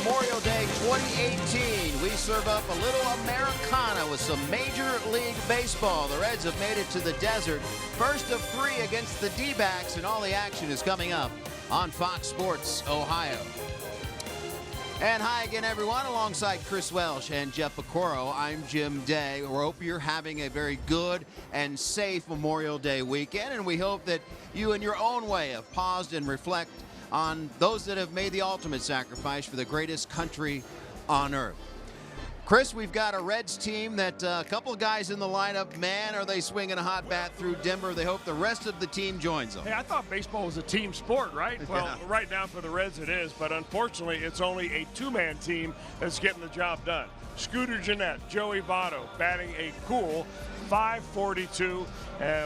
Memorial Day 2018. We serve up a little Americana with some Major League Baseball. The Reds have made it to the desert. First of 3 against the D-backs, and all the action is coming up on Fox Sports Ohio. And hi again, everyone. Alongside Chris Welsh and Jeff Pecoro, I'm Jim Day. We hope you're having a very good and safe Memorial Day weekend, and we hope that you, in your own way, have paused and reflect on those that have made the ultimate sacrifice for the greatest country on earth. Chris, we've got a Reds team that a couple of guys in the lineup, man, are they swinging a hot bat through Denver. They hope the rest of the team joins them. Hey, I thought baseball was a team sport, right? Well, Yeah. Right now for the Reds it is, but unfortunately it's only a two-man team that's getting the job done. Scooter Gennett, Joey Votto batting a cool .542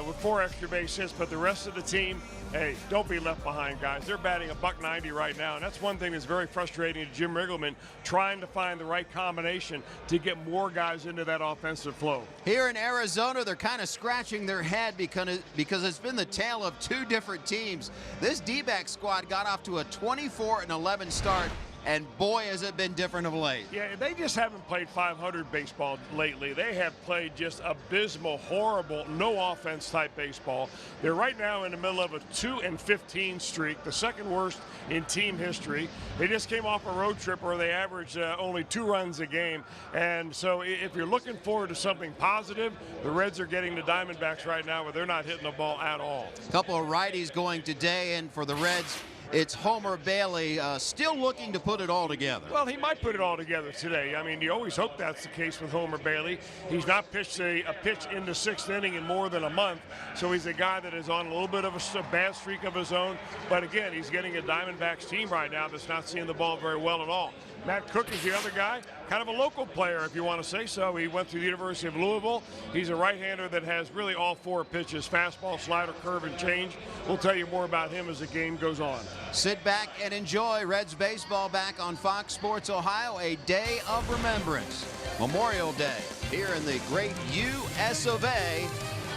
with 4 extra base hits, but the rest of the team, hey, don't be left behind, guys. They're batting a .190 right now, and that's one thing that's very frustrating to Jim Riggleman, trying to find the right combination to get more guys into that offensive flow. Here in Arizona, they're kind of scratching their head because it's been the tale of 2 different teams. This D-back squad got off to a 24-11 start, and boy, has it been different of late. Yeah, they just haven't played .500 baseball lately. They have played just abysmal, horrible, no offense type baseball. They're right now in the middle of a 2-15 streak, the second worst in team history. They just came off a road trip where they averaged only 2 runs a game. And so if you're looking forward to something positive, the Reds are getting the Diamondbacks right now where they're not hitting the ball at all. A couple of righties going today, and for the Reds, it's Homer Bailey still looking to put it all together. Well, he might put it all together today. I mean, you always hope that's the case with Homer Bailey. He's not pitched a pitch in the 6th inning in more than a month, so he's a guy that is on a little bit of a bad streak of his own. But again, he's getting a Diamondbacks team right now that's not seeing the ball very well at all. Matt Cook is the other guy, kind of a local player, if you want to say so. He went through the University of Louisville. He's a right-hander that has really all 4 pitches: fastball, slider, curve, and change. We'll tell you more about him as the game goes on. Sit back and enjoy Reds baseball back on Fox Sports Ohio, a day of remembrance. Memorial Day here in the great U.S. of A.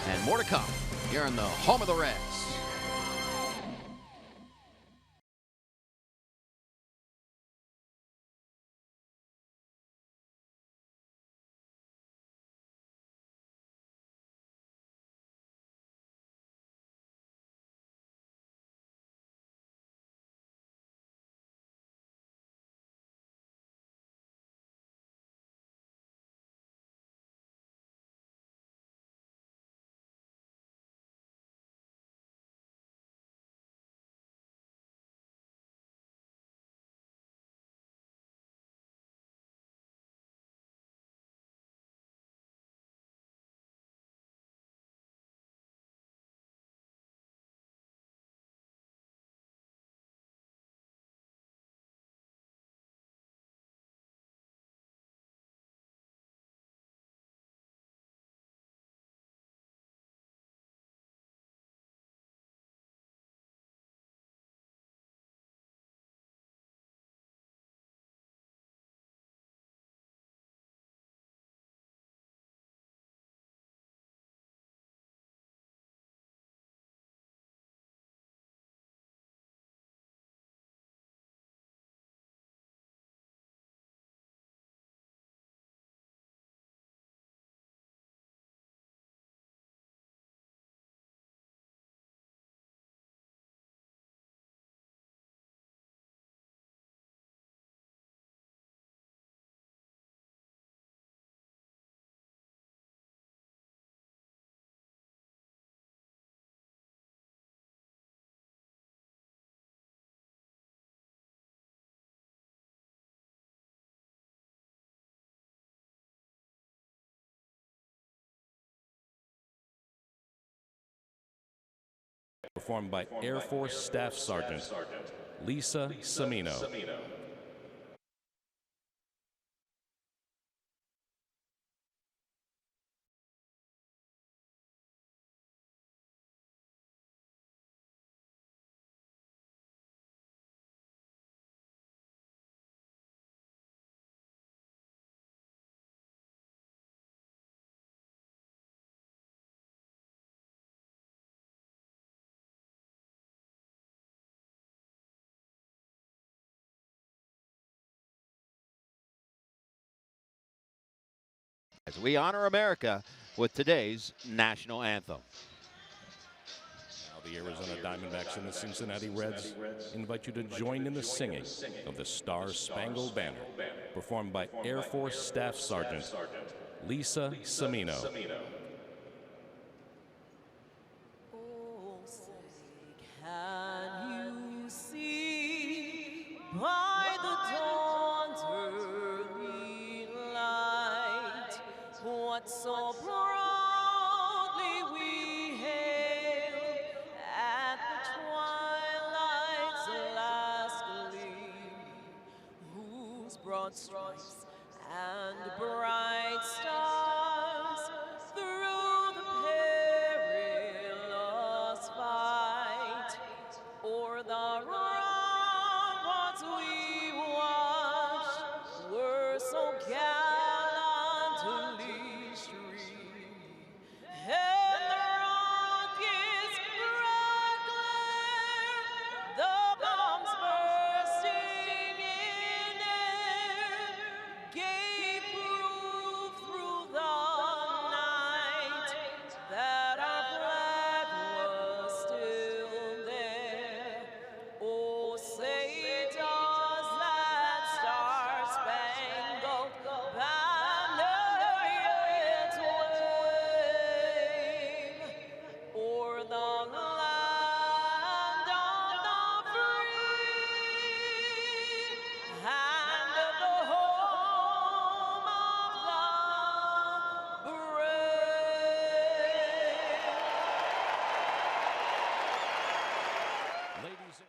And more to come here in the home of the Reds. Performed by Air Force Staff Sergeant Lisa Samino. As we honor America with today's national anthem. Now the Arizona Diamondbacks and the Cincinnati Reds invite you to join in the singing of the Star-Spangled Banner, performed by Air Force Staff Sergeant Lisa Semino. Oh, say, can you see by the dawn's early light what so proudly we hailed at the twilight's last gleam, whose broad stripes and bright stars through the perilous fight o'er the ramparts we watched were so gallantly streaming, and the rocket's bright glare, the bombs bursting in air, gave proof through the night that our flag was still there. Oh, say does that star-spangled banner yet wave o'er the land of the free and the home of the brave? Ladies and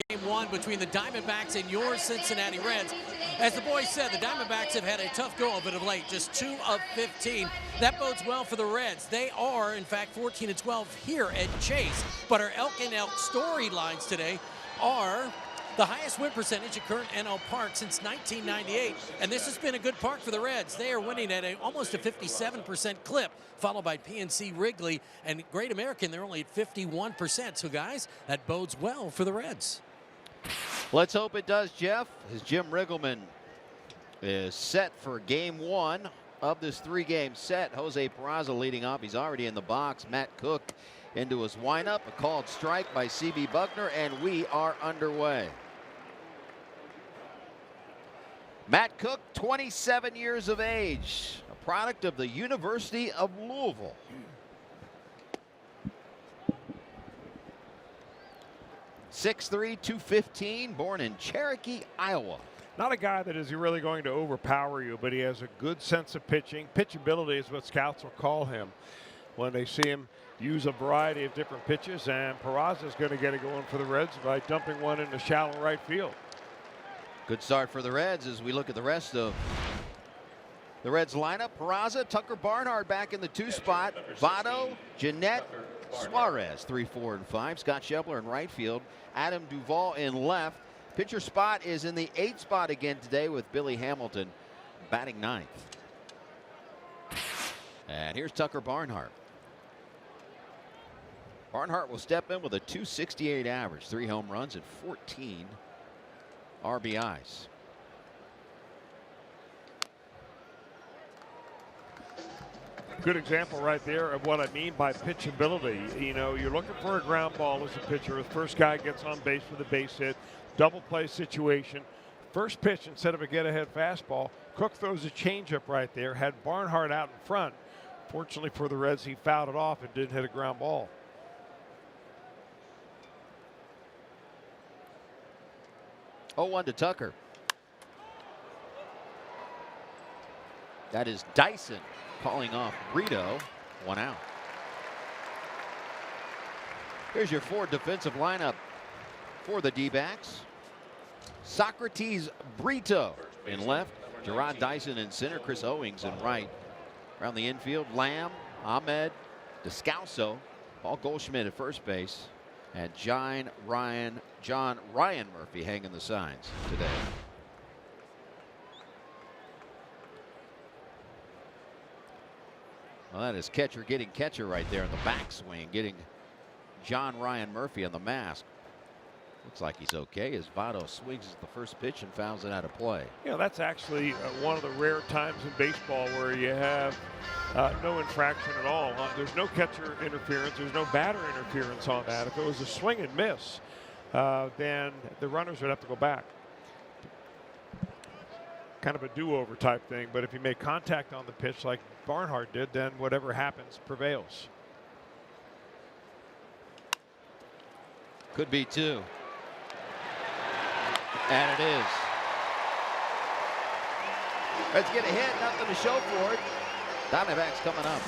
Game one between the Diamondbacks and your Cincinnati Reds. As the boys said, the Diamondbacks have had a tough go of it of late, just 2 of 15. That bodes well for the Reds. They are, in fact, 14-12 here at Chase. But our Elk and Elk storylines today are the highest win percentage at current NL Park since 1998. And this has been a good park for the Reds. They are winning at almost a 57% clip, followed by PNC Wrigley and Great American. They're only at 51%. So, guys, that bodes well for the Reds. Let's hope it does, Jeff, as Jim Riggleman is set for game one of this three-game set. Jose Peraza leading off. He's already in the box. Matt Cook into his windup. A called strike by C.B. Buckner, and we are underway. Matt Cook, 27 years of age, a product of the University of Louisville. 6'3", 215, born in Cherokee, Iowa. Not a guy that is really going to overpower you, but he has a good sense of pitching. Pitchability is what scouts will call him when they see him use a variety of different pitches, and Peraza is going to get it going for the Reds by dumping one into shallow right field. Good start for the Reds as we look at the rest of the Reds lineup. Peraza, Tucker Barnhart back in the 2 spot. Votto, Jeanette, Suarez, 3, 4, and 5. Scott Schebler in right field. Adam Duvall in left. Pitcher spot is in the 8 spot again today with Billy Hamilton batting 9th. And here's Tucker Barnhart. Barnhart will step in with a .268 average, 3 home runs and 14 RBIs. Good example right there of what I mean by pitchability. You know, you're looking for a ground ball as a pitcher. The first guy gets on base with a base hit, double play situation. First pitch, instead of a get-ahead fastball, Cook throws a changeup right there, had Barnhart out in front. Fortunately for the Reds, he fouled it off and didn't hit a ground ball. Oh, 1 to Tucker. That is Dyson calling off Brito. 1 out. Here's your 4 defensive lineup for the D-backs. Socrates Brito in left. Jerrod Dyson in center. Chris Owings in right. Around the infield, Lamb, Ahmed, Descalso, Paul Goldschmidt at first base, and John Ryan Murphy hanging the signs today. Well, that is catcher getting catcher right there in the backswing, getting John Ryan Murphy on the mask. Looks like he's okay as Votto swings at the first pitch and fouls it out of play. You know, that's actually one of the rare times in baseball where you have no infraction at all. There's no catcher interference. There's no batter interference on that. If it was a swing and miss, then the runners would have to go back. Kind of a do-over type thing. But if you make contact on the pitch like Barnhart did, then whatever happens prevails. Could be 2. And it is. Let's get a hit, nothing to show for it. Diamondbacks coming up.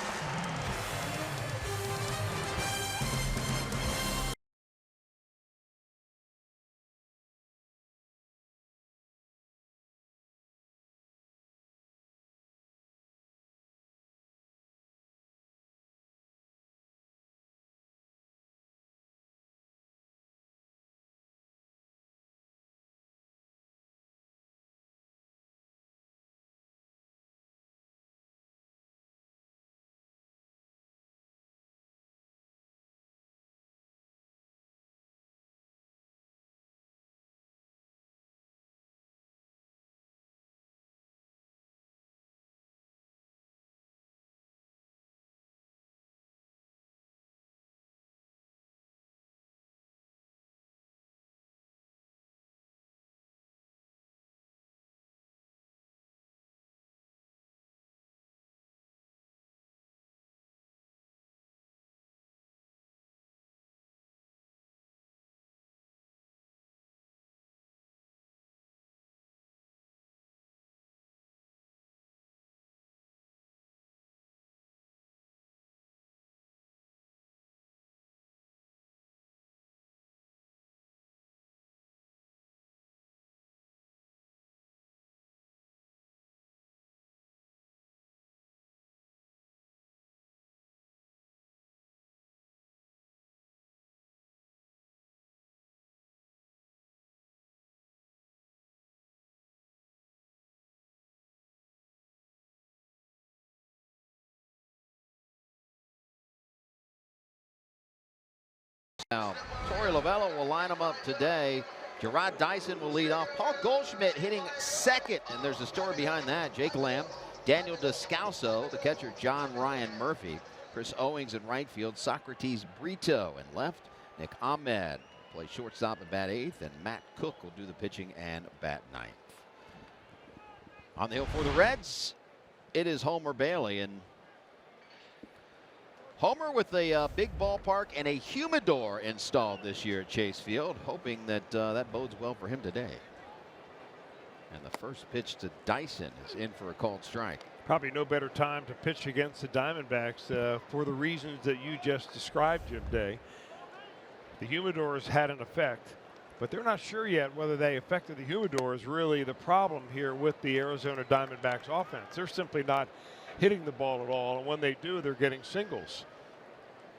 Now, Torey Lovullo will line them up today. Jerrod Dyson will lead off. Paul Goldschmidt hitting second, and there's a story behind that. Jake Lamb, Daniel Descalso, the catcher John Ryan Murphy, Chris Owings in right field, Socrates Brito in left, Nick Ahmed play shortstop and bat 8th, and Matt Cook will do the pitching and bat 9th. On the hill for the Reds, it is Homer Bailey, and Homer with a big ballpark and a humidor installed this year at Chase Field, hoping that that bodes well for him today. And the first pitch to Dyson is in for a called strike. Probably no better time to pitch against the Diamondbacks for the reasons that you just described, Jim Day. The humidor has had an effect, but they're not sure yet whether the effect of the humidor is really the problem here with the Arizona Diamondbacks offense. They're simply not hitting the ball at all, and when they do, they're getting singles.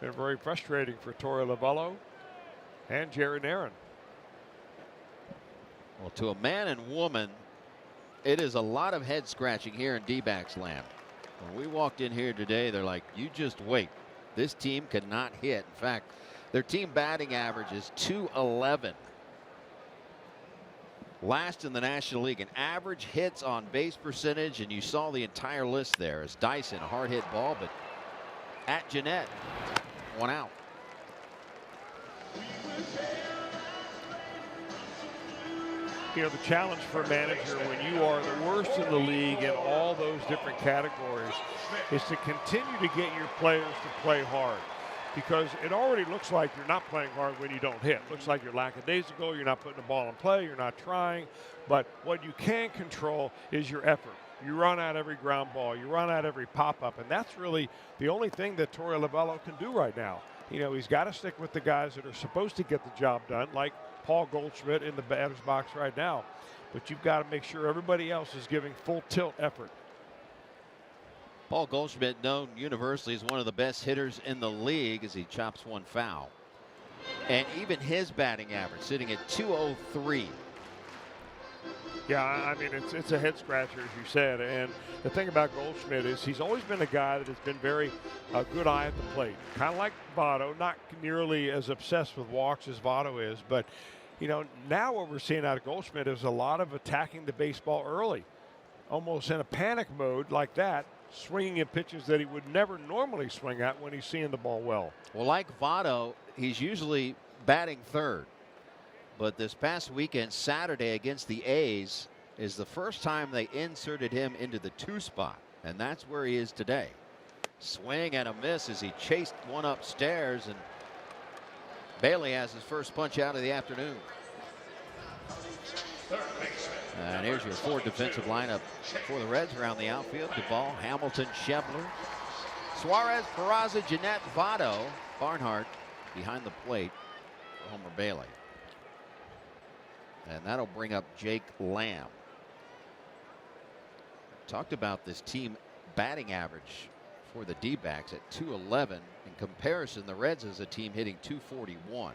They're very frustrating for Torey Lovullo and Jerry Narron. Well, to a man and woman, it is a lot of head scratching here in D-backs land. When we walked in here today, they're like, you just wait. This team cannot hit. In fact, their team batting average is .211. Last in the National League in average hits on base percentage, and you saw the entire list there as Dyson, a hard hit ball, but at Jeanette, 1 out. You know, the challenge for a manager when you are the worst in the league in all those different categories is to continue to get your players to play hard, because it already looks like you're not playing hard when you don't hit. Looks like you're lackadaisical, you're not putting the ball in play, you're not trying. But what you can control is your effort. You run out every ground ball, you run out every pop-up, and that's really the only thing that Torey Lovullo can do right now. You know, he's got to stick with the guys that are supposed to get the job done, like Paul Goldschmidt in the batter's box right now. But you've got to make sure everybody else is giving full tilt effort. Paul Goldschmidt, known universally as one of the best hitters in the league, as he chops one foul. And even his batting average sitting at .203. Yeah, I mean, it's a head scratcher, as you said. And the thing about Goldschmidt is he's always been a guy that has been very good eye at the plate. Kind of like Votto, not nearly as obsessed with walks as Votto is. But, you know, now what we're seeing out of Goldschmidt is a lot of attacking the baseball early, almost in a panic mode like that, swinging at pitches that he would never normally swing at when he's seeing the ball well. Well, like Votto, he's usually batting third. But this past weekend, Saturday against the A's, is the first time they inserted him into the 2 spot. And that's where he is today. Swing and a miss as he chased one upstairs, and Bailey has his first punch out of the afternoon. And here's your 4 defensive lineup for the Reds around the outfield. Duvall, Hamilton, Schebler, Suarez, Peraza, Jeanette, Votto, Barnhart behind the plate for Homer Bailey. And that'll bring up Jake Lamb. Talked about this team batting average for the D-backs at .211. In comparison, the Reds as a team hitting .241.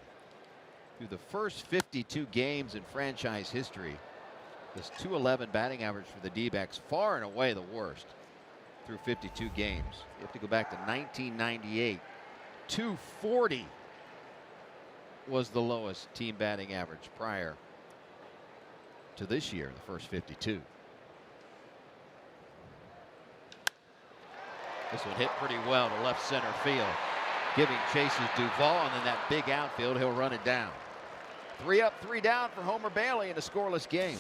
Through the first 52 games in franchise history, this .211 batting average for the D-backs far and away the worst through 52 games. You have to go back to 1998. .240 was the lowest team batting average prior to this year, the first 52. This one hit pretty well to left center field, giving chases Duvall, and then that big outfield, he'll run it down. 3 up, 3 down for Homer Bailey in a scoreless game.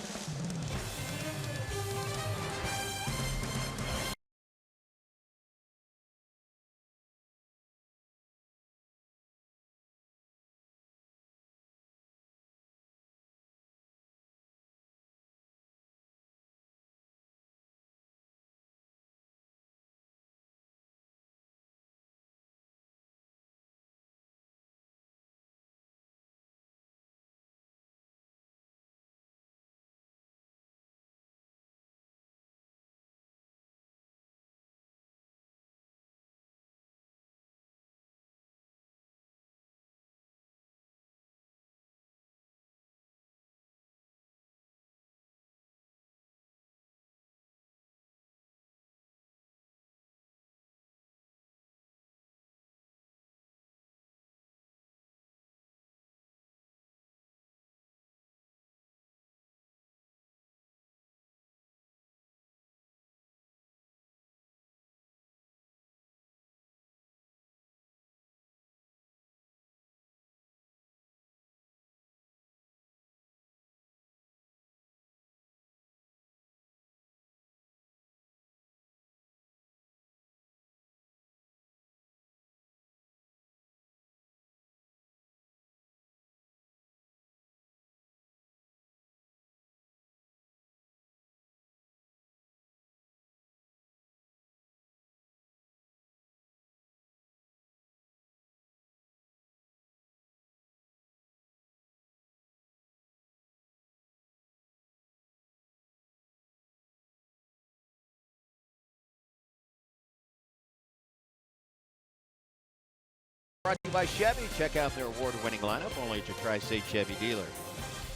Brought to you by Chevy. Check out their award-winning lineup only at your Tri-State Chevy dealer.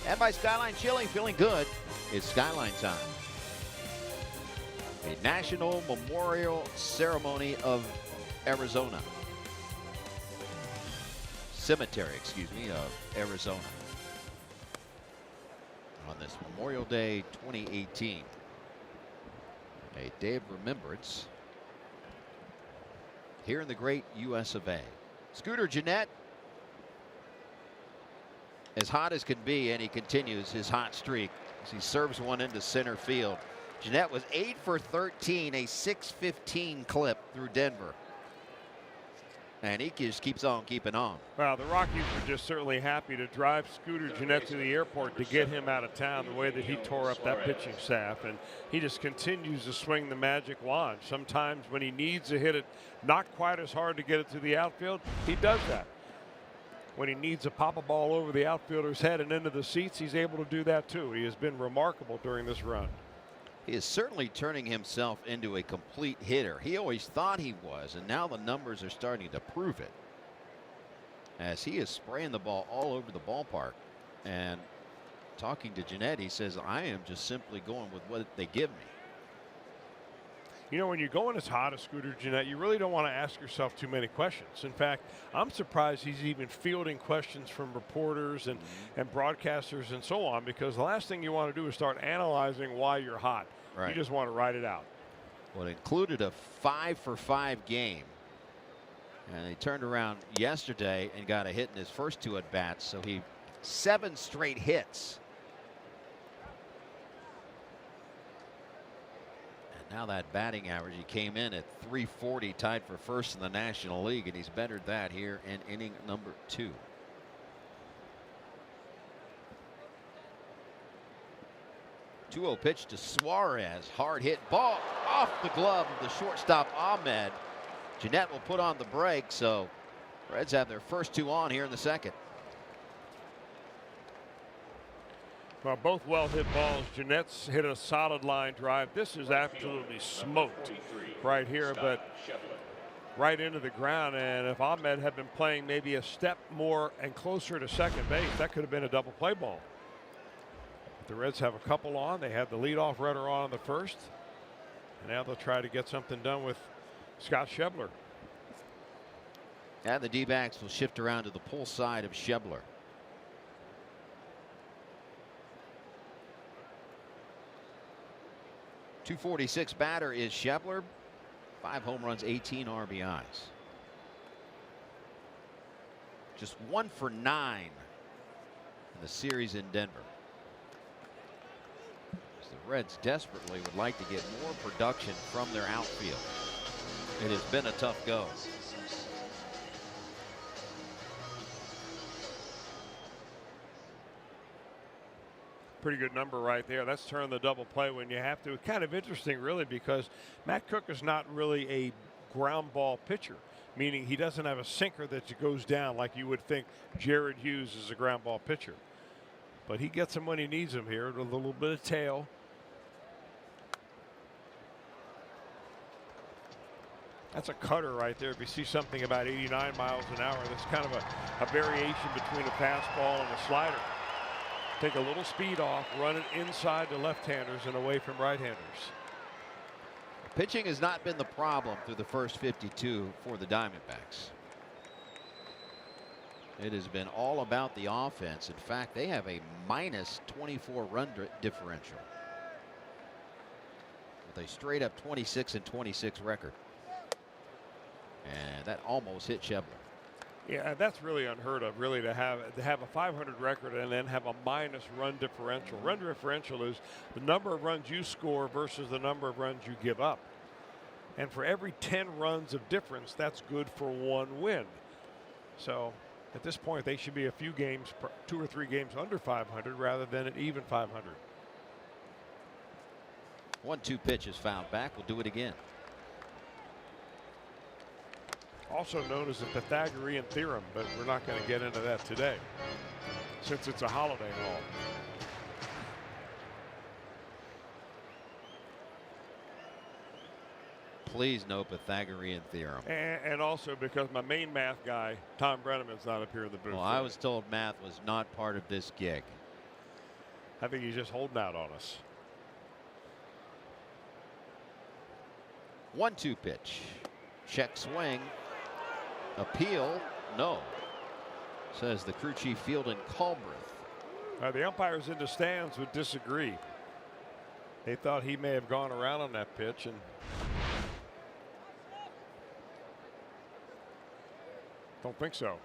And by Skyline Chili. Feeling good. It's Skyline time. The National Memorial Ceremony of Arizona. Cemetery, excuse me, of Arizona. On this Memorial Day 2018. A day of remembrance here in the great US of A. Scooter Gennett, as hot as can be, and he continues his hot streak as he serves one into center field. Gennett was 8 for 13, a .615 clip through Denver. And he just keeps on keeping on. Well, the Rockies were just certainly happy to drive Scooter Gennett to the airport to get him out of town the way that he tore up that pitching staff. And he just continues to swing the magic wand. Sometimes when he needs to hit it not quite as hard to get it to the outfield, he does that. When he needs to pop a ball over the outfielder's head and into the seats, he's able to do that too. He has been remarkable during this run. He is certainly turning himself into a complete hitter. He always thought he was, and now the numbers are starting to prove it. As he is spraying the ball all over the ballpark. And talking to Gennett, he says, I am just simply going with what they give me. You know, when you're going as hot as Scooter Gennett, you really don't want to ask yourself too many questions. In fact, I'm surprised he's even fielding questions from reporters and broadcasters and so on, because the last thing you want to do is start analyzing why you're hot. Right. You just want to ride it out. Well, it included a 5-for-5 game. And he turned around yesterday and got a hit in his first 2 at-bats. So he 7 straight hits. Now that batting average, he came in at .340, tied for first in the National League, and he's bettered that here in inning number 2. .2-0 pitch to Suarez. Hard hit ball off the glove of the shortstop Ahmed. Gennett will put on the brake, so Reds have their first 2 on here in the second. Well, both well hit balls. Gennett's hit a solid line drive. This is absolutely smoked right here, but right into the ground. And if Ahmed had been playing maybe a step more and closer to second base, that could have been a double play ball. But the Reds have a couple on. They had the leadoff runner on in the first. And now they'll try to get something done with Scott Schebler. And the D-backs will shift around to the pull side of Schebler. .246 batter is Schebler. 5 home runs, 18 RBIs. Just 1 for 9 in the series in Denver. As the Reds desperately would like to get more production from their outfield. It has been a tough go. Pretty good number right there. That's turn the double play when you have to. Kind of interesting, really, because Matt Cook is not really a ground ball pitcher, meaning he doesn't have a sinker that goes down like you would think Jerrod Hughes is a ground ball pitcher. But he gets him when he needs him here with a little bit of tail. That's a cutter right there. If you see something about 89 miles an hour, that's kind of a variation between a fastball and a slider. Take a little speed off, run it inside to left-handers and away from right-handers. Pitching has not been the problem through the first 52 for the Diamondbacks. It has been all about the offense. In fact, they have a -24 run differential with a straight up 26-26 record. And that almost hit Schebler. Yeah, that's really unheard of, really, to have a 500 record and then have a minus run differential. Run differential is the number of runs you score versus the number of runs you give up. And for every 10 runs of difference, that's good for 1 win. So at this point, they should be a few games, 2 or 3 games under 500 rather than an even 500. 1-2 pitch is fouled back. We'll do it again. Also known as the Pythagorean theorem, but we're not going to get into that today since it's a holiday and all. please, no Pythagorean theorem. And also because my main math guy, Tom Brenneman's not up here in the booth. Well, I was told math was not part of this gig. I think he's just holding out on us. 1-2 pitch. Check swing. Appeal. No. Says the crew chief Field in Culbreth. The umpires in the stands would disagree. They thought he may have gone around on that pitch, and don't think so.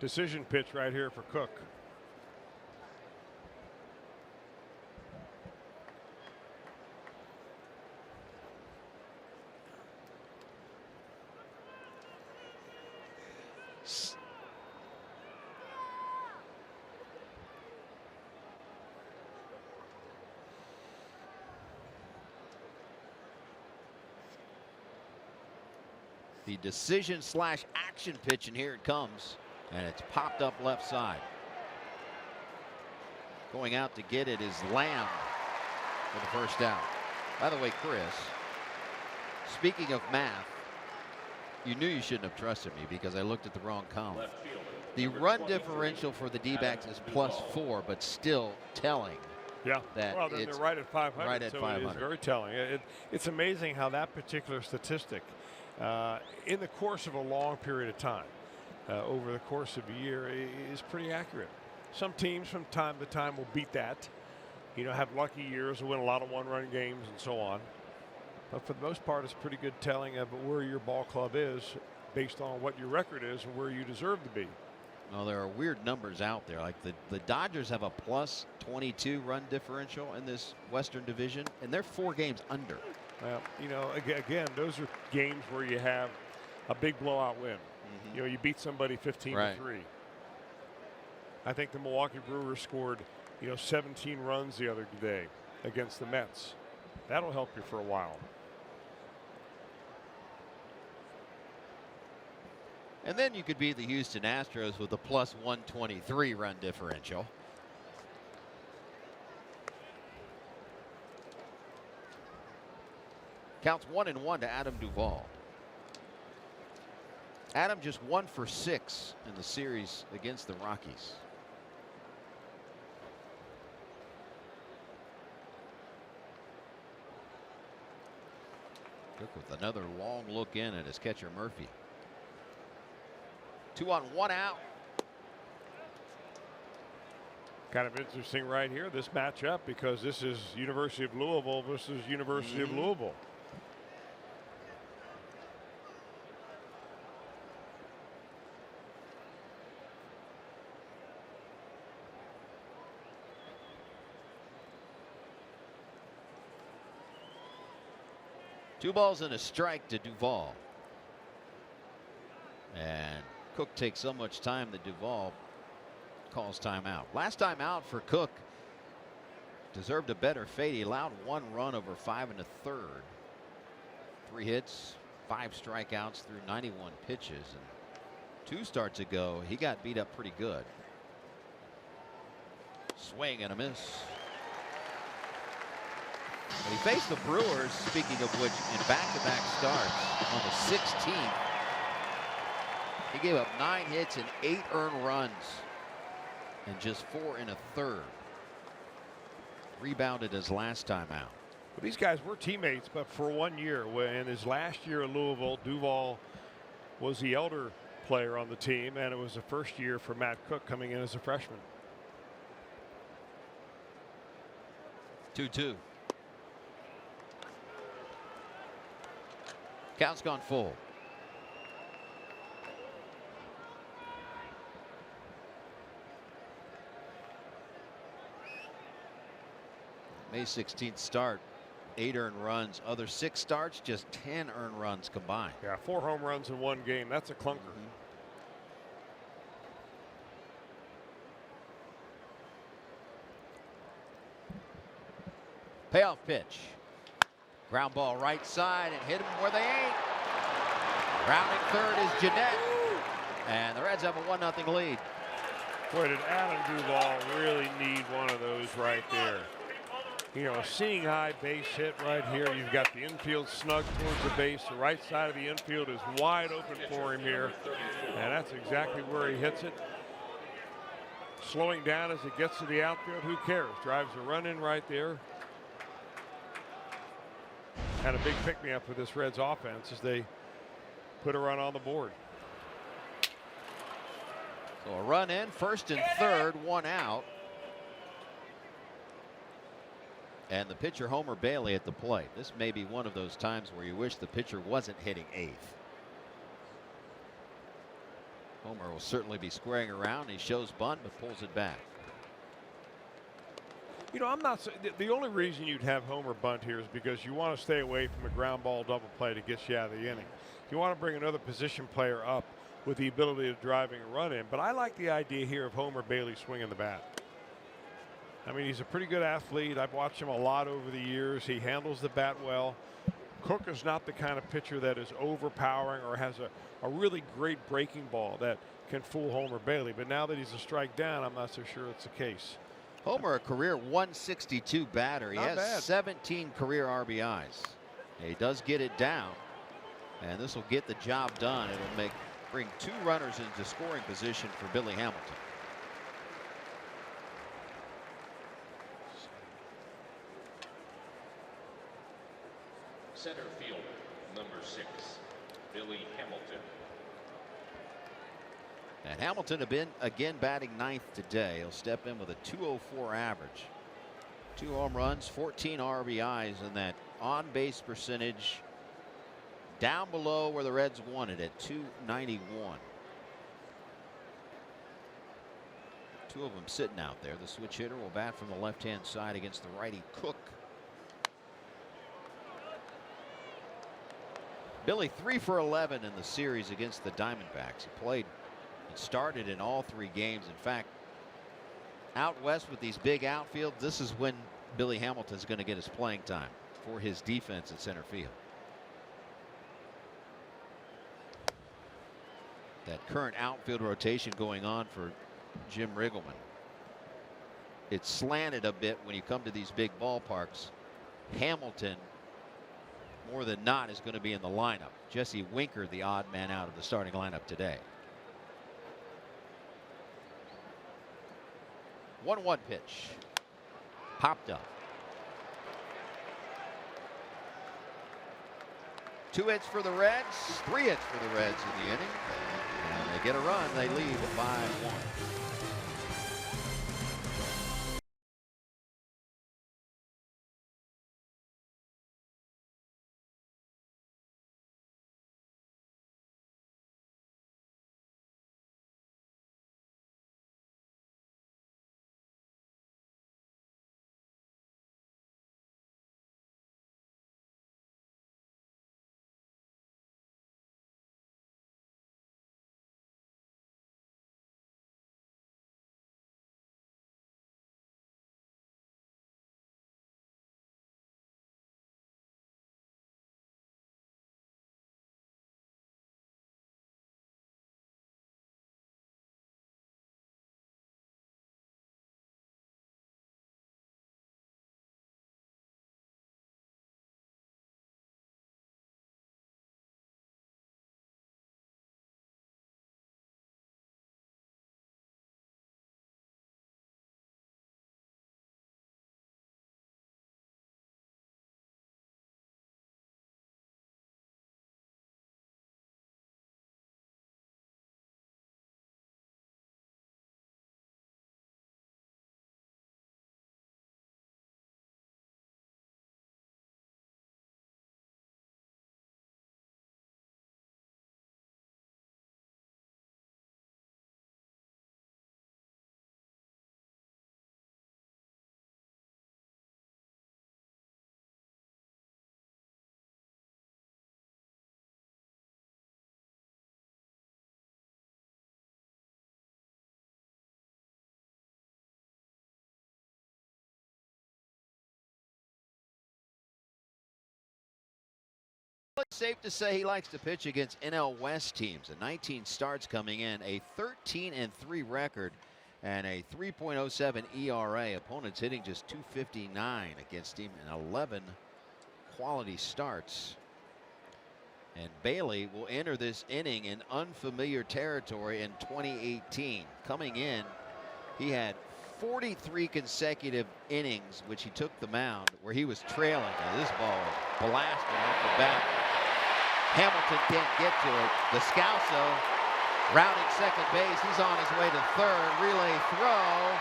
Decision pitch right here for Cook. The decision slash action pitch, and here it comes. And it's popped up left side. Going out to get it is Lamb for the first out. By the way, Chris, speaking of math, you knew you shouldn't have trusted me because I looked at the wrong column. The run differential for the D-backs is +4, but still telling. Yeah, that well, then they're right at 500. Right at so 500. It is very telling. It's amazing how that particular statistic, in the course of a long period of time, over the course of a year, is pretty accurate. Some teams from time to time will beat that. You know, have lucky years, will win a lot of one-run games and so on. But for the most part, it's pretty good telling of where your ball club is based on what your record is and where you deserve to be. Well, there are weird numbers out there. Like the Dodgers have a +22 run differential in this Western Division, and they're 4 games under. Well, you know, again, those are games where you have a big blowout win. You know, you beat somebody 15-3. I think the Milwaukee Brewers scored, 17 runs the other day against the Mets. That'll help you for a while. And then you could beat the Houston Astros with a +123 run differential. Counts 1-1 to Adam Duvall. Adam just 1 for 6 in the series against the Rockies. Cook with another long look in at his catcher Murphy. 2 on 1 out. Kind of interesting right here, this matchup, because this is University of Louisville versus University of Louisville. Two balls and a strike to Duvall. And Cook takes so much time that Duvall calls timeout. Last time out for Cook deserved a better fate. He allowed 1 run over 5 1/3. 3 hits, 5 strikeouts through 91 pitches. And 2 starts ago, he got beat up pretty good. Swing and a miss. But he faced the Brewers, speaking of which, in back-to-back starts on the 16th. He gave up 9 hits and 8 earned runs and just 4 1/3. Rebounded his last time out. But these guys were teammates, but for 1 year. In his last year at Louisville, Duvall was the elder player on the team, and it was the first year for Matt Cook coming in as a freshman. 2-2. Count's gone full. May 16th start, 8 earned runs. Other 6 starts, just 10 earned runs combined. Yeah, 4 home runs in 1 game. That's a clunker. Payoff pitch. Ground ball right side and hit them where they ain't. Rounding third is Jeanette. And the Reds have a 1-0 lead. Boy, did Adam Duvall really need one of those right there. You know, a seeing eye base hit right here. You've got the infield snug towards the base. The right side of the infield is wide open for him here. And that's exactly where he hits it. Slowing down as it gets to the outfield, who cares? Drives a run in right there. Had a big pick-me-up for this Reds offense as they put a run on the board. So a run in, first and third, one out. And the pitcher, Homer Bailey, at the plate. This may be one of those times where you wish the pitcher wasn't hitting eighth. Homer will certainly be squaring around. He shows bunt, but pulls it back. You know, I'm not. The only reason you'd have Homer bunt here is because you want to stay away from a ground ball double play to get you out of the inning. You want to bring another position player up with the ability of driving a run in. But I like the idea here of Homer Bailey swinging the bat. I mean, he's a pretty good athlete. I've watched him a lot over the years. He handles the bat well. Cook is not the kind of pitcher that is overpowering or has a really great breaking ball that can fool Homer Bailey. But now that he's a strike down, I'm not so sure it's the case. Homer, a career 162 batter. He has 17 career RBIs. He does get it down, and this will get the job done. It'll bring two runners into scoring position for Billy Hamilton. Center fielder, number 6, Billy Hamilton. And Hamilton have been again batting ninth today. He'll step in with a 204 average. 2 home runs, 14 RBIs, and that on base percentage down below where the Reds wanted at 291. 2 of them sitting out there. The switch hitter will bat from the left-hand side against the righty Cook. Billy 3 for 11 in the series against the Diamondbacks. He played and started in all 3 games. In fact, out west with these big outfields, this is when Billy Hamilton's going to get his playing time for his defense at center field. That current outfield rotation going on for Jim Riggleman. It's slanted a bit when you come to these big ballparks. Hamilton, more than not, is going to be in the lineup. Jesse Winker, the odd man out of the starting lineup today. 1-1 pitch. Popped up. 2 hits for the Reds, 3 hits for the Reds in the inning. And they get a run. They lead 5-1. It's safe to say he likes to pitch against NL West teams. 19 starts coming in, a 13-3 record and a 3.07 ERA. Opponents hitting just 259 against him in 11 quality starts. And Bailey will enter this inning in unfamiliar territory in 2018. Coming in, he had 43 consecutive innings, which he took the mound, where he was trailing. Now this ball is blasted off the bat. Hamilton can't get to it. Descalso routing second base. He's on his way to third. Relay throw.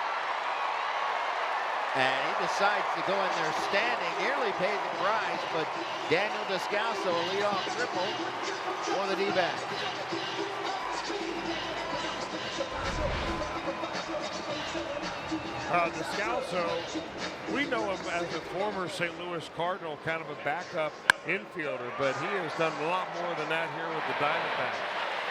And he decides to go in there standing. Nearly paid the price, but Daniel Descalso, a leadoff triple for the D-backs. Descalso, we know him as a former St. Louis Cardinal, kind of a backup infielder, but he has done a lot more than that here with the Diamondbacks.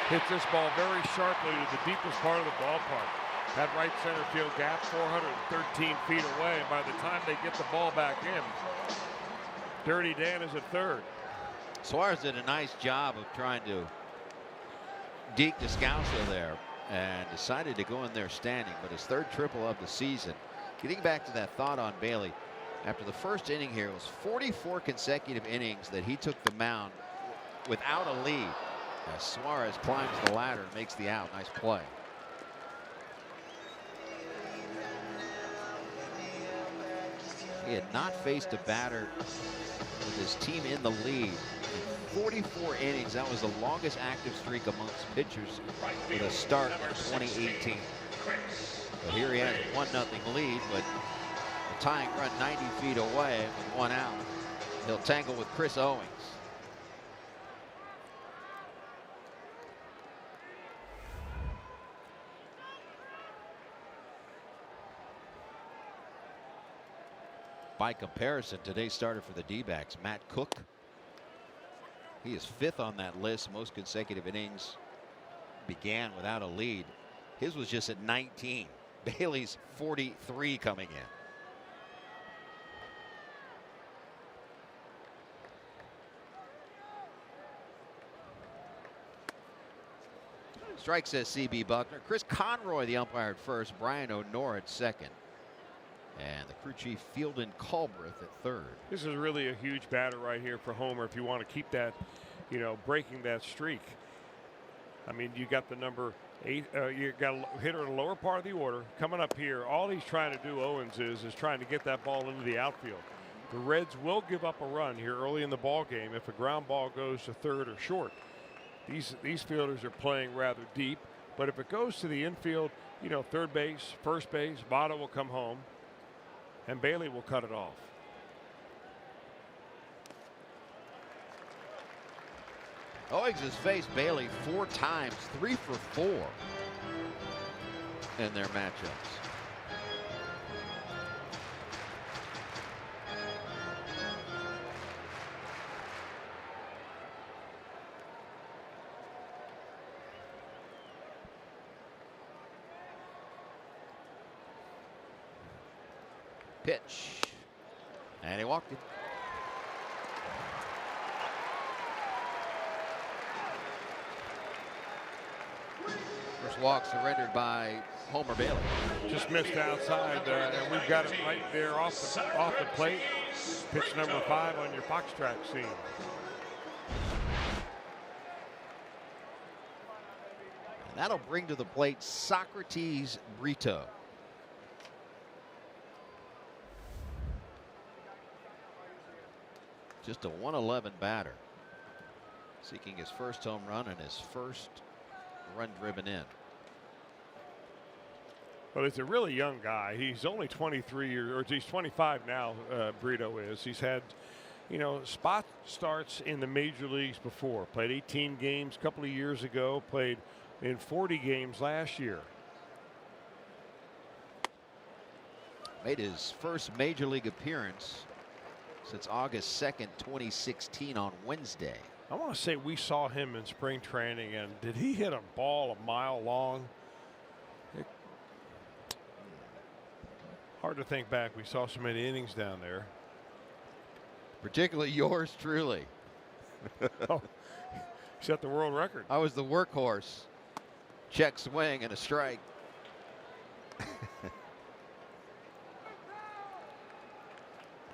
Hits this ball very sharply to the deepest part of the ballpark. That right center field gap 413 feet away. And by the time they get the ball back in, Dirty Dan is at third. Suarez did a nice job of trying to deke Descalso there and decided to go in there standing, but his third triple of the season. Getting back to that thought on Bailey, after the first inning here, it was 44 consecutive innings that he took the mound without a lead. As Suarez climbs the ladder and makes the out. Nice play. He had not faced a batter with his team in the lead in 44 innings. That was the longest active streak amongst pitchers with a start in 2018. So here he has a 1-0 lead, but a tying run 90 feet away with one out. He'll tangle with Chris Owings. By comparison, today's starter for the D-backs, Matt Cook. He is 5th on that list. Most consecutive innings began without a lead. His was just at 19. Bailey's 43 coming in. Strike, says CB Buckner. Chris Conroy, the umpire, at first. Brian O'Nor at second. And the crew chief, Fielden Culbreth, at third. This is really a huge batter right here for Homer if you want to keep that, breaking that streak. I mean, you got the number 8, you got a hitter in the lower part of the order coming up here. All he's trying to do, Owens, is trying to get that ball into the outfield. The Reds will give up a run here early in the ball game if a ground ball goes to third or short. These fielders are playing rather deep, but if it goes to the infield, third base, first base, Votto will come home, and Bailey will cut it off. Owings has faced Bailey 4 times, 3 for 4 in their matchups. Pitch, and he walked it. First walk surrendered by Homer Bailey. Just missed outside, and we've got it right there off the plate. Pitch number 5 on your Fox track scene. And that'll bring to the plate Socrates Brito. Just a 111 batter, seeking his first home run and his first run driven in. Well, he's a really young guy. He's only 23 years, or he's 25 now. Brito is. He's had, spot starts in the major leagues before. Played 18 games a couple of years ago. Played in 40 games last year. Made his first major league appearance since August 2nd, 2016 on Wednesday. I want to say we saw him in spring training, and did he hit a ball a mile long? Hard to think back. We saw so many innings down there. Particularly yours truly. Oh, set the world record. I was the workhorse. Check swing and a strike.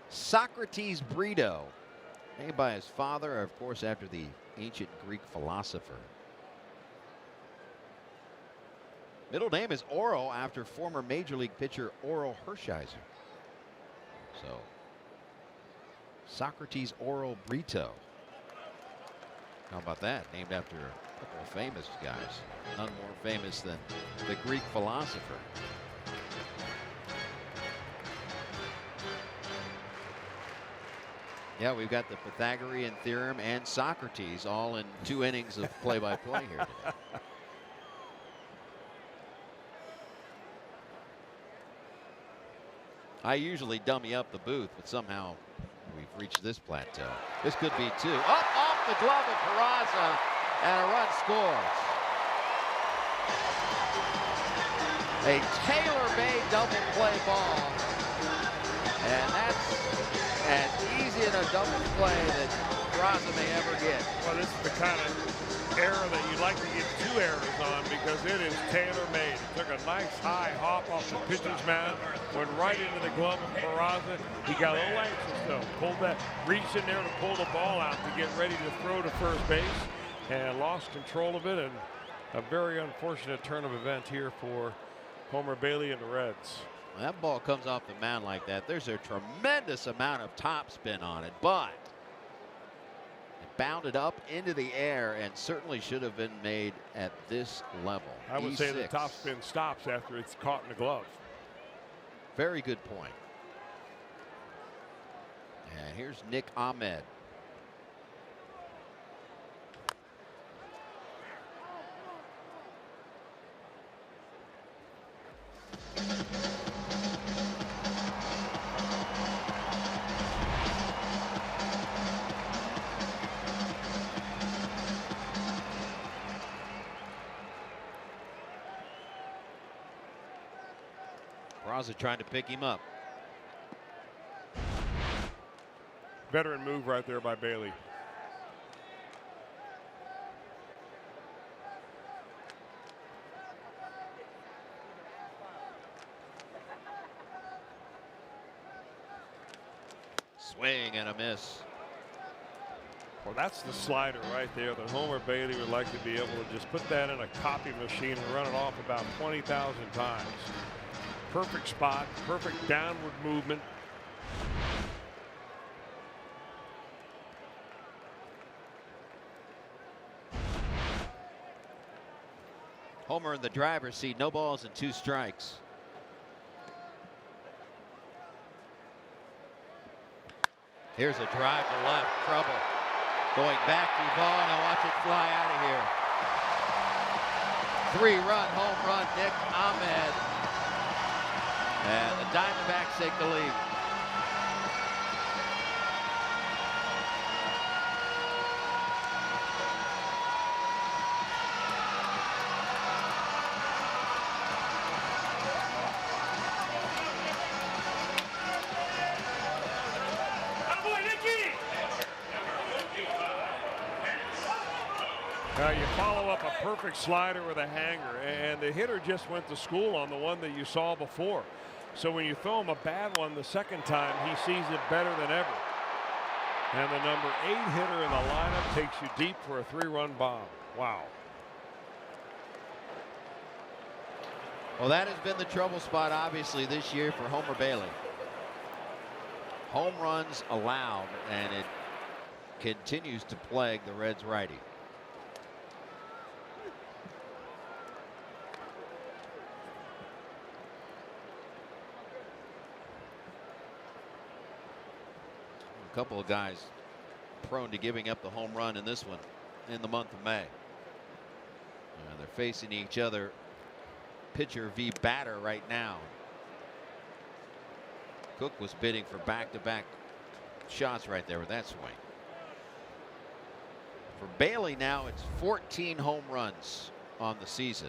Socrates Brito, named by his father, of course, after the ancient Greek philosopher. Middle name is Oro, after former Major League pitcher Oro Hershiser. So, Socrates Oro Brito. How about that? Named after a couple of famous guys. None more famous than the Greek philosopher. Yeah, we've got the Pythagorean theorem and Socrates all in 2 innings of play-by-play here today. I usually dummy up the booth, but somehow we've reached this plateau. This could be 2. Up off the glove of Peraza, and a run scores. A tailor-made double play ball, and that's as easy in a double play that Peraza may ever get. Well, this is the kind of error that you'd like to get 2 errors on, because it is tailor-made. It took a nice high hop off the pitcher's mound, went right into the glove of Peraza. He got a little anxious though, reached in there to pull the ball out to get ready to throw to first base, and lost control of it, and a very unfortunate turn of event here for Homer Bailey and the Reds. When that ball comes off the mound like that, there's a tremendous amount of topspin on it, but it bounded up into the air and certainly should have been made at this level. I would say the topspin stops after it's caught in the glove. Very good point. And here's Nick Ahmed. Peraza trying to pick him up. Veteran move right there by Bailey. Swing and a miss. Well, that's the slider right there that Homer Bailey would like to be able to just put that in a copy machine and run it off about 20,000 times. Perfect spot, perfect downward movement. Homer in the driver's seat, no balls and 2 strikes. Here's a drive to left, trouble. Going back to Vaughn, and watch it fly out of here. 3-run home run, Nick Ahmed. And the Diamondbacks take the lead. Now you follow up a perfect slider with a hanger, and the hitter just went to school on the one that you saw before. So when you throw him a bad one the second time, he sees it better than ever. And the number 8 hitter in the lineup takes you deep for a 3-run bomb. Wow. Well, that has been the trouble spot, obviously, this year for Homer Bailey. Home runs allowed, and it continues to plague the Reds righty. A couple of guys prone to giving up the home run in this one in the month of May. They're facing each other, pitcher v. batter right now. Cook was bidding for back-to-back shots right there with that swing. For Bailey now, it's 14 home runs on the season.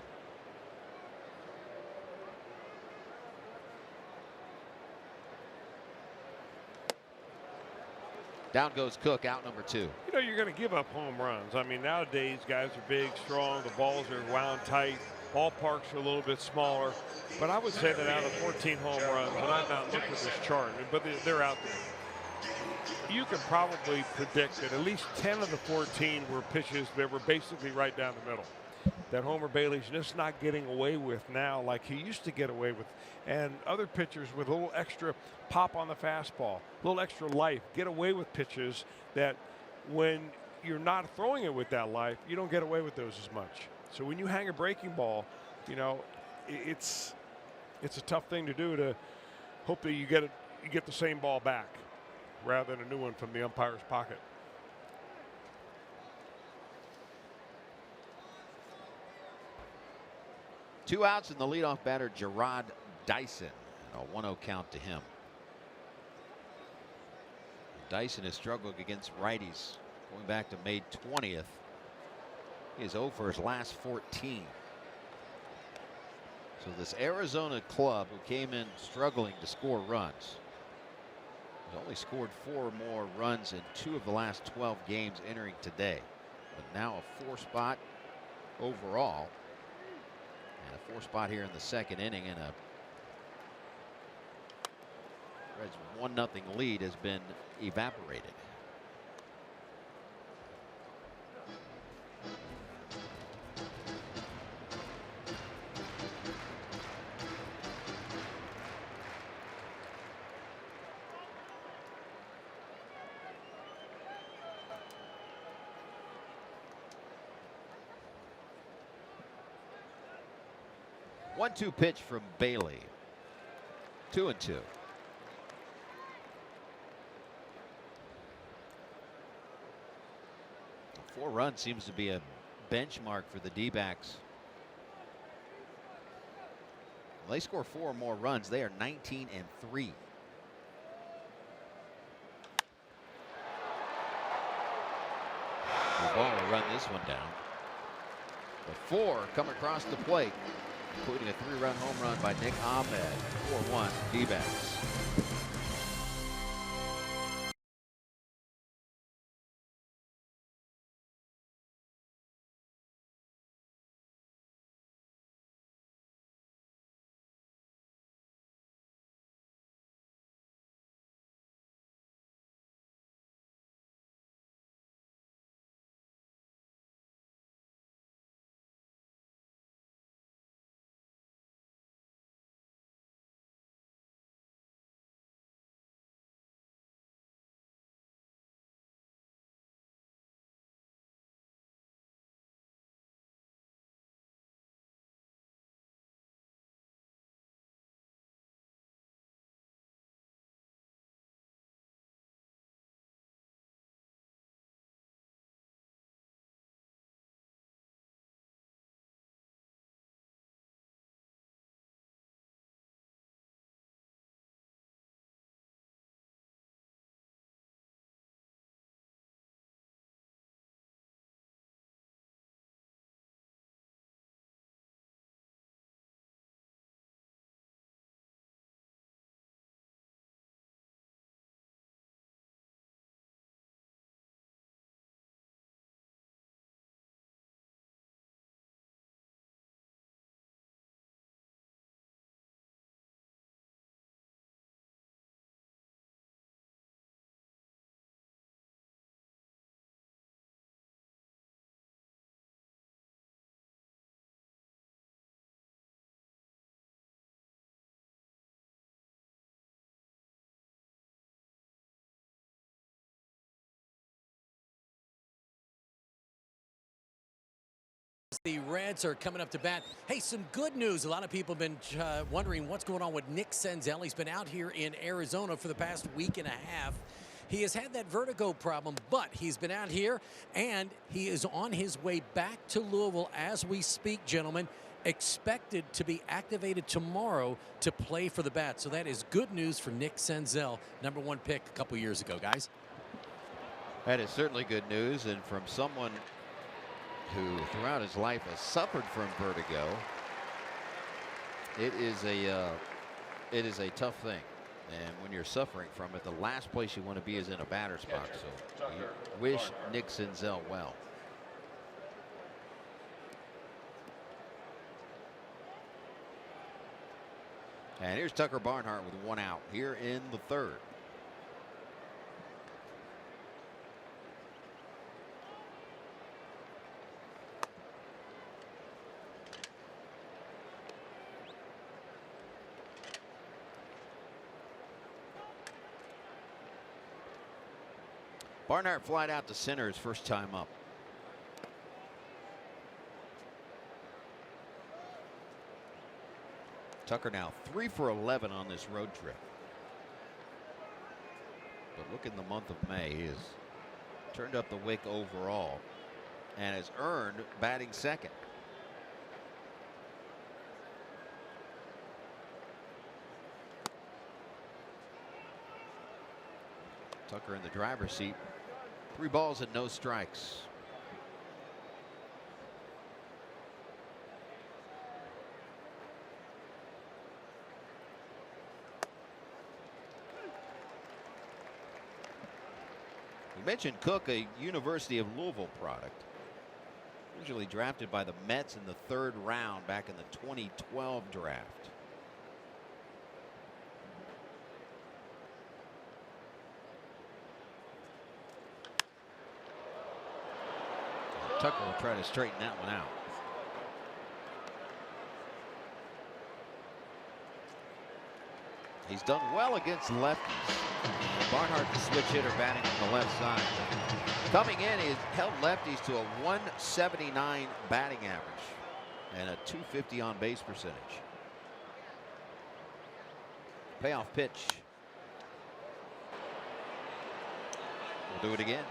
Down goes Cook, out number 2. You know, you're going to give up home runs. I mean, nowadays guys are big, strong, the balls are wound tight. Ballparks are a little bit smaller, but I would say that out of 14 home runs, and I've not looked at this chart, but they're out there, you can probably predict that at least 10 of the 14 were pitches that were basically right down the middle, that Homer Bailey's just not getting away with now like he used to get away with. And other pitchers with a little extra pop on the fastball, a little extra life, get away with pitches that when you're not throwing it with that life, you don't get away with those as much. So when you hang a breaking ball, you know, it's a tough thing to do, to hope that you get the same ball back rather than a new one from the umpire's pocket. Two outs and the leadoff batter, Jerrod Dyson. A 1-0 count to him. Dyson has struggled against righties going back to May 20th. He is 0 for his last 14. So this Arizona club, who came in struggling to score runs, has only scored 4 more runs in 2 of the last 12 games entering today. But now a 4 spot overall. And a 4 spot here in the second inning, and a Reds 1-0 lead has been evaporated. One-two pitch from Bailey. 2-2. 4 runs seems to be a benchmark for the D-backs. Well, they score 4 more runs. They are 19-3. The ball will run this one down. The 4 come across the plate, including a 3-run home run by Nick Ahmed. 4-1 D-backs. The Reds are coming up to bat. Hey, some good news. A lot of people have been wondering what's going on with Nick Senzel. He's been out here in Arizona for the past week and a half. He has had that vertigo problem, but he's been out here, and he is on his way back to Louisville as we speak, gentlemen. Expected to be activated tomorrow to play for the Bats. So that is good news for Nick Senzel, #1 pick a couple years ago, guys. That is certainly good news, and from someone who throughout his life has suffered from vertigo. It is a tough thing, and when you're suffering from it, the last place you want to be is in a batter's box. So we wish Nick Senzel well. And here's Tucker Barnhart with 1 out here in the 3rd. Barnhart flied out to center his first time up. Tucker now 3 for 11 on this road trip. But look in the month of May, he has turned up the wick overall and has earned batting second. Tucker in the driver's seat. 3 balls and no strikes. We mentioned Cook, a University of Louisville product. Usually drafted by the Mets in the 3rd round back in the 2012 draft. Tucker will try to straighten that one out. He's done well against lefties. Barnhart, the switch hitter, batting from the left side. Coming in, he's held lefties to a 179 batting average and a 250 on base percentage. Payoff pitch. We'll do it again.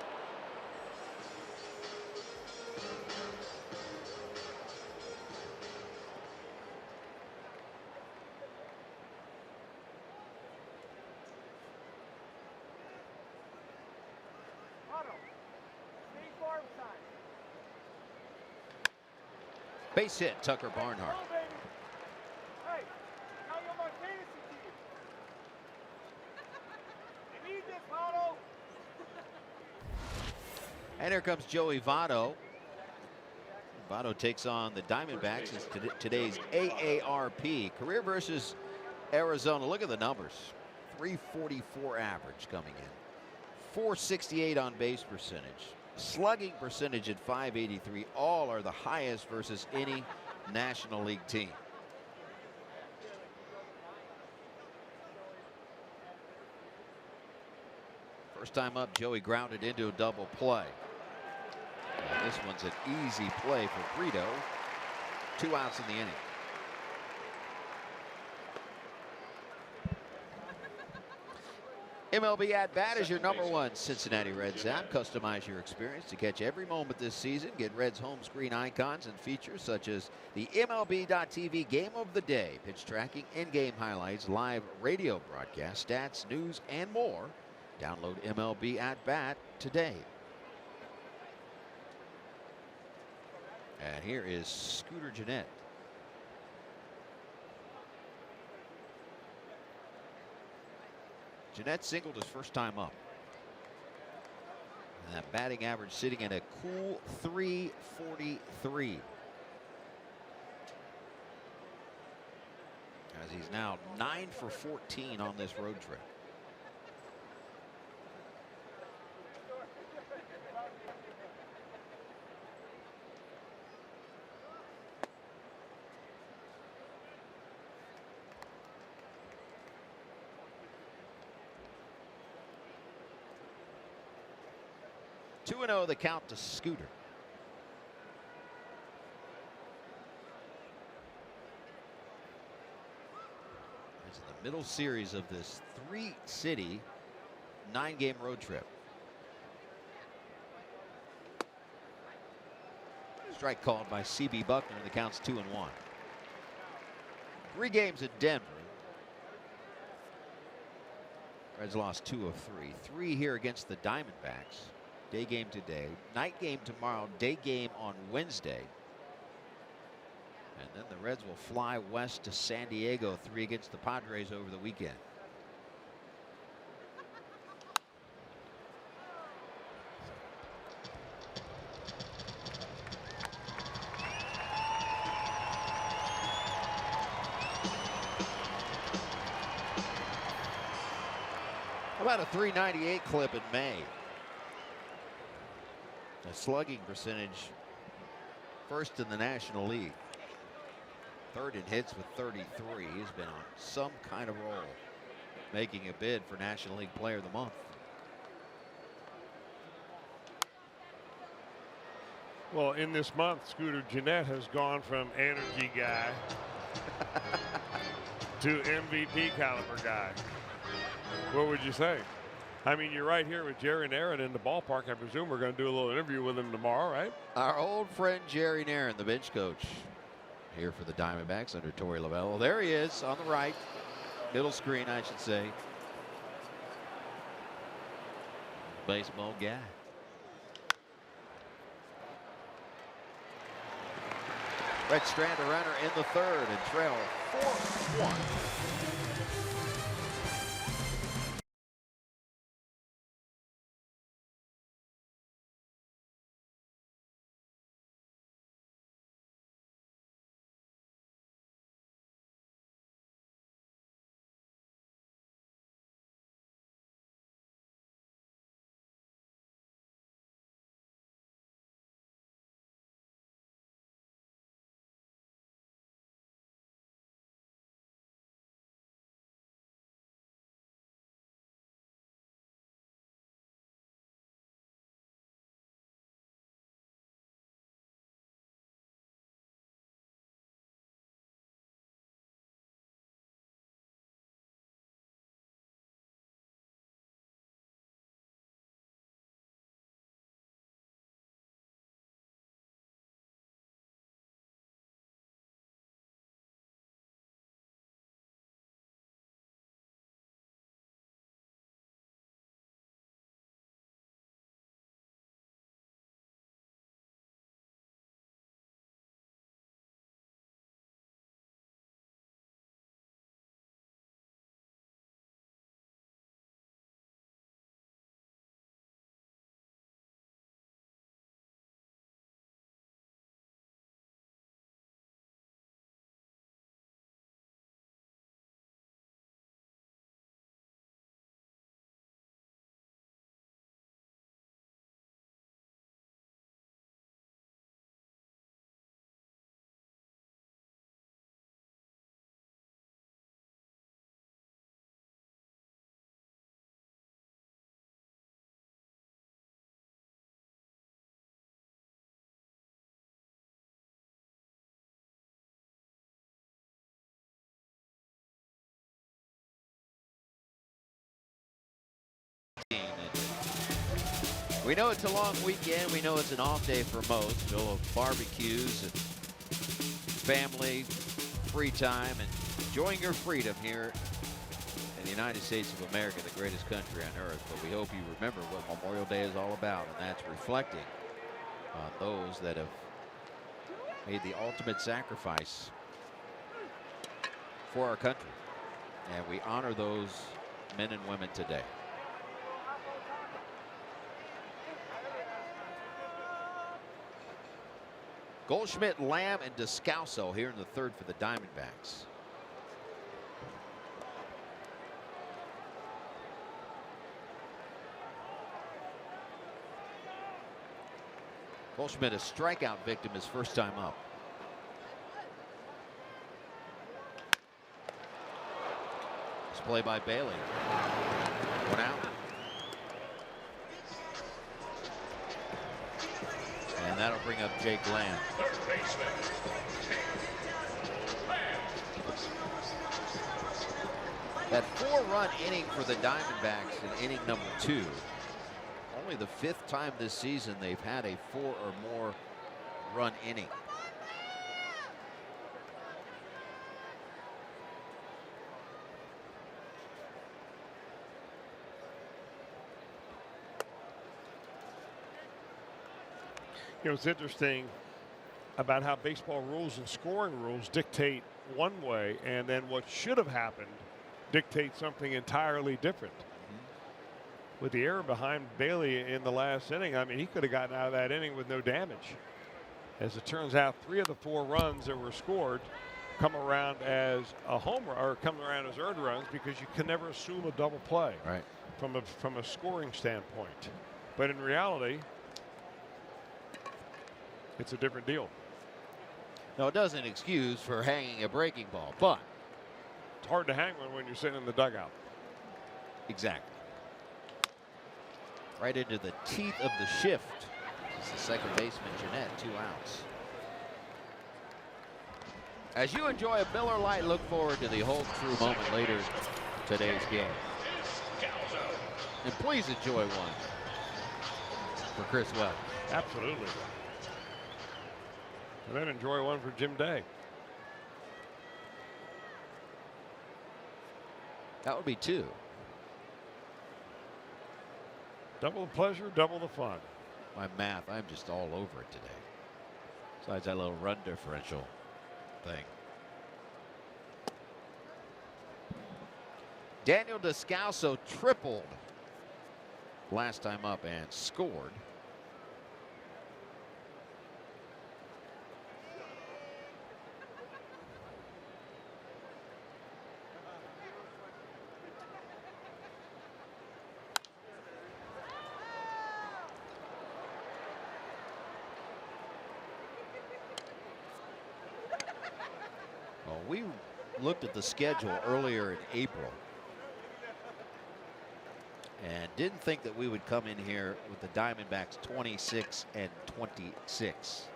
Base hit, Tucker Barnhart. Hey, now you're my fantasy team. You need this, Votto. And here comes Joey Votto. Votto takes on the Diamondbacks in today's AARP. Career versus Arizona. Look at the numbers. 344 average coming in. 468 on base percentage. Slugging percentage at 583. All are the highest versus any National League team. First time up, Joey grounded into a double play. And this one's an easy play for Brito. 2 outs in the inning. MLB At Bat is your #1 Cincinnati Reds app. Customize your experience to catch every moment this season. Get Reds home screen icons and features such as the MLB.TV Game of the Day, pitch tracking, in-game highlights, live radio broadcast, stats, news, and more. Download MLB At Bat today. And here is Scooter Gennett. Gennett singled his first time up. And that batting average sitting at a cool 343. As he's now 9 for 14 on this road trip. Two 2-0 the count to Scooter. It's the middle series of this 3-city 9-game road trip. Strike called by C.B. Buckner. The count's 2-1. 3 games at Denver. Reds lost 2 of 3. 3 here against the Diamondbacks. Day game today, night game tomorrow, day game on Wednesday. And then the Reds will fly west to San Diego, 3 against the Padres over the weekend. About a 398 clip in May. A slugging percentage, first in the National League. Third in hits with 33. He's been on some kind of roll, making a bid for National League Player of the Month. Well, in this month, Scooter Gennett has gone from energy guy to MVP caliber guy. What would you say? I mean, you're right here with Jerry Narron in the ballpark. I presume we're going to do a little interview with him tomorrow, right? Our old friend Jerry Narron, the bench coach, here for the Diamondbacks under Torey Lovullo. There he is on the right, middle screen, I should say. Baseball guy. Red Strand, a runner in the third, and trail 4-1. We know it's a long weekend. We know it's an off day for most. Full of barbecues and family, free time, and enjoying your freedom here in the United States of America, the greatest country on earth. But we hope you remember what Memorial Day is all about, and that's reflecting on those that have made the ultimate sacrifice for our country. And we honor those men and women today. Goldschmidt, Lamb, and Descalso here in the third for the Diamondbacks. Goldschmidt, a strikeout victim, his first time up. This play by Bailey. One out. And that'll bring up Jake Lamb. That 4-run inning for the Diamondbacks in inning number 2. Only the 5th time this season they've had a 4 or more run inning. You know, it's interesting about how baseball rules and scoring rules dictate one way, and then what should have happened dictates something entirely different. With the error behind Bailey in the last inning, I mean, he could have gotten out of that inning with no damage. As it turns out, 3 of the 4 runs that were scored come around as a home run, or come around as earned runs, because you can never assume a double play. Right. from a scoring standpoint. But in reality, it's a different deal. No, it doesn't excuse for hanging a breaking ball, but it's hard to hang one when you're sitting in the dugout. Exactly. Right into the teeth of the shift. It's the second baseman, Jeanette, 2 outs. As you enjoy a Miller Lite, look forward to the hold true moment later in today's game. And please enjoy one for Chris Wells. Absolutely. And then enjoy one for Jim Day. That would be 2. Double the pleasure, double the fun. My math, I'm just all over it today. Besides that little run differential thing. Daniel Descalso tripled last time up and scored. Well, we looked at the schedule earlier in April and didn't think that we would come in here with the Diamondbacks 26 and 26.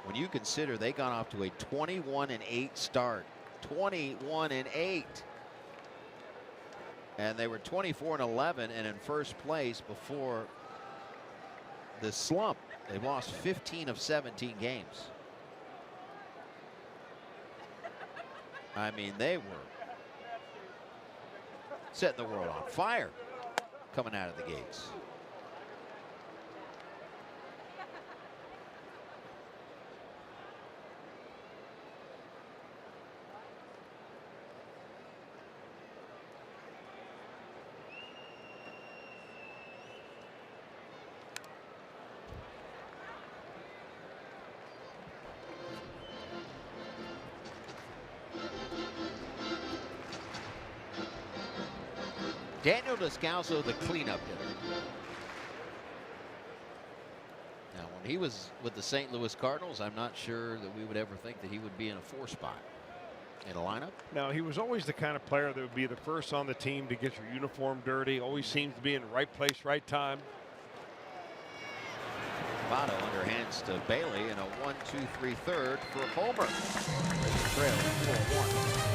When you consider they got off to a 21-8 start, 21-8, and they were 24-11 and in first place before the slump. They lost 15 of 17 games. I mean, they were setting the world on fire coming out of the gates. Daniel Descalso, the cleanup hitter. Now, when he was with the St. Louis Cardinals, I'm not sure that we would ever think that he would be in a 4 spot in a lineup. Now, he was always the kind of player that would be the first on the team to get your uniform dirty. Always seems to be in the right place, right time. Votto underhands to Bailey in a 1-2-3 third for a homer. Trailing 4-1.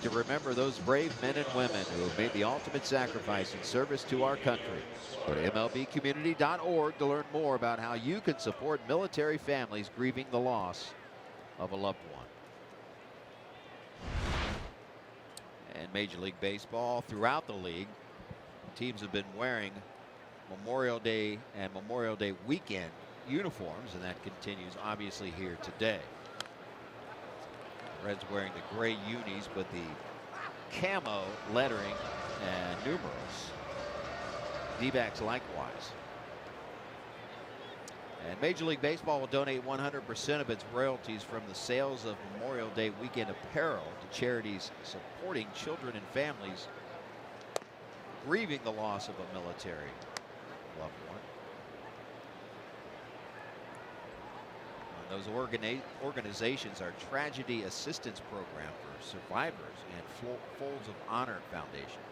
To remember those brave men and women who have made the ultimate sacrifice in service to our country. Go to MLBcommunity.org to learn more about how you can support military families grieving the loss of a loved one. And Major League Baseball, throughout the league, teams have been wearing Memorial Day and Memorial Day weekend uniforms, and that continues obviously here today. The Reds wearing the gray unis, but the camo lettering and numerals. D-backs likewise. And Major League Baseball will donate 100% of its royalties from the sales of Memorial Day weekend apparel to charities supporting children and families grieving the loss of a military loved one. Those organizations are Tragedy Assistance Program for Survivors and Folds of Honor Foundation.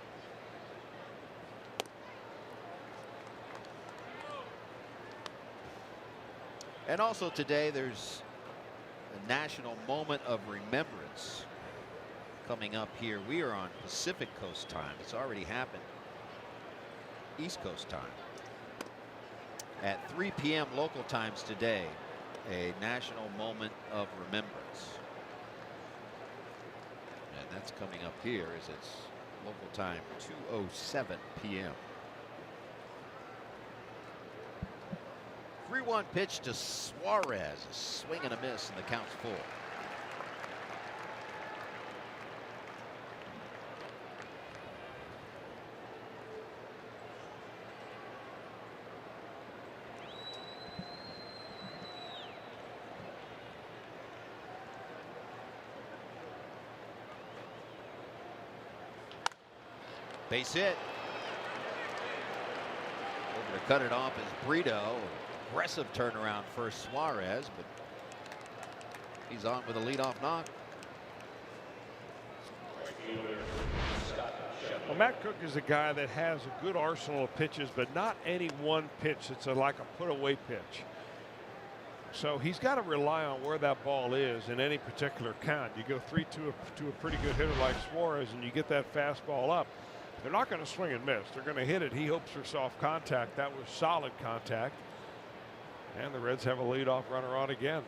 And also today there's a National Moment of Remembrance coming up here. We are on Pacific Coast time. It's already happened. East Coast time. At 3 p.m. local times today, a National Moment of Remembrance. And that's coming up here as it's local time 2:07 p.m. 3-1 pitch to Suarez. A swing and a miss, and the count's full. Base hit. Over to cut it off is Brito. Aggressive turnaround for Suarez, but he's on with a leadoff knock. Well, Matt Cook is a guy that has a good arsenal of pitches, but not any one pitch. It's like a put-away pitch. So he's got to rely on where that ball is in any particular count. You go 3-2 to a pretty good hitter like Suarez, and you get that fastball up. They're not going to swing and miss. They're going to hit it. He hopes for soft contact. That was solid contact. And the Reds have a leadoff runner on again.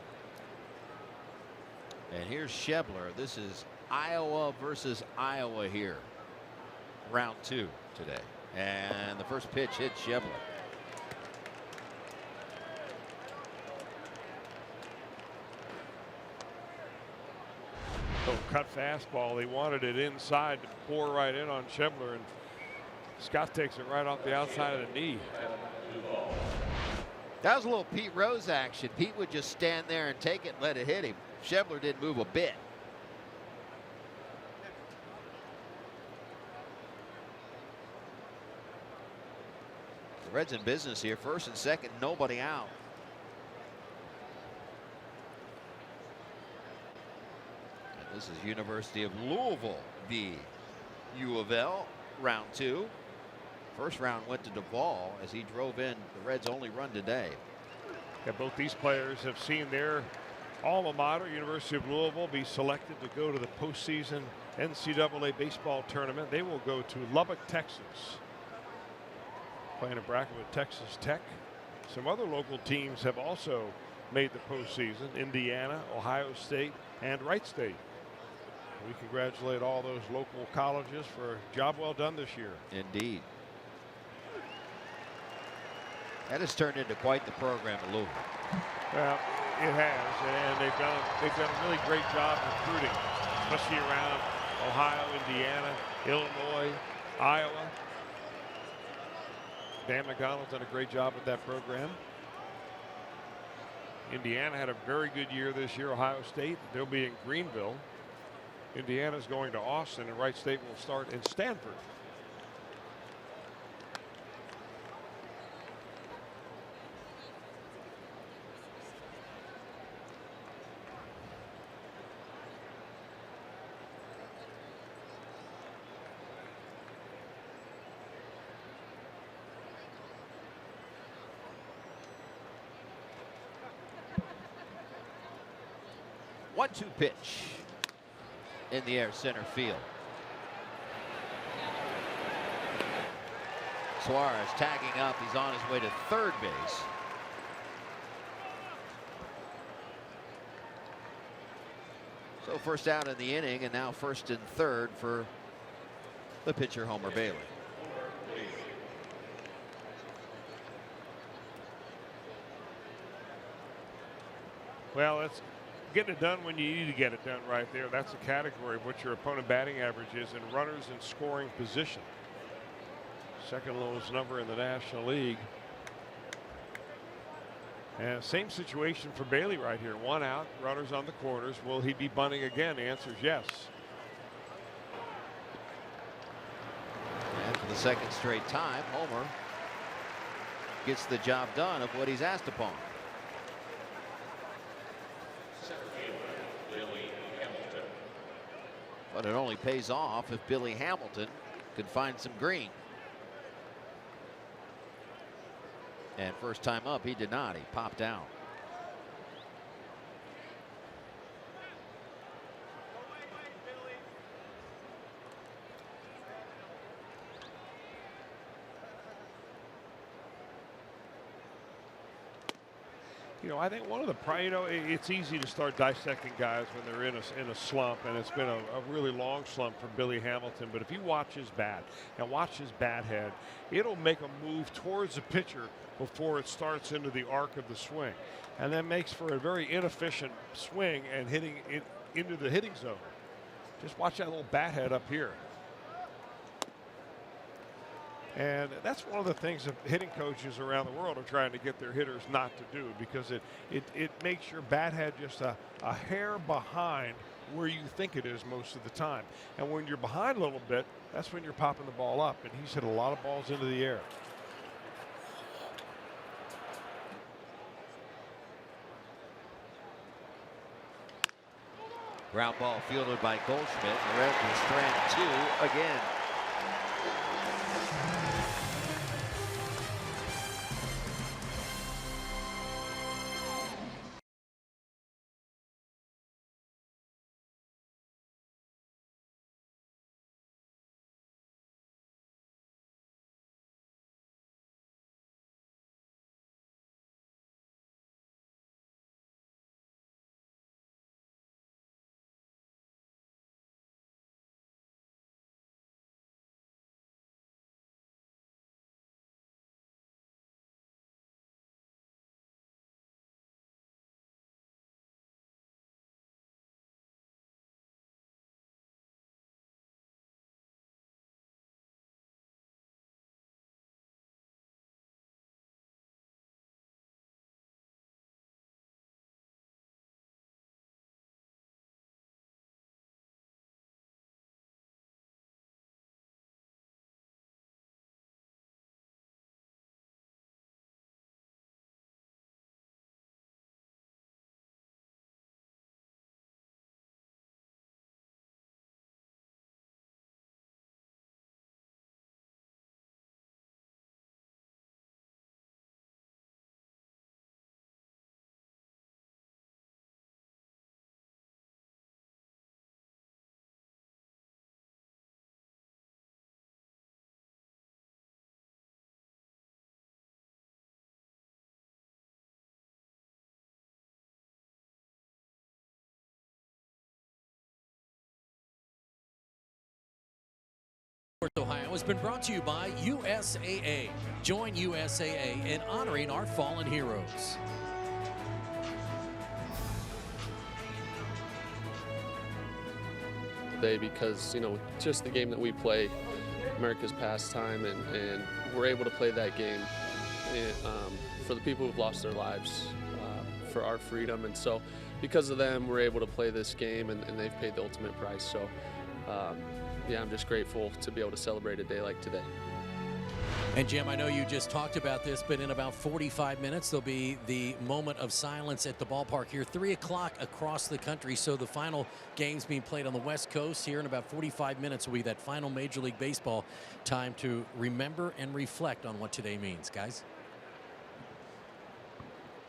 And here's Schebler. This is Iowa versus Iowa here. Round 2 today. And the first pitch hits Schebler. So cut fastball. They wanted it inside to pour right in on Schebler, and Scott takes it right off the outside of the knee. That was a little Pete Rose action. Pete would just stand there and take it and let it hit him. Schebler didn't move a bit. The Reds in business here. First and second, nobody out. And this is University of Louisville v. U of L, round 2. First round went to Duvall as he drove in the Reds' only run today. Yeah, both these players have seen their alma mater, University of Louisville, be selected to go to the postseason NCAA baseball tournament. They will go to Lubbock, Texas, playing a bracket with Texas Tech. Some other local teams have also made the postseason: Indiana, Ohio State, and Wright State. We congratulate all those local colleges for a job well done this year. Indeed. That has turned into quite the program at Louisville. Well, it has, and they've done a really great job recruiting, especially around Ohio, Indiana, Illinois, Iowa. Dan McDonald's done a great job with that program. Indiana had a very good year this year. Ohio State, they'll be in Greenville. Indiana's going to Austin, and Wright State will start in Stanford. One-two pitch in the air, center field. Suarez tagging up. He's on his way to third base. So first out in the inning, and now first and third for the pitcher, Homer Bailey. Well, it's getting it done when you need to get it done right there. That's the category of what your opponent batting average is and runners in scoring position. Second lowest number in the National League. And same situation for Bailey right here. One out, runners on the corners. Will he be bunting again? The answer is yes. And for the second straight time, Homer gets the job done of what he's asked upon. But it only pays off if Billy Hamilton can find some green. And first time up, he did not. He popped out. You know, I think one of the, it's easy to start dissecting guys when they're in a slump, and it's been a really long slump for Billy Hamilton. But if you watch his bat and watch his bat head, it'll make a move towards the pitcher before it starts into the arc of the swing, and that makes for a very inefficient swing and hitting it into the hitting zone. Just watch that little bat head up here. And that's one of the things that hitting coaches around the world are trying to get their hitters not to do, because it makes your bat head just a hair behind where you think it is most of the time. And when you're behind a little bit, that's when you're popping the ball up. And he's hit a lot of balls into the air. Ground ball fielded by Goldschmidt. Lorenzen strand two again. Ohio has been brought to you by USAA. Join USAA in honoring our fallen heroes. Today, because just the game that we play, America's pastime, and we're able to play that game for the people who've lost their lives for our freedom. And so because of them, we're able to play this game, and they've paid the ultimate price. So yeah, I'm just grateful to be able to celebrate a day like today. And Jim, I know you just talked about this, but in about 45 minutes, there'll be the moment of silence at the ballpark here, 3 o'clock across the country. So the final game's being played on the West Coast. Here in about 45 minutes will be that final Major League Baseball time to remember and reflect on what today means, guys.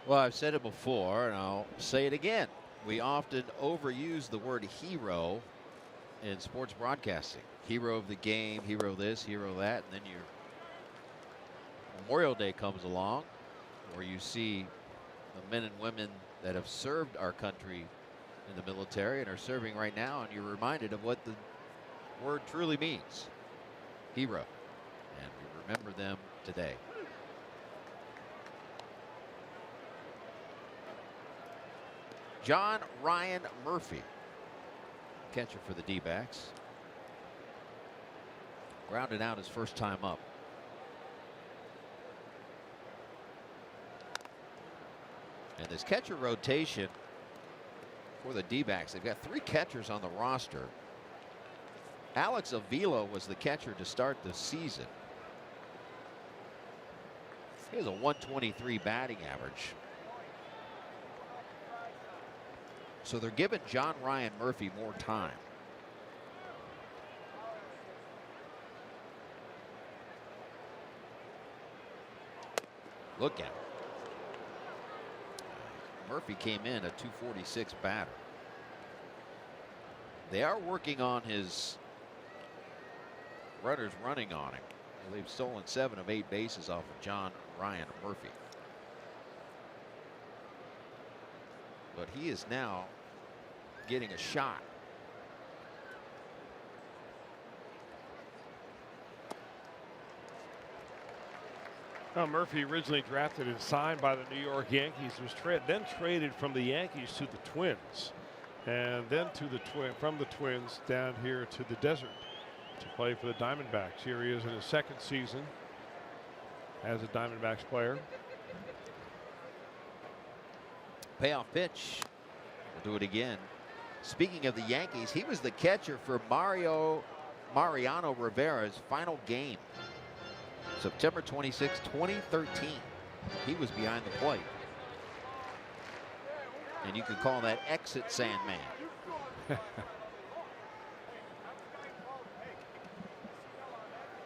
Well, I've said it before, and I'll say it again. We often overuse the word hero in sports broadcasting. Hero of the game, hero this, hero that, and then your Memorial Day comes along, where you see the men and women that have served our country in the military and are serving right now, and you're reminded of what the word truly means. Hero. And we remember them today. John Ryan Murphy, catcher for the D-backs. Grounded out his first time up. And this catcher rotation for the D-backs, they've got 3 catchers on the roster. Alex Avila was the catcher to start the season. He has a 123 batting average. So they're giving John Ryan Murphy more time. Look at him. Murphy came in a 246 batter. They are working on his runners running on him. They've stolen 7 of 8 bases off of John Ryan Murphy. But he is now getting a shot. Well, Murphy originally drafted and signed by the New York Yankees, was then traded from the Yankees to the Twins, and then to the from the Twins down here to the Desert to play for the Diamondbacks. Here he is in his 2nd season as a Diamondbacks player. Payoff pitch. We'll do it again. Speaking of the Yankees, he was the catcher for Mariano Rivera's final game. September 26, 2013. He was behind the plate. And you could call that exit Sandman.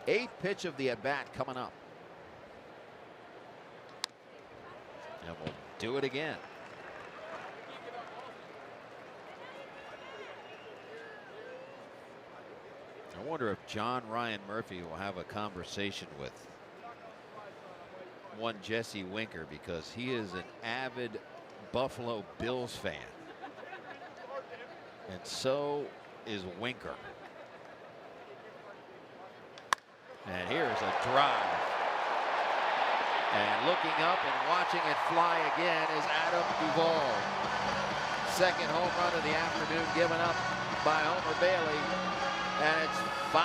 8th pitch of the at-bat coming up. And we'll do it again. I wonder if John Ryan Murphy will have a conversation with one Jesse Winker, because he is an avid Buffalo Bills fan. And so is Winker. And here's a drive. And looking up and watching it fly again is Adam Duvall. 2nd home run of the afternoon given up by Homer Bailey. And it's 5-1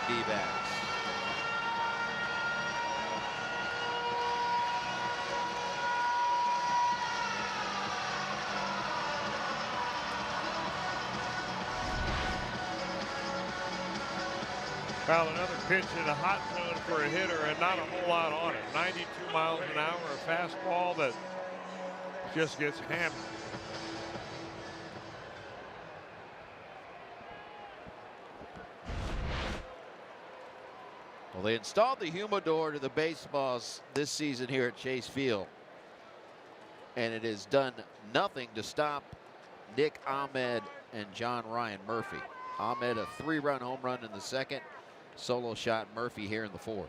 D-backs. Well, another pitch in a hot zone for a hitter and not a whole lot on it. 92 miles an hour, a fastball that just gets hammered. Well, they installed the humidor to the baseballs this season here at Chase Field, and it has done nothing to stop Nick Ahmed and John Ryan Murphy. Ahmed a 3-run home run in the 2nd, solo shot Murphy here in the 4th.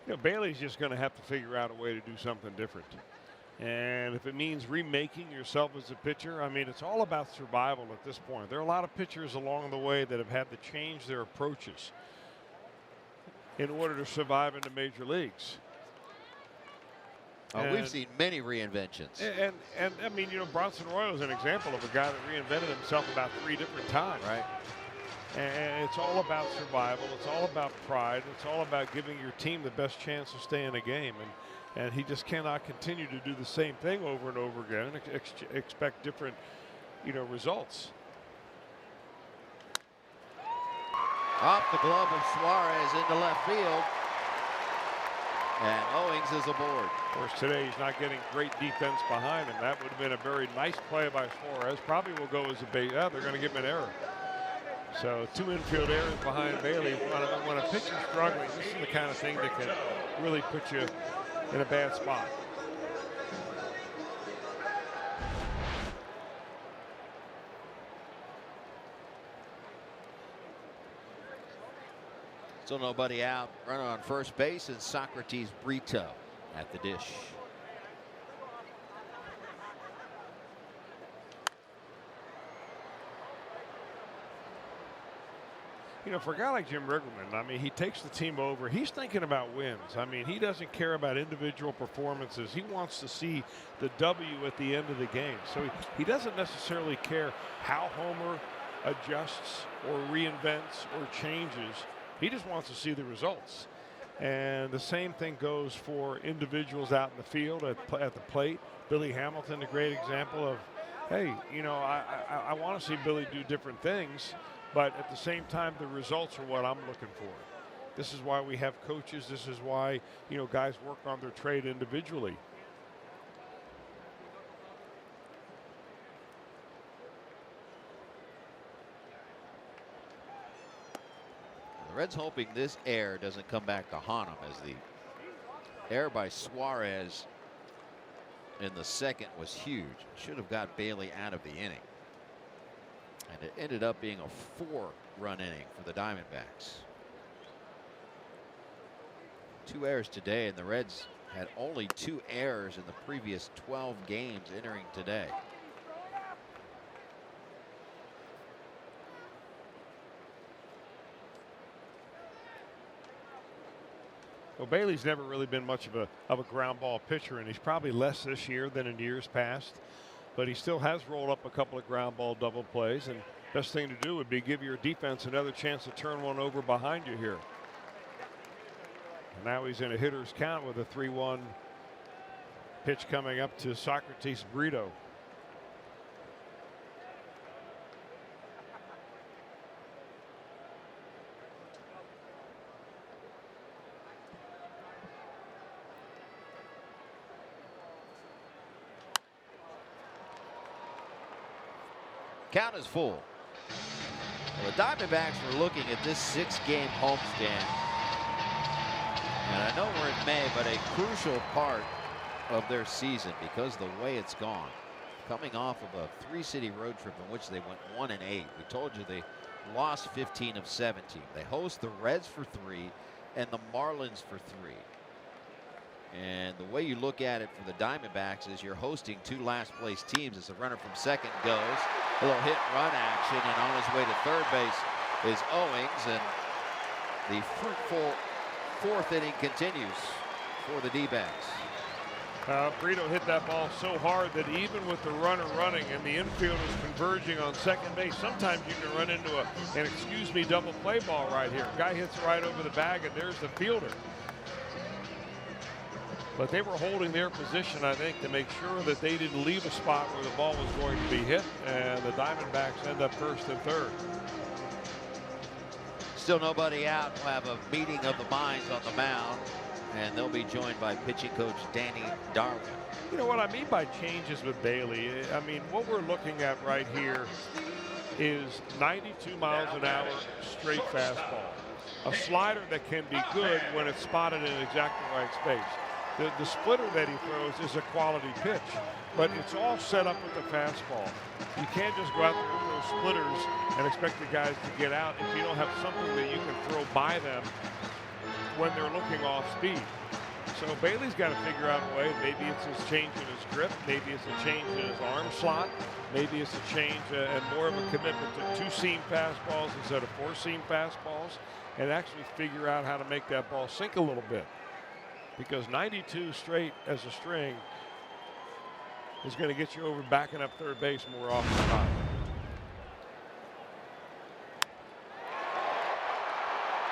You know, Bailey's just going to have to figure out a way to do something different. And if it means remaking yourself as a pitcher, I mean, it's all about survival at this point. There are a lot of pitchers along the way that have had to change their approaches in order to survive in the major leagues. Oh, we've seen many reinventions. And I mean, you know, Bronson Royal is an example of a guy that reinvented himself about 3 different times. Right. And it's all about survival. It's all about pride. It's all about giving your team the best chance to stay in a game. And he just cannot continue to do the same thing over and over again and expect different, you know, results. Off the glove of Suarez into left field. And Owings is aboard. Of course, today he's not getting great defense behind him. That would have been a very nice play by Suarez. Probably will go as a base. Yeah, they're going to give him an error. So 2 infield errors behind Bailey. When a pitcher's struggling, this is the kind of thing that can really put you in a bad spot. Still nobody out. Runner on first base and Socrates Brito at the dish. You know, for a guy like Jim Riggleman, I mean, he takes the team over. He's thinking about wins. I mean, he doesn't care about individual performances. He wants to see the W at the end of the game. So he doesn't necessarily care how Homer adjusts or reinvents or changes. He just wants to see the results. And the same thing goes for individuals out in the field at the plate. Billy Hamilton, a great example of, hey, you know, I want to see Billy do different things, but at the same time, the results are what I'm looking for. This is why we have coaches. This is why, you know, guys work on their trade individually. The Reds hoping this error doesn't come back to haunt them, as the error by Suarez in the second was huge. Should have got Bailey out of the inning. And it ended up being a 4-run inning for the Diamondbacks. 2 errors today, and the Reds had only 2 errors in the previous 12 games entering today. Well, Bailey's never really been much of a ground ball pitcher, and he's probably less this year than in years past. But he still has rolled up a couple of ground ball double plays, and best thing to do would be give your defense another chance to turn one over behind you here. And now he's in a hitter's count with a 3-1 pitch coming up to Socrates Brito. Count is full. Well, the Diamondbacks were looking at this 6-game homestand. And I know we're in May, but a crucial part of their season because of the way it's gone. Coming off of a 3-city road trip in which they went 1-8. We told you they lost 15 of 17. They host the Reds for 3 and the Marlins for 3. And the way you look at it for the Diamondbacks is you're hosting 2 last-place teams as the runner from second goes. A little hit-run action, and on his way to third base is Owings, and the fruitful 4th inning continues for the D-backs. Brito hit that ball so hard that even with the runner running and the infield is converging on second base, sometimes you can run into an excuse-me double play ball right here. Guy hits right over the bag, and there's the fielder. But they were holding their position, I think, to make sure that they didn't leave a spot where the ball was going to be hit, and the Diamondbacks end up first and third. Still nobody out. We'll have a meeting of the minds on the mound, and they'll be joined by pitching coach Danny Darwin. You know what I mean by changes with Bailey? I mean, what we're looking at right here is 92 miles an hour straight fastball. A slider that can be good when it's spotted in exactly right space. The splitter that he throws is a quality pitch, but it's all set up with the fastball. You can't just go out there and throw splitters and expect the guys to get out if you don't have something that you can throw by them when they're looking off speed. So Bailey's got to figure out a way. Maybe it's his change in his grip. Maybe it's a change in his arm slot. Maybe it's a change and more of a commitment to 2-seam fastballs instead of 4-seam fastballs, and actually figure out how to make that ball sink a little bit. Because 92 straight as a string is going to get you over backing up third base more often than not.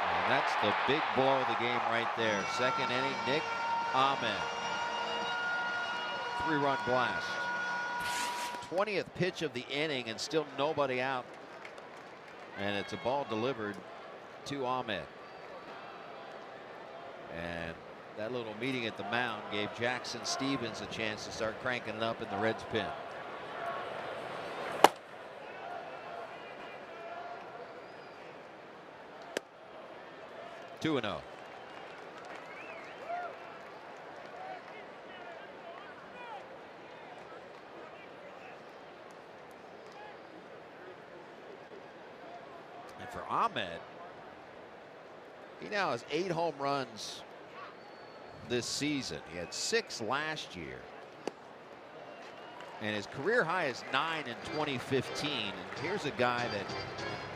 And that's the big blow of the game right there. Second inning, Nick Ahmed. 3-run blast. 20th pitch of the inning and still nobody out. And it's a ball delivered to Ahmed. And that little meeting at the mound gave Jackson Stevens a chance to start cranking it up in the Reds pen. 2-0. And for Ahmed, he now has 8 home runs this season. He had 6 last year. And his career high is 9 in 2015. And here's a guy that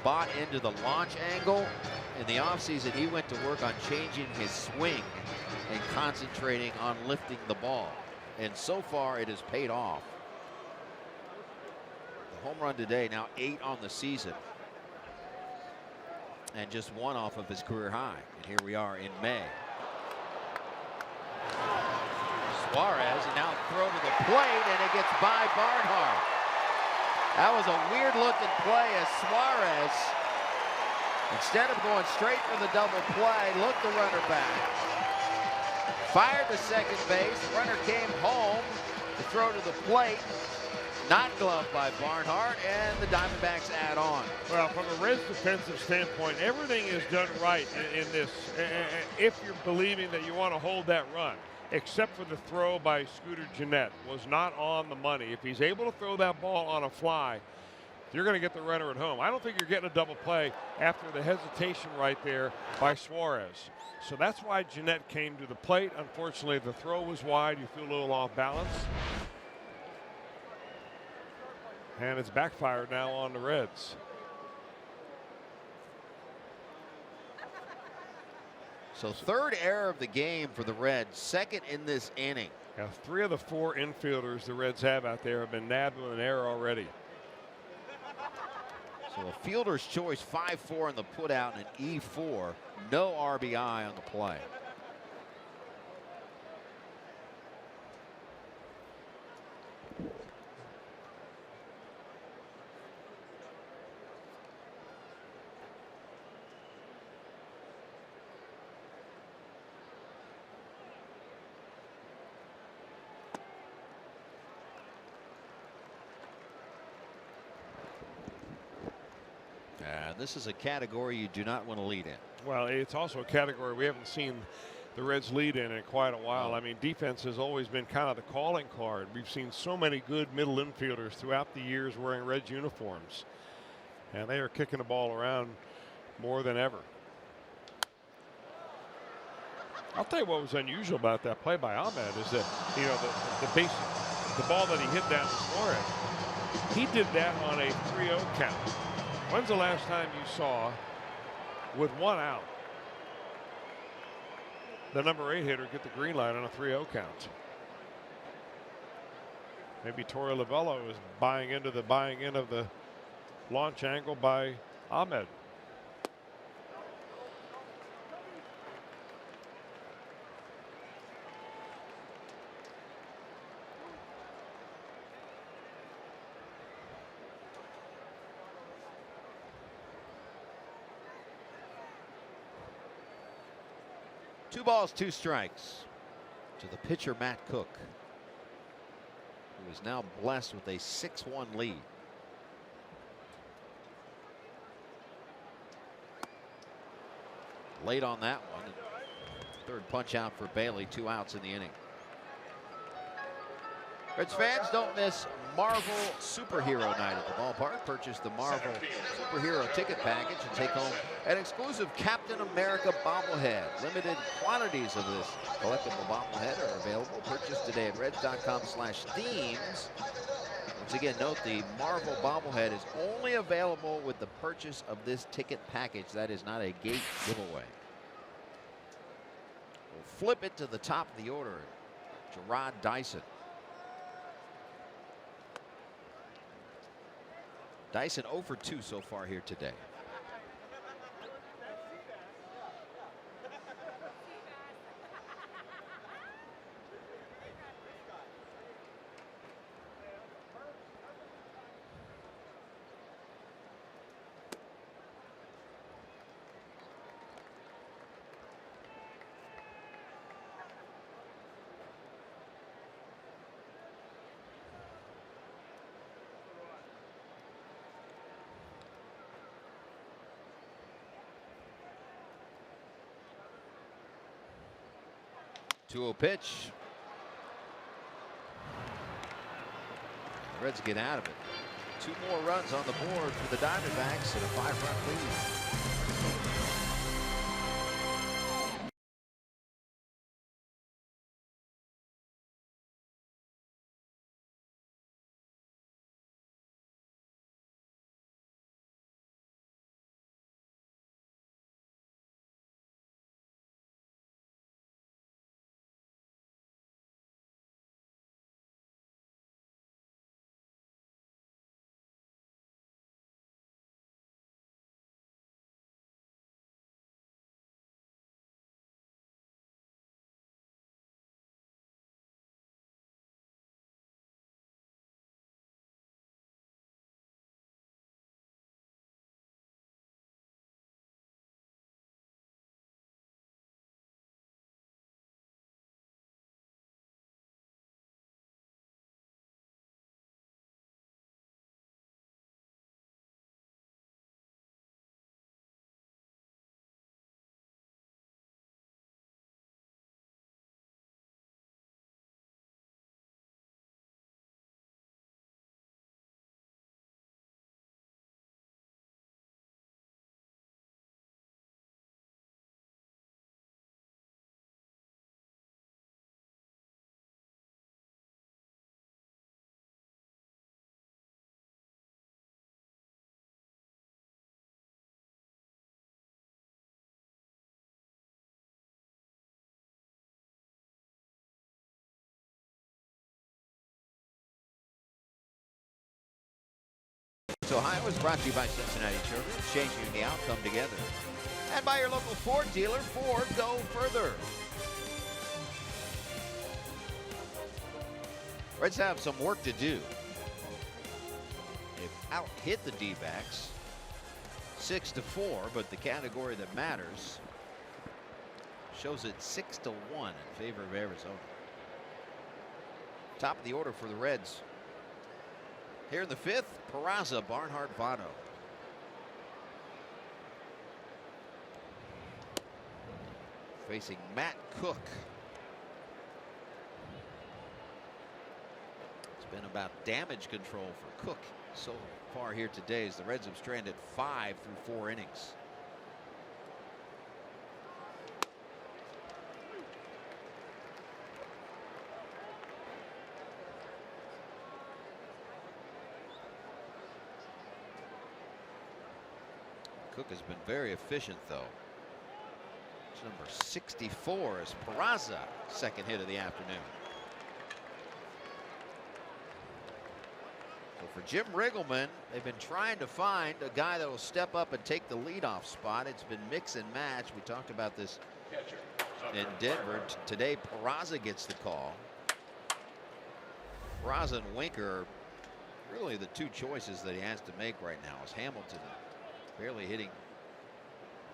bought into the launch angle. In the offseason, he went to work on changing his swing and concentrating on lifting the ball. And so far, it has paid off. The home run today, now 8 on the season. And just 1 off of his career high. And here we are in May. Suarez, and now throw to the plate, and it gets by Barnhart. That was a weird looking play as Suarez, instead of going straight for the double play, looked the runner back. Fired to second base, runner came home to throw to the plate. Not gloved by Barnhart, and the Diamondbacks add on. Well, from a Reds defensive standpoint, everything is done right in this, if you're believing that you want to hold that run, except for the throw by Scooter Gennett, was not on the money. If he's able to throw that ball on a fly, you're going to get the runner at home. I don't think you're getting a double play after the hesitation right there by Suarez. So that's why Gennett came to the plate. Unfortunately, the throw was wide. You feel a little off balance. And it's backfired now on the Reds. So 3rd error of the game for the Reds, 2nd in this inning. Now, 3 of the 4 infielders the Reds have out there have been nabbed with an error already. So a fielder's choice, 5-4 on the putout and an E4. No RBI on the play. This is a category you do not want to lead in. Well, it's also a category we haven't seen the Reds lead in quite a while. I mean, defense has always been kind of the calling card. We've seen so many good middle infielders throughout the years wearing Reds uniforms, and they are kicking the ball around more than ever. I'll tell you what was unusual about that play by Ahmed is that, you know, the ball that he hit down to Suarez, he did that on a 3-0 count. When's the last time you saw, with 1 out, the number 8 hitter get the green light on a 3-0 count? Maybe Torey Lovullo is buying in of the launch angle by Ahmed. Two balls, 2 strikes to the pitcher, Matt Cook, who is now blessed with a 6-1 lead. Late on that one. 3rd punch out for Bailey, 2 outs in the inning. Reds fans, don't miss Marvel Superhero Night at the ballpark. Purchase the Marvel Superhero ticket package and take home an exclusive Captain America bobblehead. Limited quantities of this collectible bobblehead are available. Purchase today at reds.com/themes. Once again, note the Marvel bobblehead is only available with the purchase of this ticket package. That is not a gate giveaway. We'll flip it to the top of the order. Jerrod Dyson. Dyson 0 for 2 so far here today. 2-0 pitch. The Reds get out of it. 2 more runs on the board for the Diamondbacks and a 5-run lead. Ohio is brought to you by Cincinnati Children, changing the outcome together. And by your local Ford dealer. Ford, go further. Reds have some work to do. They've out-hit the D-backs 6-4, but the category that matters shows it 6-1 in favor of Arizona. Top of the order for the Reds. Here in the 5th, Peraza, Barnhart, Votto. Facing Matt Cook. It's been about damage control for Cook so far here today as the Reds have stranded 5 through 4 innings. Cook has been very efficient, though. It's number 64 is Peraza, second hit of the afternoon. So for Jim Riggleman, they've been trying to find a guy that will step up and take the leadoff spot. It's been mix and match. We talked about this in Denver. Today, Peraza gets the call. Peraza and Winker are really the 2 choices that he has to make right now. Is Hamilton barely hitting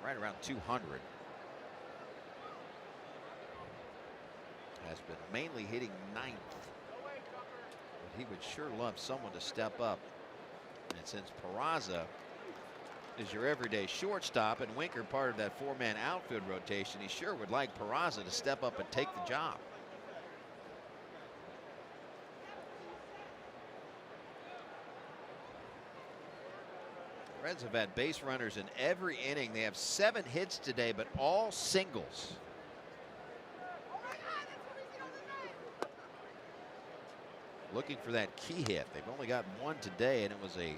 right around 200. Has been mainly hitting 9th. But he would sure love someone to step up. And since Peraza is your everyday shortstop and Winker part of that 4-man outfield rotation, he sure would like Peraza to step up and take the job. Reds have had base runners in every inning. They have 7 hits today, but all singles. Looking for that key hit. They've only got 1 today, and it was a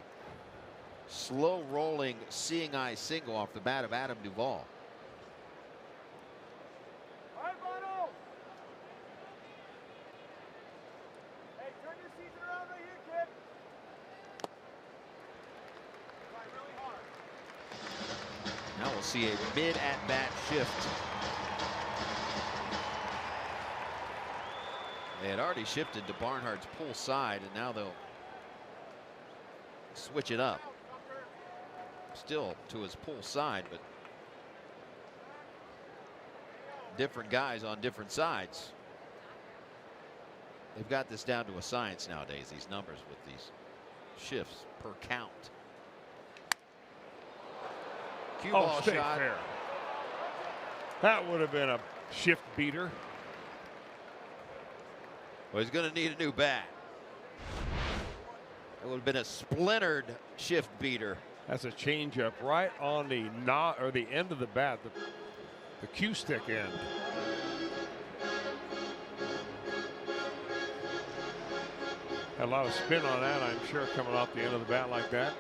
slow rolling seeing eye single off the bat of Adam Duvall. Now we'll see a mid-at-bat shift. They had already shifted to Barnhart's pull side, and now they'll switch it up. Still to his pull side, but different guys on different sides. They've got this down to a science nowadays, these numbers with these shifts per count. Cue ball stay shot. fair. That would have been a shift beater. Well, he's going to need a new bat. It would have been a splintered shift beater. That's a changeup right on the the end of the bat, the cue stick end. Had a lot of spin on that, I'm sure, coming off the end of the bat like that.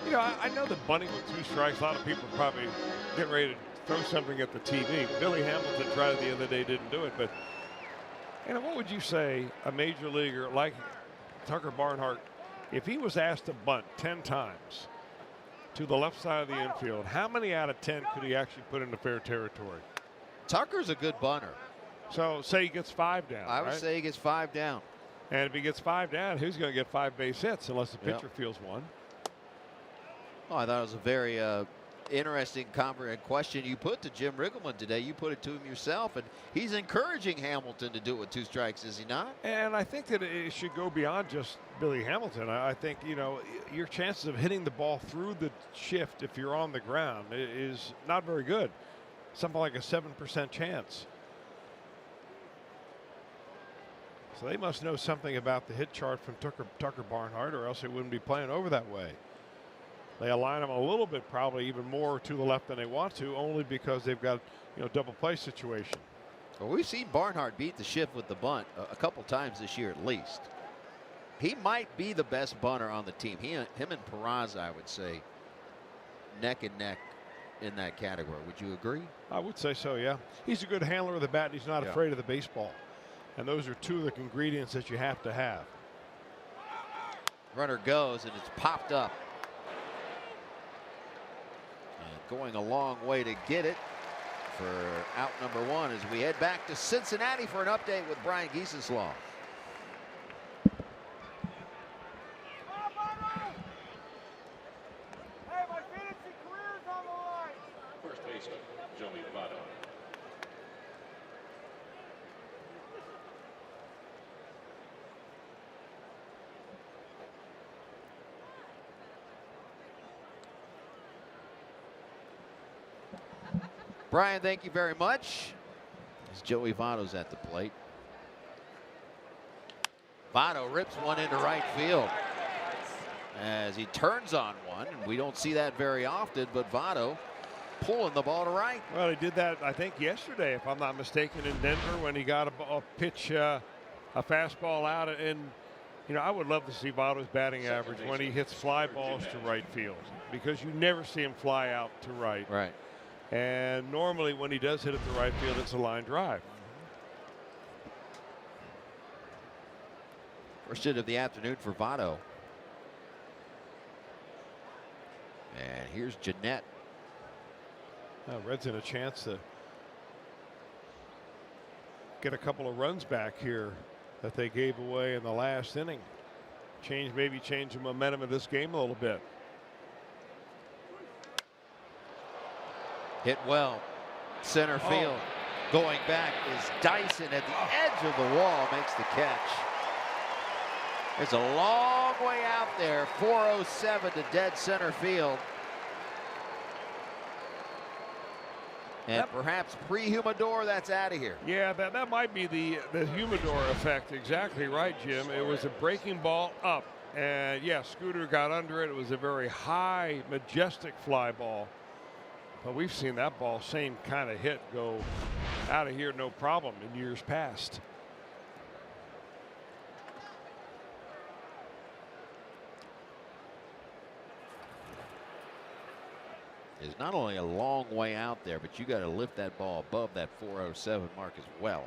You know, I know that bunting with 2 strikes, a lot of people are probably getting ready to throw something at the TV. Billy Hamilton tried it the other day, didn't do it. But, you know, what would you say a major leaguer like Tucker Barnhart, if he was asked to bunt 10 times to the left side of the infield, how many out of 10 could he actually put into fair territory? Tucker's a good bunter. So say he gets 5 down. I would say he gets 5 down. And if he gets 5 down, who's going to get 5 base hits unless the pitcher feels one? Oh, I thought it was a very interesting question you put to Jim Riggleman today. You put it to him yourself, and he's encouraging Hamilton to do it with 2 strikes, is he not? And I think that it should go beyond just Billy Hamilton. I think, you know, your chances of hitting the ball through the shift if you're on the ground is not very good. Something like a 7% chance. So they must know something about the hit chart from Tucker Barnhart, or else they wouldn't be playing over that way. They align him a little bit, probably even more to the left than they want to, only because they've got, you know, double play situation. Well, we've seen Barnhart beat the shift with the bunt a couple times this year at least. He might be the best bunter on the team. Him and Peraza, I would say, neck and neck in that category. Would you agree? I would say so, yeah. He's a good handler of the bat, and he's not afraid of the baseball. And those are 2 of the ingredients that you have to have. Runner goes, and it's popped up. Going a long way to get it for out number 1 as we head back to Cincinnati for an update with Brian Giesenslaw. Hey, my fantasy career's on the line. First baseman, Joey Votto. Brian, thank you very much. As Joey Votto's at the plate. Votto rips one into right field as he turns on one, and we don't see that very often, but Votto pulling the ball to right. Well, he did that, I think, yesterday, if I'm not mistaken, in Denver when he got a pitch, a fastball out. And, you know, I would love to see Votto's batting average when he hits fly balls to right field, because you never see him fly out to right. Right. And normally when he does hit it to right field, it's a line drive. First hit of the afternoon for Votto. And here's Jeanette. Red's in a chance to get a couple of runs back here that they gave away in the last inning. Maybe change the momentum of this game a little bit. Hit well. Center field. Going back is Dyson at the edge of the wall. Makes the catch. It's a long way out there. 407 to dead center field. And perhaps pre-humidor, that's out of here. Yeah, that might be the humidor effect. Exactly right, Jim. It was a breaking ball up. And, yeah, Scooter got under it. It was a very high, majestic fly ball. But we've seen that ball, same kind of hit, go out of here no problem in years past. Is not only a long way out there, but you got to lift that ball above that 407 mark as well.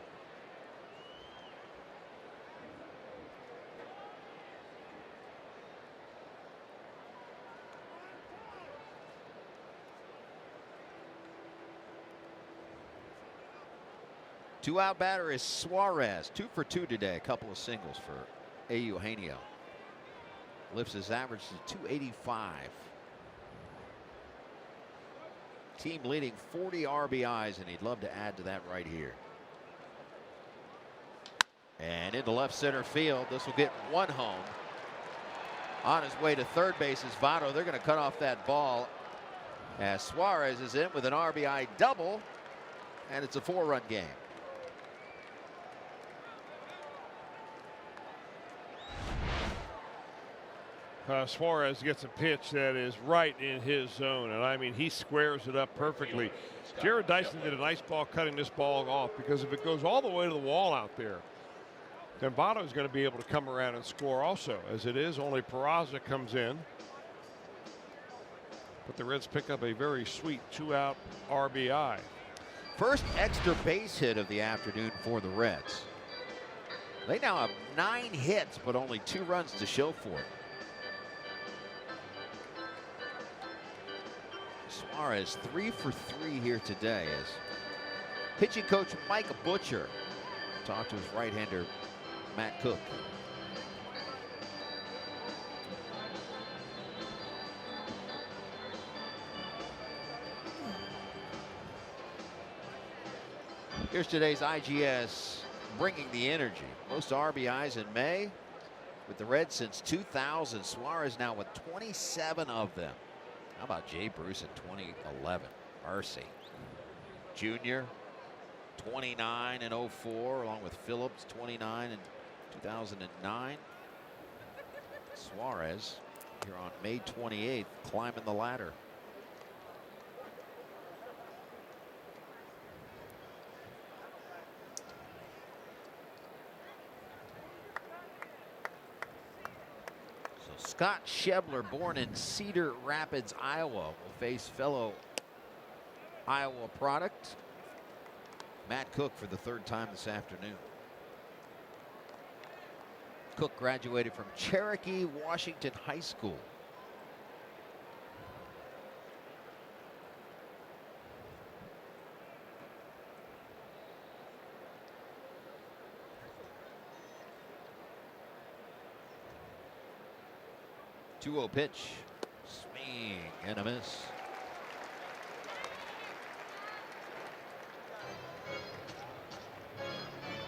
Two out batter is Suarez. 2 for 2 today. A couple of singles for A. Eugenio. Lifts his average to 285. Team leading 40 RBIs, and he'd love to add to that right here. And into left center field. This will get 1 home. On his way to third base is Votto. They're going to cut off that ball as Suarez is in with an RBI double, and it's a 4-run game. Suarez gets a pitch that is right in his zone, and I mean, he squares it up perfectly. Jerrod Dyson did a nice ball cutting this ball off, because if it goes all the way to the wall out there, then Votto is going to be able to come around and score also. As it is, only Peraza comes in. But the Reds pick up a very sweet 2-out RBI. First extra base hit of the afternoon for the Reds. They now have 9 hits, but only 2 runs to show for it. Suarez 3 for 3 here today as pitching coach Mike Butcher talked to his right-hander Matt Cook. Here's today's IGS bringing the energy. Most RBIs in May with the Reds since 2000. Suarez now with 27 of them. How about Jay Bruce in 2011? Mercy. Junior, 29 in 04, along with Phillips, 29 in 2009. Suarez here on May 28th, climbing the ladder. Scott Schebler, born in Cedar Rapids, Iowa, will face fellow Iowa product Matt Cook for the 3rd time this afternoon. Cook graduated from Cherokee Washington High School. Two-0 pitch, swing and a miss.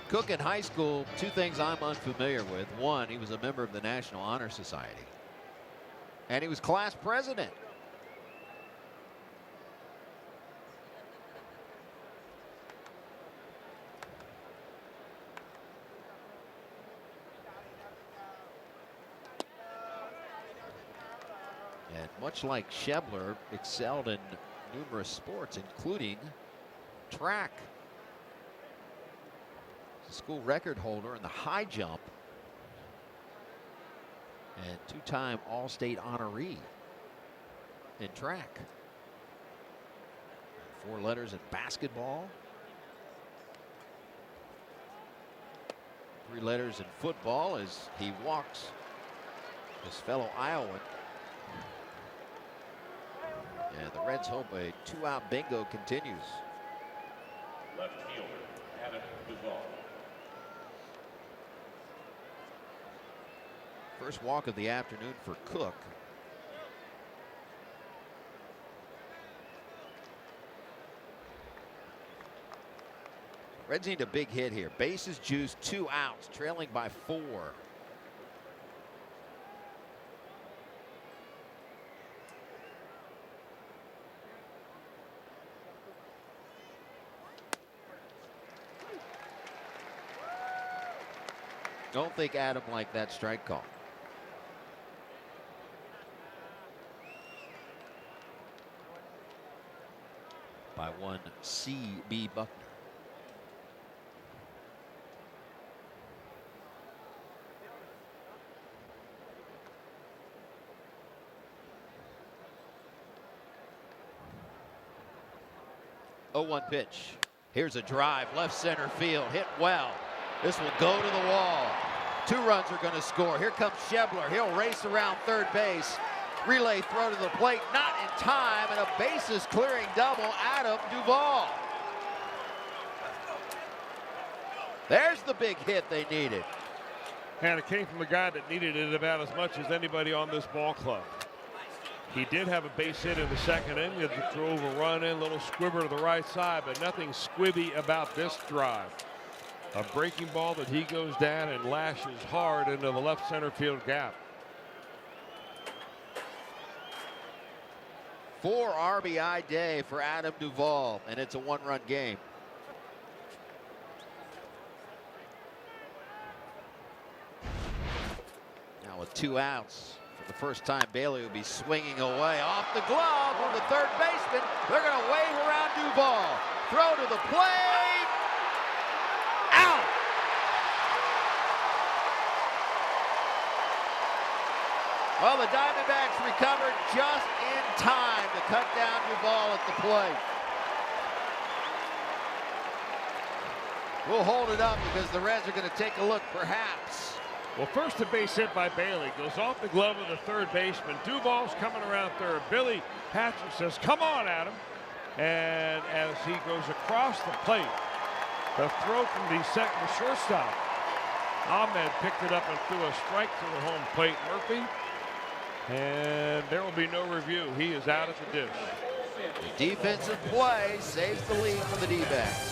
Cook in high school, 2 things I'm unfamiliar with. 1, he was a member of the National Honor Society, and he was class president. And much like Schebler, excelled in numerous sports, including track. He's a school record holder in the high jump and 2-time All-State honoree in track. 4 letters in basketball. 3 letters in football as he walks his fellow Iowan. And the Reds hope a 2-out bingo continues. Left fielder, Adam Duvall. First walk of the afternoon for Cook. Reds need a big hit here. Bases juiced, 2 outs, trailing by 4. Don't think Adam liked that strike call. By one C.B. Buckner. Oh, 1 pitch. Here's a drive, left center field, hit well. This will go to the wall. 2 runs are going to score. Here comes Schebler. He'll race around third base. Relay throw to the plate, not in time, and a bases clearing double, Adam Duvall. There's the big hit they needed. And it came from a guy that needed it about as much as anybody on this ball club. He did have a base hit in the 2nd inning. It drove a run in, a little squibber to the right side, but nothing squibby about this drive. A breaking ball that he goes down and lashes hard into the left center field gap. 4 RBI day for Adam Duvall, and it's a 1-run game. Now with 2 outs, for the first time, Bailey will be swinging away off the glove of the third baseman. They're going to wave around Duvall. Throw to the plate. Out. Well, the Diamondbacks recovered just in time to cut down Duvall at the plate. We'll hold it up because the Reds are going to take a look, perhaps. Well, first a base hit by Bailey. Goes off the glove of the third baseman. Duvall's coming around third. Billy Hatcher says, come on, Adam. And as he goes across the plate, the throw from the shortstop, Ahmed picked it up and threw a strike to the home plate. Murphy. And there will be no review. He is out at the dish. The defensive play saves the lead for the D-backs.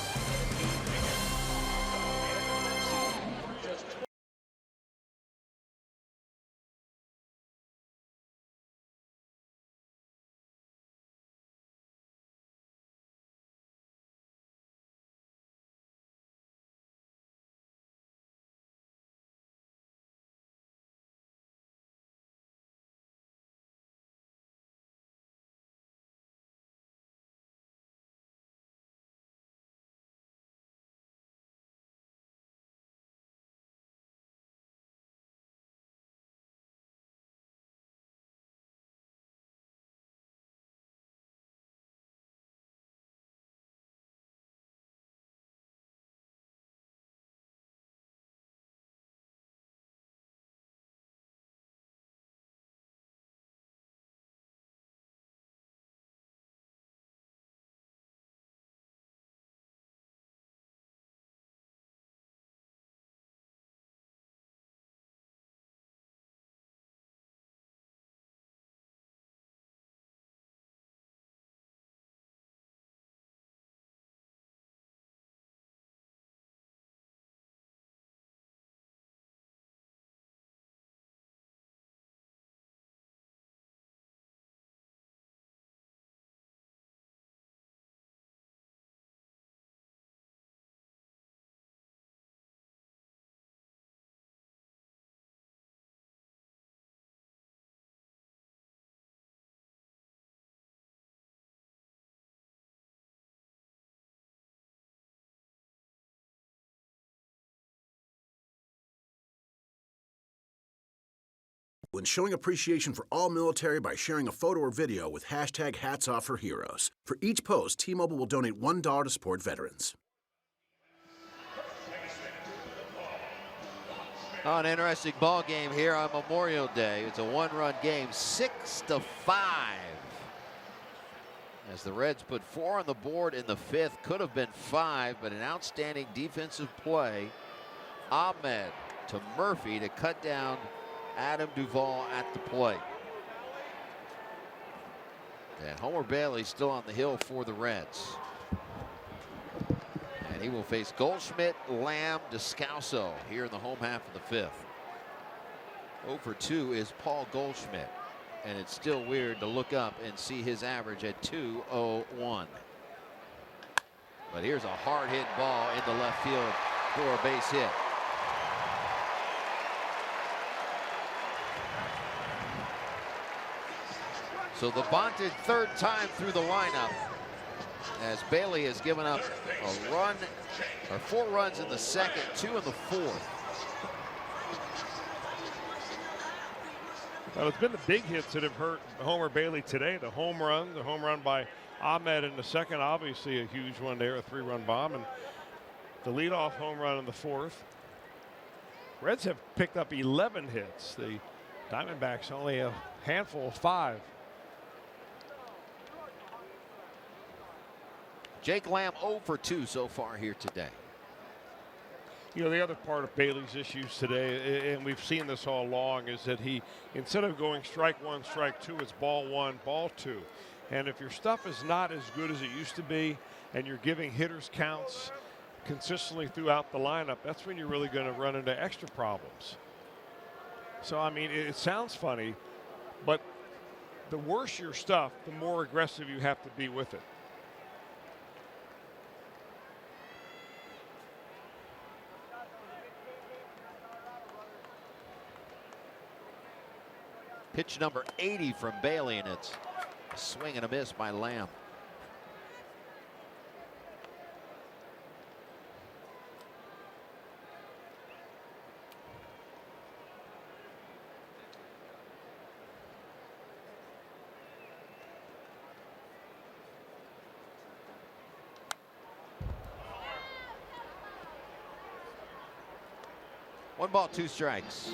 When showing appreciation for all military by sharing a photo or video with hashtag #HatsOffForHeroes. For each post, T-Mobile will donate $1 to support veterans. Oh, an interesting ball game here on Memorial Day. It's a 1-run game, 6-5. As the Reds put 4 on the board in the 5th, could have been 5, but an outstanding defensive play. Ahmed to Murphy to cut down Adam Duvall at the plate. And Homer Bailey still on the hill for the Reds. And he will face Goldschmidt, Lamb, Descalso here in the home half of the 5th. 0 for 2 is Paul Goldschmidt. And it's still weird to look up and see his average at .201. But here's a hard hit ball into left field for a base hit. So the vaunted 3rd time through the lineup, as Bailey has given up a run, or 4 runs in the 2nd, 2 in the 4th. Well, it's been the big hits that have hurt Homer Bailey today. The home run by Ahmed in the 2nd, obviously a huge one there, a 3-run bomb, and the leadoff home run in the 4th. Reds have picked up 11 hits. The Diamondbacks only a handful of 5. Jake Lamb 0 for 2 so far here today. You know, the other part of Bailey's issues today, and we've seen this all along, is that he, instead of going strike 1, strike 2, it's ball 1, ball 2. And if your stuff is not as good as it used to be, and you're giving hitters counts consistently throughout the lineup, that's when you're really going to run into extra problems. So, I mean, it sounds funny, but the worse your stuff, the more aggressive you have to be with it. Pitch number 80 from Bailey, and it's a swing and a miss by Lamb. One ball, two strikes.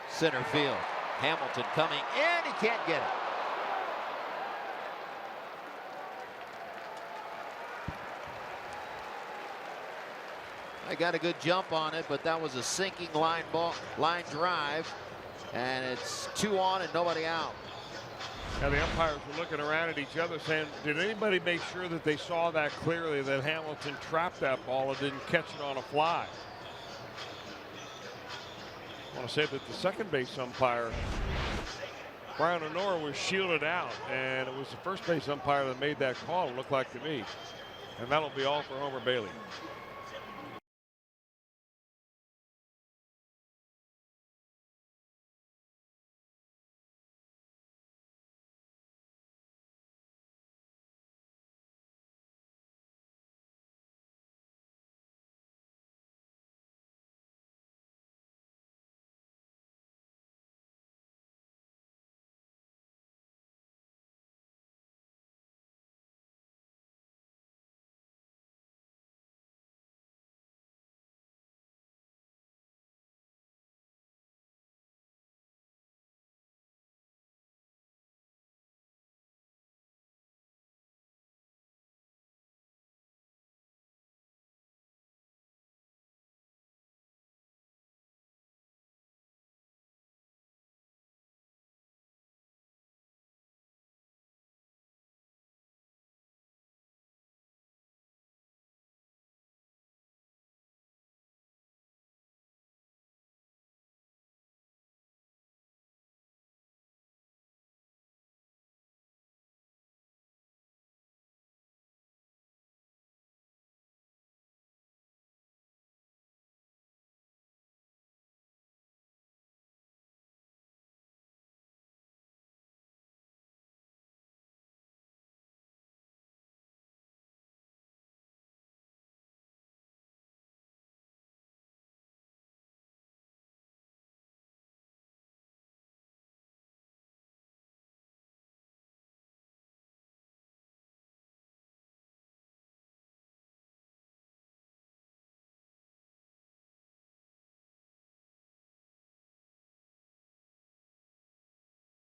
Center field. Hamilton coming in. He can't get it. I got a good jump on it, but that was a sinking line drive, and it's 2 on and nobody out. Now the umpires were looking around at each other saying, did anybody make sure that they saw that clearly, that Hamilton trapped that ball and didn't catch it on a fly? I want to say that the second base umpire, Brian Honora, was shielded out, and it was the first base umpire that made that call, it looked like to me. And that'll be all for Homer Bailey.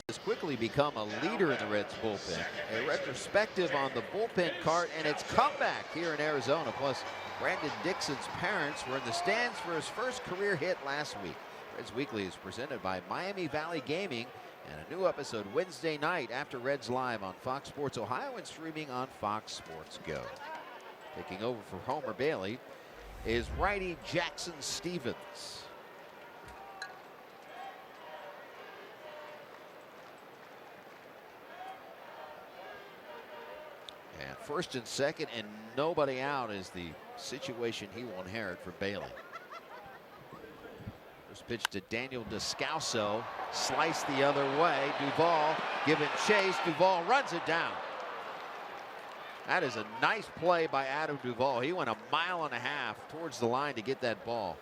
Has quickly become a leader in the Reds bullpen. A retrospective on the bullpen cart and its comeback here in Arizona. Plus, Brandon Dixon's parents were in the stands for his first career hit last week. Reds Weekly is presented by Miami Valley Gaming, and a new episode Wednesday night after Reds Live on Fox Sports Ohio and streaming on Fox Sports Go. Taking over for Homer Bailey is righty Jackson Stevens. And first and second and nobody out is the situation he will inherit for Bailey. First pitch to Daniel Descalso, sliced the other way. Duvall giving chase. Duvall runs it down. That is a nice play by Adam Duvall. He went 1.5 miles towards the line to get that ball.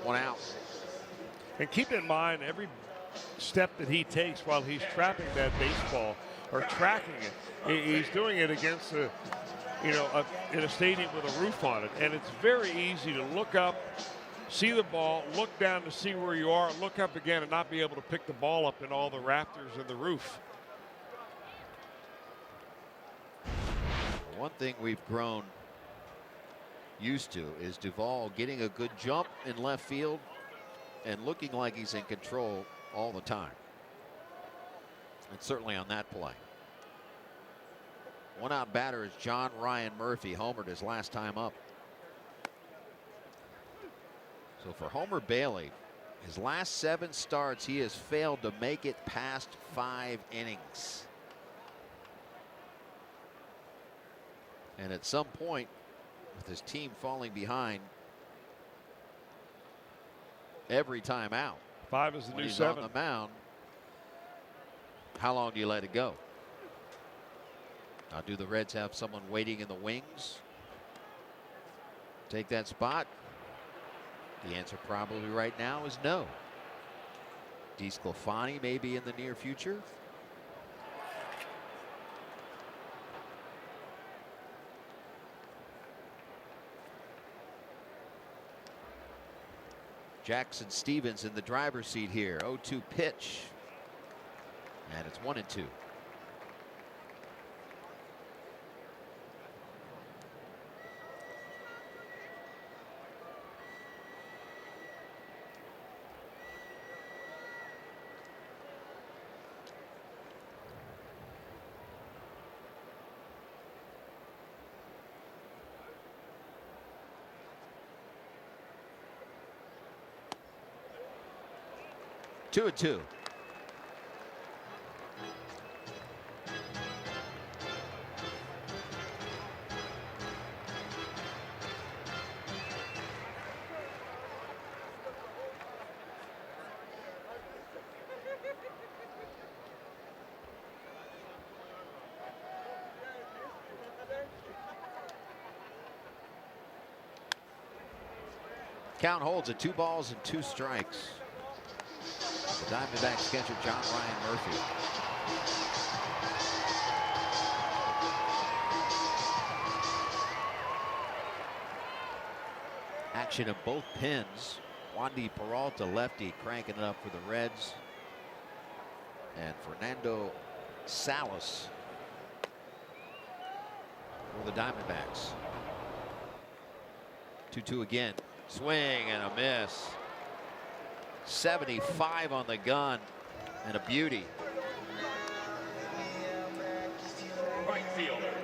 1 out. And keep in mind, every step that he takes while he's trapping that baseball or tracking it, he's doing it against a, in a stadium with a roof on it. And it's very easy to look up, see the ball, look down to see where you are, look up again and not be able to pick the ball up in all the rafters of the roof. The one thing we've grown used to is Duvall getting a good jump in left field and looking like he's in control all the time. And certainly on that play. One out batter is John Ryan Murphy, homered his last time up. So for Homer Bailey, his last 7 starts, he has failed to make it past 5 innings. And at some point, with his team falling behind every time out, 5 is the when new he's 7 on the mound, how long do you let it go? Now, do the Reds have someone waiting in the wings? Take that spot? The answer probably right now is no. DeSclafani may be in the near future. Jackson Stevens in the driver's seat here. 0-2 pitch. And it's 1-2. Two and two. Count holds at 2 balls and 2 strikes. The Diamondbacks catcher John Ryan Murphy. Action of both pins. Wandy Peralta, lefty, cranking it up for the Reds. And Fernando Salas for the Diamondbacks. 2-2 again. Swing and a miss. 75 on the gun and a beauty.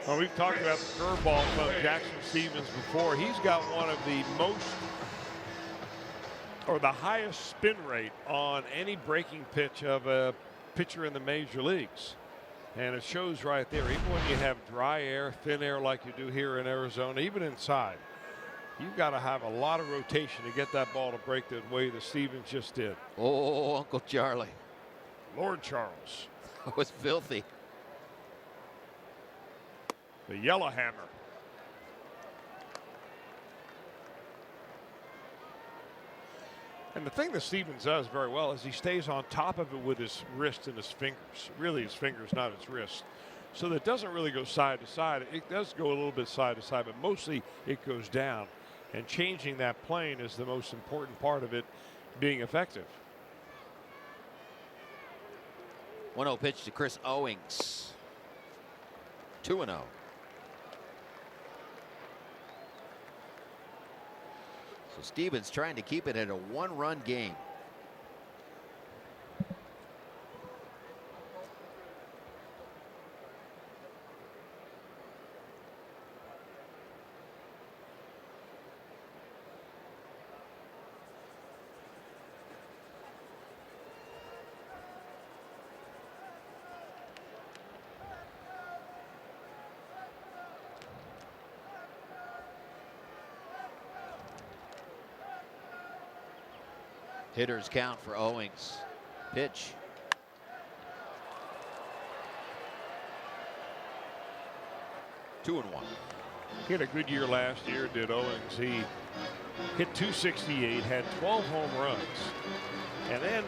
Well, we've talked about the curveball from Jackson Stevens before. He's got one of the most, or the highest spin rate on any breaking pitch of a pitcher in the major leagues. And it shows right there, even when you have dry air, thin air like you do here in Arizona, even inside, you've got to have a lot of rotation to get that ball to break the way that Stevens just did. Oh, Uncle Charlie. Lord Charles. It was filthy. The yellow hammer. And the thing that Stevens does very well is he stays on top of it with his wrist and his fingers. Really his fingers, not his wrist. So that it doesn't really go side to side. It does go a little bit side to side, but mostly it goes down. And changing that plane is the most important part of it being effective. 1-0 pitch to Chris Owings. 2-0. So Stevens trying to keep it at a 1-run game. Hitters count for Owings. Pitch. Two and one. He had a good year last year, did Owings. He hit .268, had 12 home runs. And then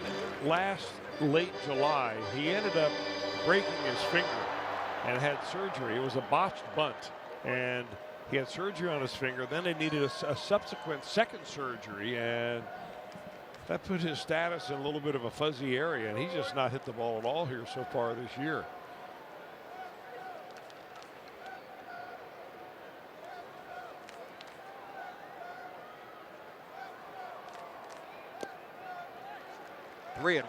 late July, he ended up breaking his finger and had surgery. It was a botched bunt. And he had surgery on his finger. Then they needed a subsequent second surgery. And that put his status in a little bit of a fuzzy area, and he's just not hit the ball at all here so far this year. 3-1.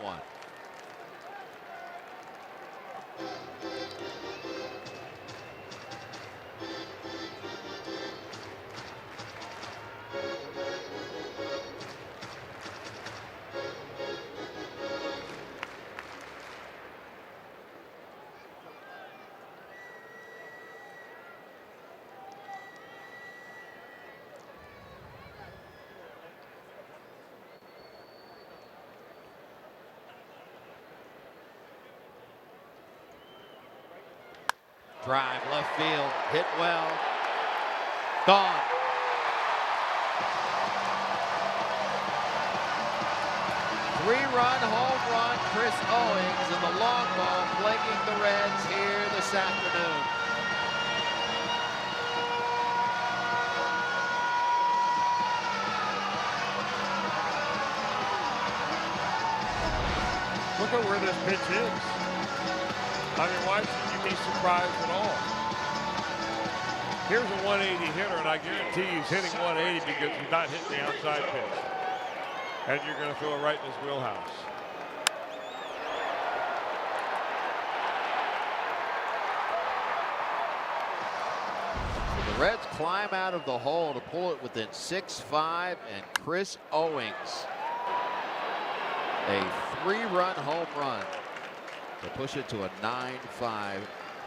Drive left field, hit well, gone. Three-run home run, Chris Owings, and the long ball plaguing the Reds here this afternoon. Look at where this pitch is. I mean, why should you be surprised at all? Here's a 180 hitter, and I guarantee he's hitting 180 because he's not hitting the outside pitch. And you're going to throw it right in his wheelhouse. So the Reds climb out of the hole to pull it within 6-5, and Chris Owings, a 3-run home run to push it to a 9-5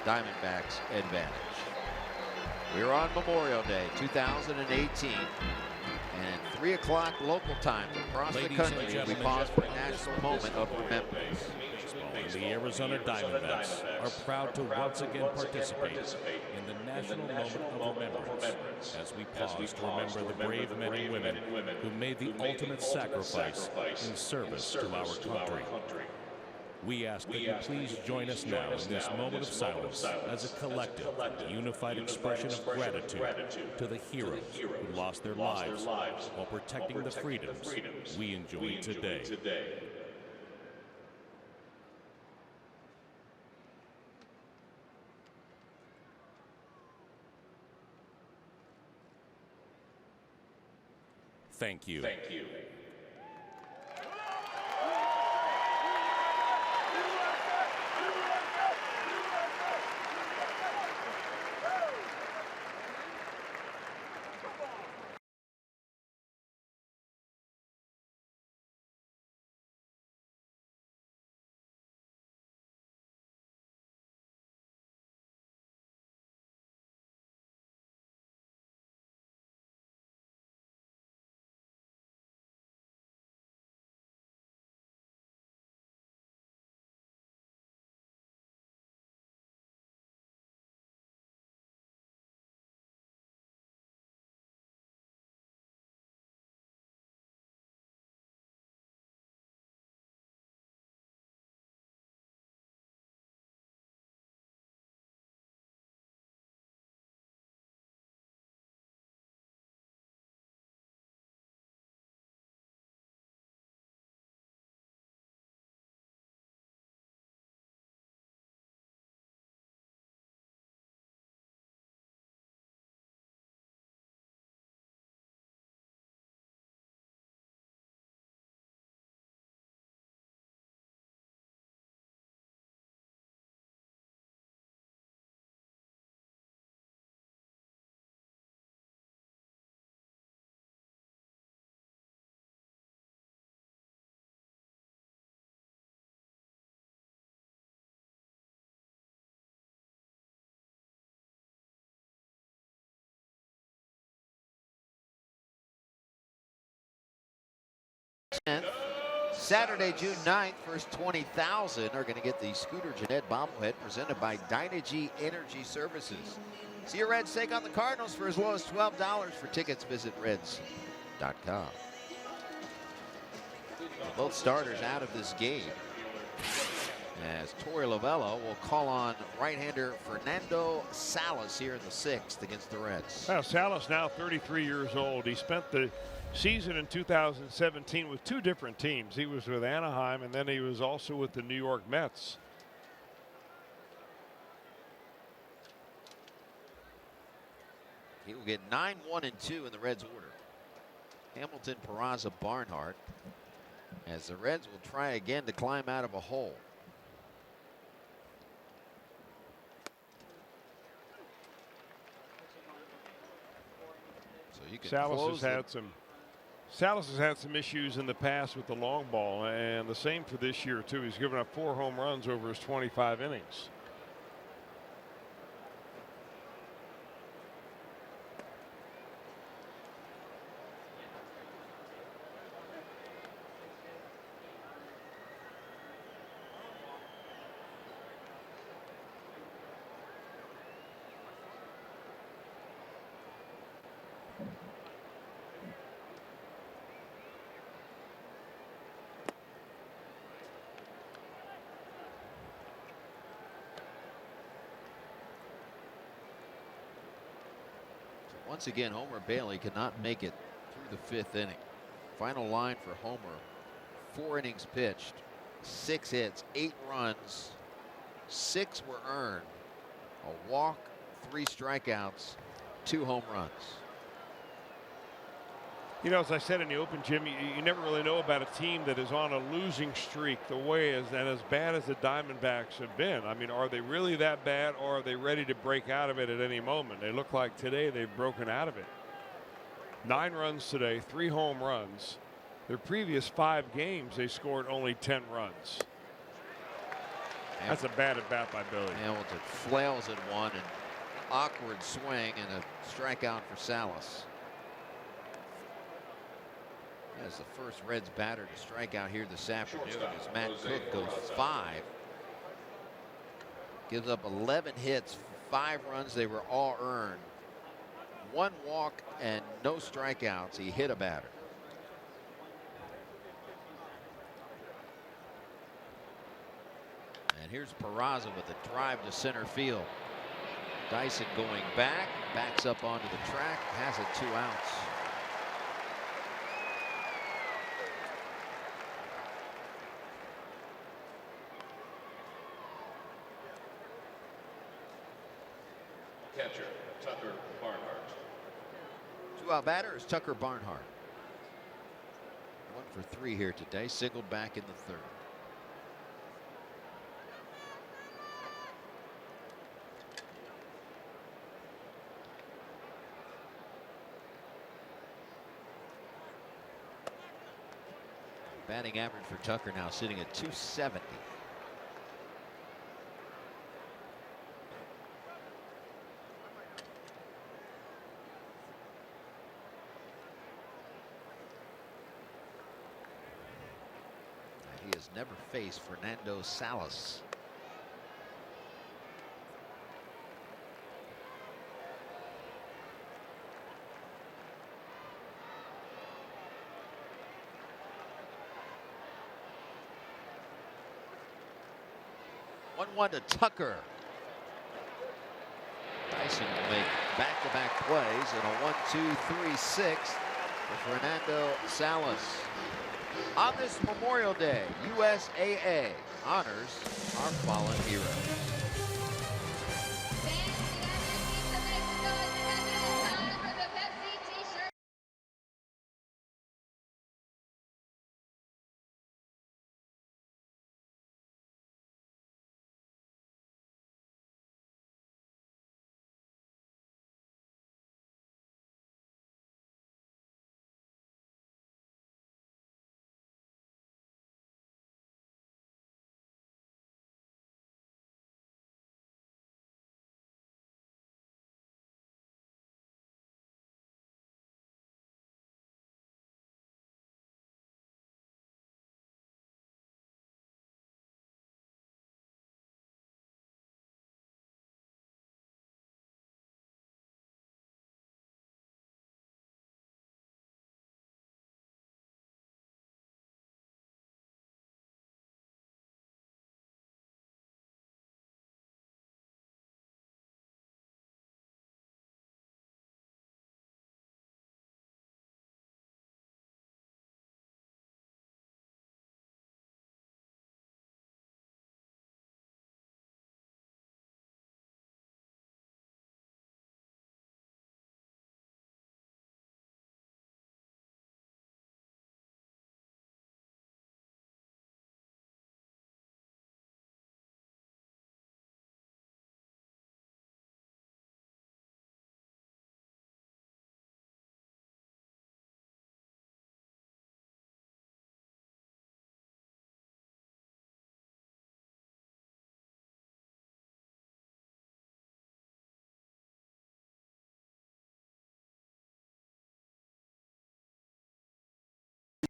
Diamondbacks advantage. We're on Memorial Day 2018, and 3 o'clock local time across the country. We pause for a national moment of remembrance. The Arizona Diamondbacks are proud to once again participate in the national moment of remembrance as we pause to remember the brave men and women who made the ultimate sacrifice in service to our country. We ask that you please join us now in this moment of silence as a collective, unified expression of gratitude to the heroes who lost their lives while protecting the freedoms we enjoy today. Thank you. Thank you. Saturday, June 9th, first 20,000 are going to get the Scooter Jeanette bobblehead presented by Dynegy Energy Services. See your Reds take on the Cardinals for as low as $12. For tickets, visit Reds.com. Both starters out of this game, as Torey Lovello will call on right-hander Fernando Salas here in the 6th against the Reds. Well, Salas now 33 years old. He spent the season in 2017 with 2 different teams. He was with Anaheim, and then he was also with the New York Mets. He will get 9, 1, and 2 in the Reds order. Hamilton, Peraza, Barnhart, as the Reds will try again to climb out of a hole. So you can Salas has had some issues in the past with the long ball, and the same for this year too. He's given up 4 home runs over his 25 innings. Once again, Homer Bailey could not make it through the 5th inning. Final line for Homer: 4 innings pitched, 6 hits, 8 runs, 6 were earned, a walk, 3 strikeouts, 2 home runs. You know, as I said in the open, Jim, you never really know about a team that is on a losing streak the way as bad as the Diamondbacks have been. I mean, are they really that bad, or are they ready to break out of it at any moment? They look like today they've broken out of it. 9 runs today, 3 home runs. Their previous 5 games, they scored only 10 runs. That's a bad at bat by Billy. Hamilton flails at one, and awkward swing and a strikeout for Salas. As the first Reds batter to strike out here this afternoon, as Matt Cook goes 5. Gives up 11 hits, 5 runs. They were all earned. 1 walk and no strikeouts. He hit a batter. And here's Peraza with a drive to center field. Dyson going back, backs up onto the track, has it 2 outs. Catcher, Tucker Barnhart. 2-out batter is Tucker Barnhart. 1 for 3 here today, singled back in the 3rd. Batting average for Tucker now sitting at .270. He has never faced Fernando Salas. One to Tucker. Dyson will make back-to-back plays and a 1-2-3-6 for Fernando Salas. On this Memorial Day, USAA honors our fallen heroes.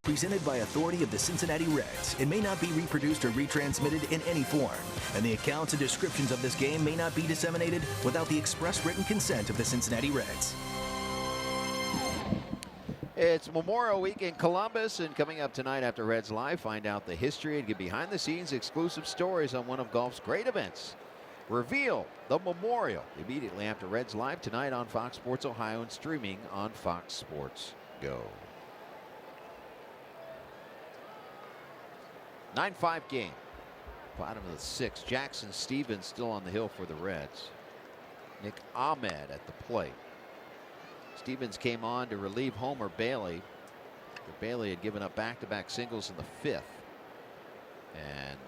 Presented by authority of the Cincinnati Reds, it may not be reproduced or retransmitted in any form, and the accounts and descriptions of this game may not be disseminated without the express written consent of the Cincinnati Reds. It's Memorial Week in Columbus, and coming up tonight after Reds Live, find out the history and get behind-the-scenes exclusive stories on one of golf's great events. Reveal the Memorial immediately after Reds Live tonight on Fox Sports Ohio and streaming on Fox Sports Go. 9-5 game. Bottom of the 6th. Jackson Stevens still on the hill for the Reds. Nick Ahmed at the plate. Stevens came on to relieve Homer Bailey. Bailey had given up back-to-back singles in the 5th. And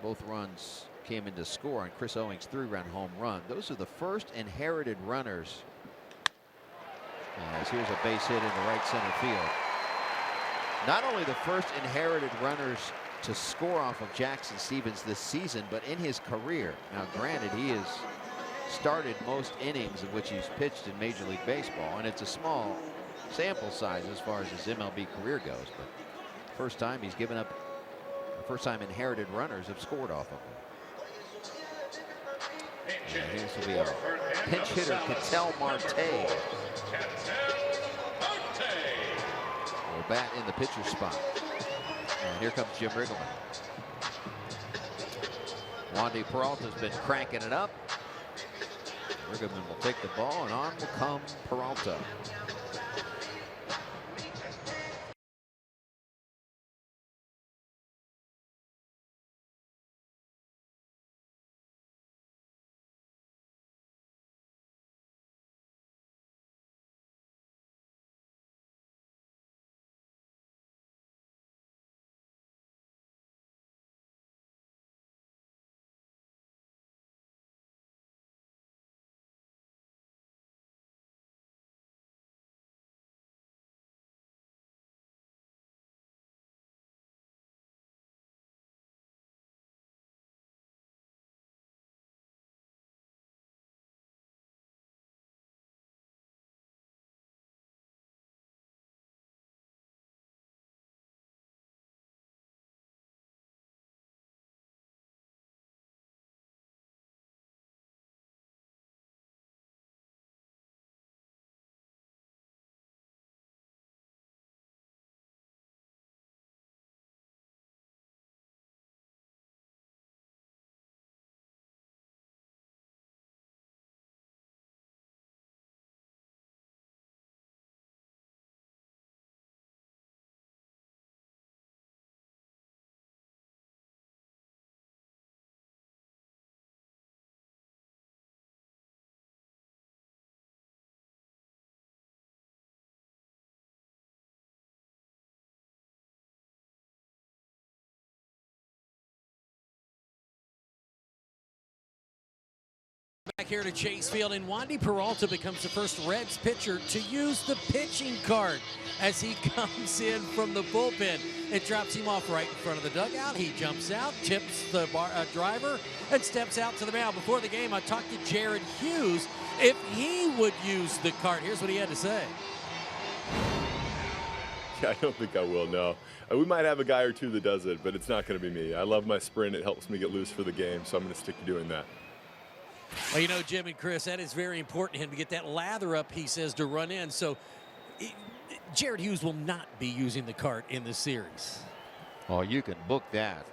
both runs came in to score on Chris Owings' 3-run home run. Those are the first inherited runners. As here's a base hit in the right center field. Not only the first inherited runners to score off of Jackson Stevens this season, but in his career. Now, granted, he has started most innings of which he's pitched in Major League Baseball, and it's a small sample size as far as his MLB career goes. But first time he's given up, first time inherited runners have scored off of him. And this will be a pinch hitter, Ketel Marte. Bat in the pitcher's spot. And here comes Jim Riggleman. Wandy Peralta's been cranking it up. Riggleman will take the ball, and on will come Peralta. Back here to Chase Field, and Wandy Peralta becomes the first Reds pitcher to use the pitching cart as he comes in from the bullpen. It drops him off right in front of the dugout. He jumps out, tips the driver, and steps out to the mound. Before the game, I talked to Jared Hughes if he would use the cart. Here's what he had to say. Yeah, I don't think I will, no. We might have a guy or two that does it, but it's not going to be me. I love my sprint. It helps me get loose for the game, so I'm going to stick to doing that. Well, you know, Jim and Chris, that is very important to him to get that lather up, he says, to run in. So Jared Hughes will not be using the cart in this series. Oh, you can book that.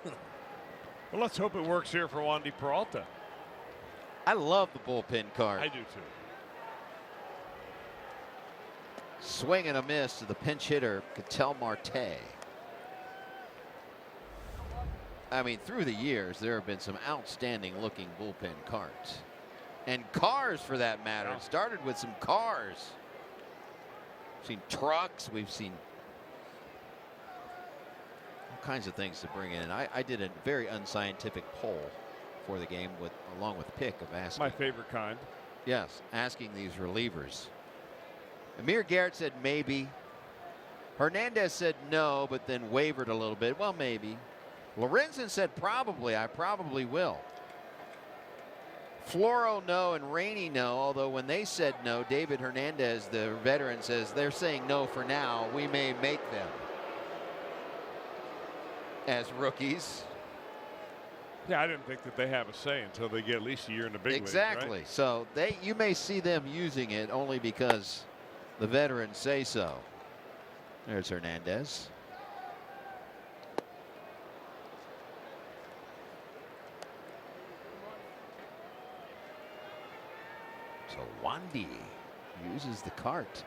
Well, let's hope it works here for Wandy Peralta. I love the bullpen cart. I do too. Swing and a miss to the pinch hitter, Ketel Marte. I mean, through the years, there have been some outstanding looking bullpen carts. And cars, for that matter. It started with some cars. We've seen trucks. We've seen all kinds of things to bring in. I did a very unscientific poll for the game, along with Pick, of asking. My favorite kind. Yes, asking these relievers. Amir Garrett said maybe. Hernandez said no, but then wavered a little bit. Well, maybe. Lorenzen said probably. I probably will. Floro no and Rainey no, although when they said no, David Hernandez, the veteran, says they're saying no for now. We may make them. as rookies. Yeah, I didn't think that they have a say until they get at least a year in the big Exactly. leagues, right? So you may see them using it only because the veterans say so. There's Hernandez. So Wandy uses the cart.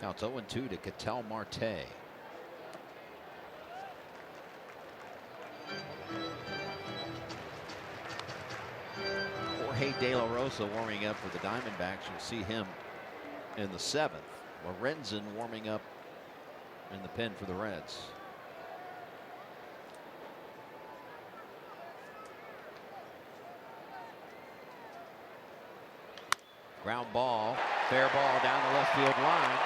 Counts 0-2 to Ketel Marte. Jorge De La Rosa warming up for the Diamondbacks. You'll see him in the 7th. Lorenzen warming up in the pen for the Reds. Ground ball, fair ball down the left field line.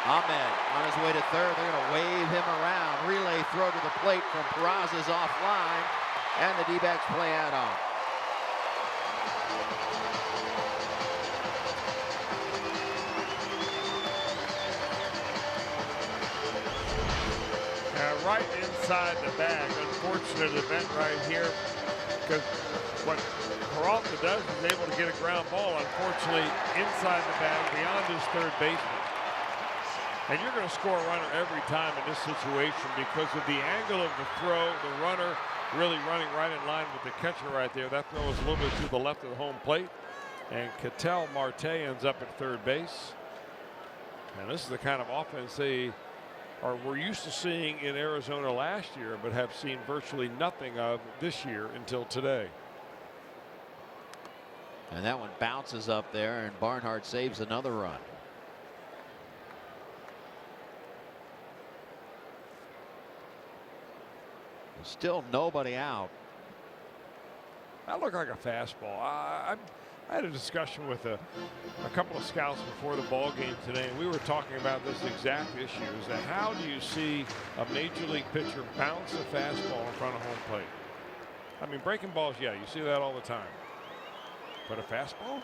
Ahmed on his way to third. They're going to wave him around. Relay throw to the plate from Peraza's offline, and the D-backs play out on. Right inside the bag. Unfortunate event right here, because what Peralta does is able to get a ground ball, unfortunately, inside the bag beyond his third baseman. And you're going to score a runner every time in this situation because of the angle of the throw, the runner really running right in line with the catcher right there. That throw is a little bit to the left of the home plate. And Ketel Marte ends up at third base. And this is the kind of offense we're used to seeing in Arizona last year, but have seen virtually nothing of this year until today. And that one bounces up there, and Barnhart saves another run. There's still nobody out. That looked like a fastball. I had a discussion with a couple of scouts before the ball game today, and we were talking about this exact issue: is that how do you see a major league pitcher bounce a fastball in front of home plate? I mean, breaking balls, yeah, you see that all the time. But a fastball?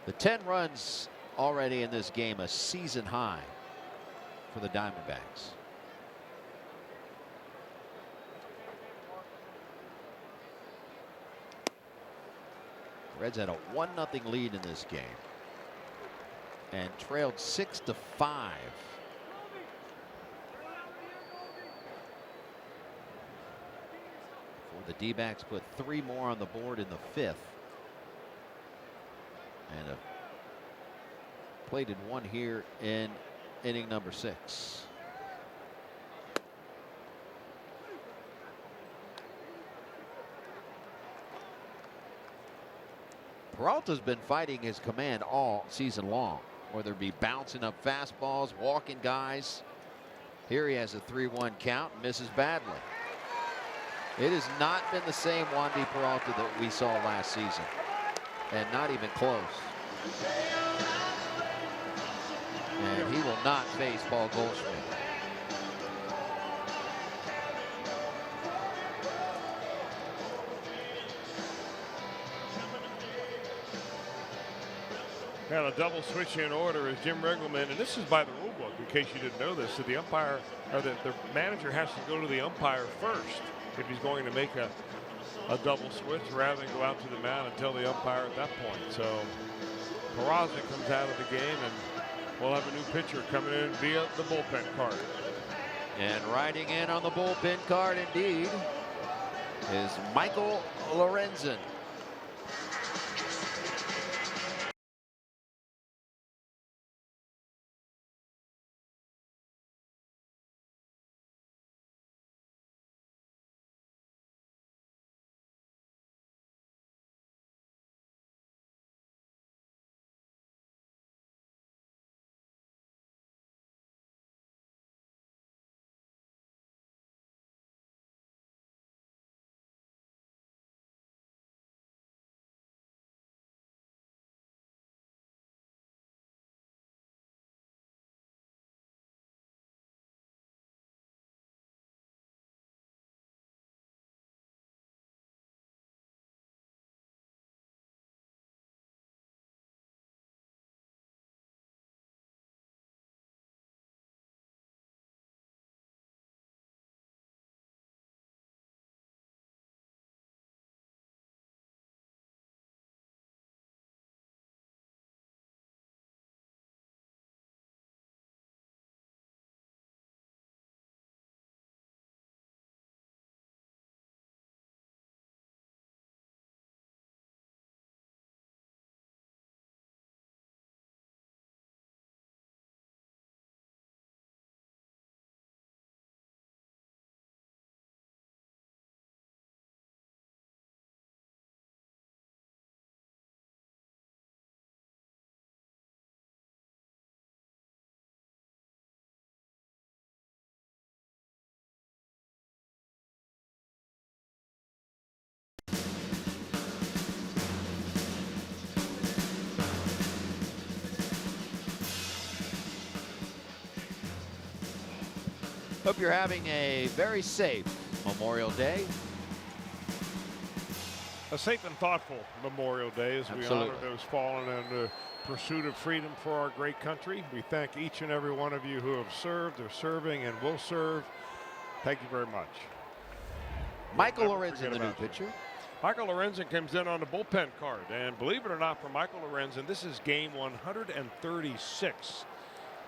The 10 runs already in this game, a season high for the Diamondbacks. Reds had a 1-0 lead in this game and trailed 6-5. The D-backs put 3 more on the board in the 5th. And a plated one here in inning number 6. Peralta's been fighting his command all season long, whether it be bouncing up fastballs, walking guys. Here he has a 3-1 count, misses badly. It has not been the same Wandy Peralta that we saw last season, and not even close. And he will not face Paul Goldschmidt. And a double switch in order is Jim Riggleman, and this is by the rule book, in case you didn't know this. So the umpire, or the manager, has to go to the umpire first if he's going to make a double switch, rather than go out to the mound and tell the umpire at that point. So Peraza comes out of the game, and we'll have a new pitcher coming in via the bullpen card. And riding in on the bullpen card, indeed, is Michael Lorenzen. Hope you're having a very safe Memorial Day. A safe and thoughtful Memorial Day as we honor those fallen in the pursuit of freedom for our great country. We thank each and every one of you who have served, are serving, and will serve. Thank you very much. Michael Lorenzen, the new pitcher. Michael Lorenzen comes in on the bullpen card. And believe it or not, for Michael Lorenzen, this is game 136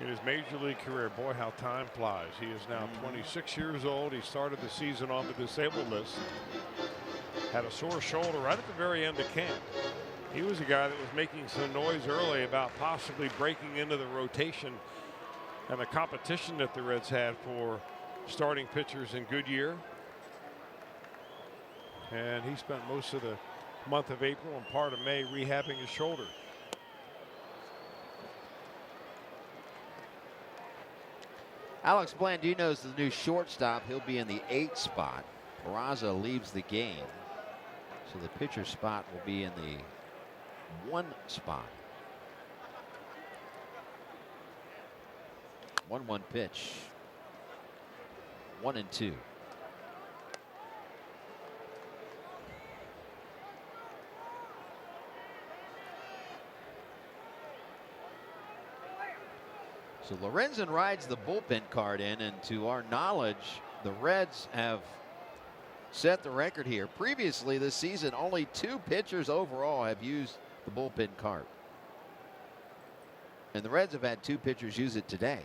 in his major league career. Boy, how time flies. He is now 26 years old. He started the season on the disabled list. Had a sore shoulder right at the very end of camp. He was a guy that was making some noise early about possibly breaking into the rotation and the competition that the Reds had for starting pitchers in Goodyear. And he spent most of the month of April and part of May rehabbing his shoulder. Alex Blandino's the new shortstop. He'll be in the 8th spot. Peraza leaves the game, so the pitcher spot will be in the 1 spot. 1-1 pitch. 1-2. So Lorenzen rides the bullpen card in, and to our knowledge, the Reds have set the record here. Previously this season, only 2 pitchers overall have used the bullpen card. And the Reds have had 2 pitchers use it today.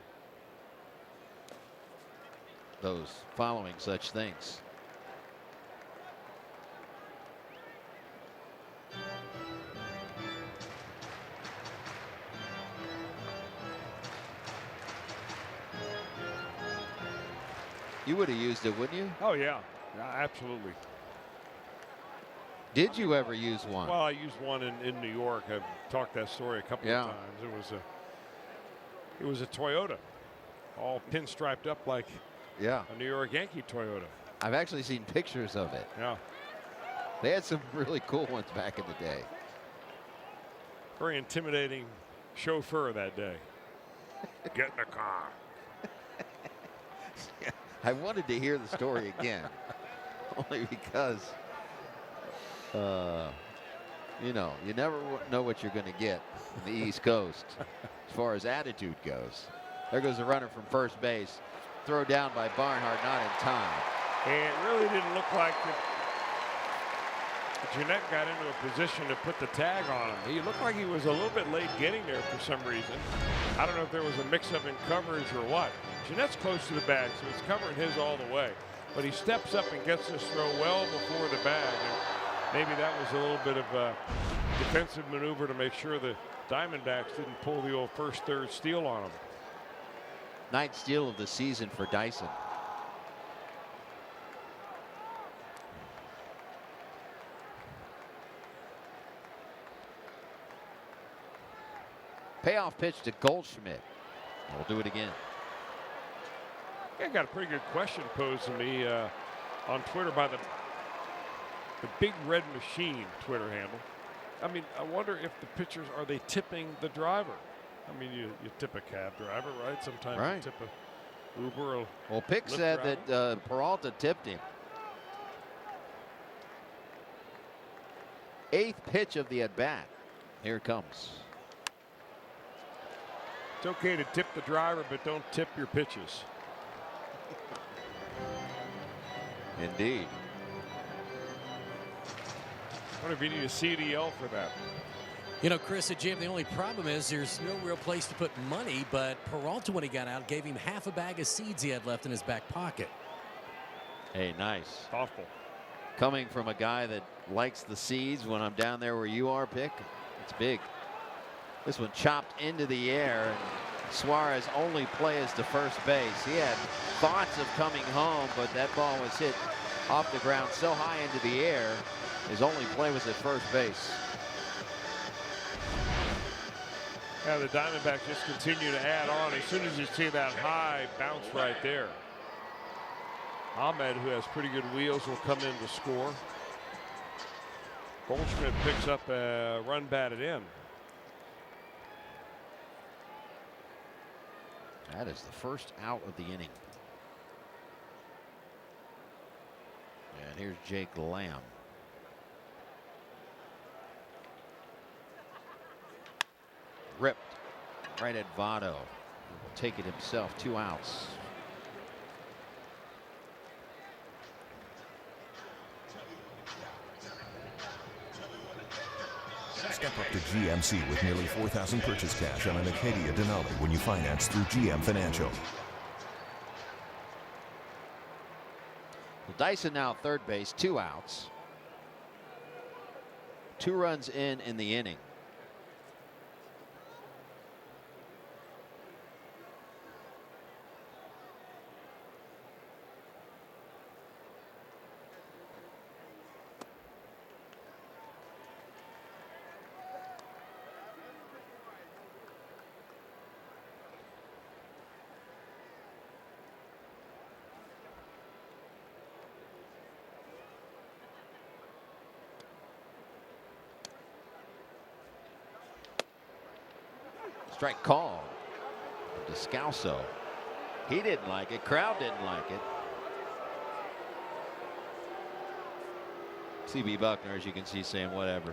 Those following such things. You would have used it, wouldn't you? Oh, yeah. Absolutely. Did you ever use one? Well, I used one in New York. I've talked that story a couple of times. It was a Toyota, all pinstriped up like a New York Yankee Toyota. I've actually seen pictures of it. Yeah. They had some really cool ones back in the day. Very intimidating chauffeur that day. Get in the car. I wanted to hear the story again, only because, you know, you never know what you're going to get in the East Coast as far as attitude goes. There goes the runner from first base. Throw down by Barnhart, not in time. And it really didn't look like Jeanette got into a position to put the tag on him. He looked like he was a little bit late getting there for some reason. I don't know if there was a mix-up in coverage or what. Jeanette's close to the bag, so it's covering his all the way. But he steps up and gets this throw well before the bag. And maybe that was a little bit of a defensive maneuver to make sure the Diamondbacks didn't pull the old first, third steal on him. 9th steal of the season for Dyson. Payoff pitch to Goldschmidt. We'll do it again. I got a pretty good question posed to me on Twitter by the Big Red Machine Twitter handle. I mean, I wonder if the pitchers, are they tipping the driver? I mean, you tip a cab driver, right? Sometimes you tip a Uber or well, Pick said driver. that Peralta tipped him. 8th pitch of the at-bat. Here it comes. It's okay to tip the driver, but don't tip your pitches. Indeed. I wonder if you need a CDL for that. You know, Chris and Jim, the only problem is there's no real place to put money, but Peralta, when he got out, gave him half a bag of seeds he had left in his back pocket. Hey, nice. Thoughtful. Coming from a guy that likes the seeds when I'm down there where you are, Pick, it's big. This one chopped into the air, and Suarez only plays to first base. He had thoughts of coming home, but that ball was hit off the ground so high into the air, his only play was at first base. Yeah, the Diamondbacks just continue to add on. As soon as you see that high bounce right there, Ahmed, who has pretty good wheels, will come in to score. Goldschmidt picks up a run batted in. That is the first out of the inning. And here's Jake Lamb. Ripped right at Votto. He will take it himself. 2 outs. Step up to GMC with nearly $4,000 purchase cash on an Acadia Denali when you finance through GM Financial. Well, Dyson now at third base, 2 outs. 2 runs in the inning. Strike called. Descalso. He didn't like it. Crowd didn't like it. CB Buckner, as you can see, saying whatever.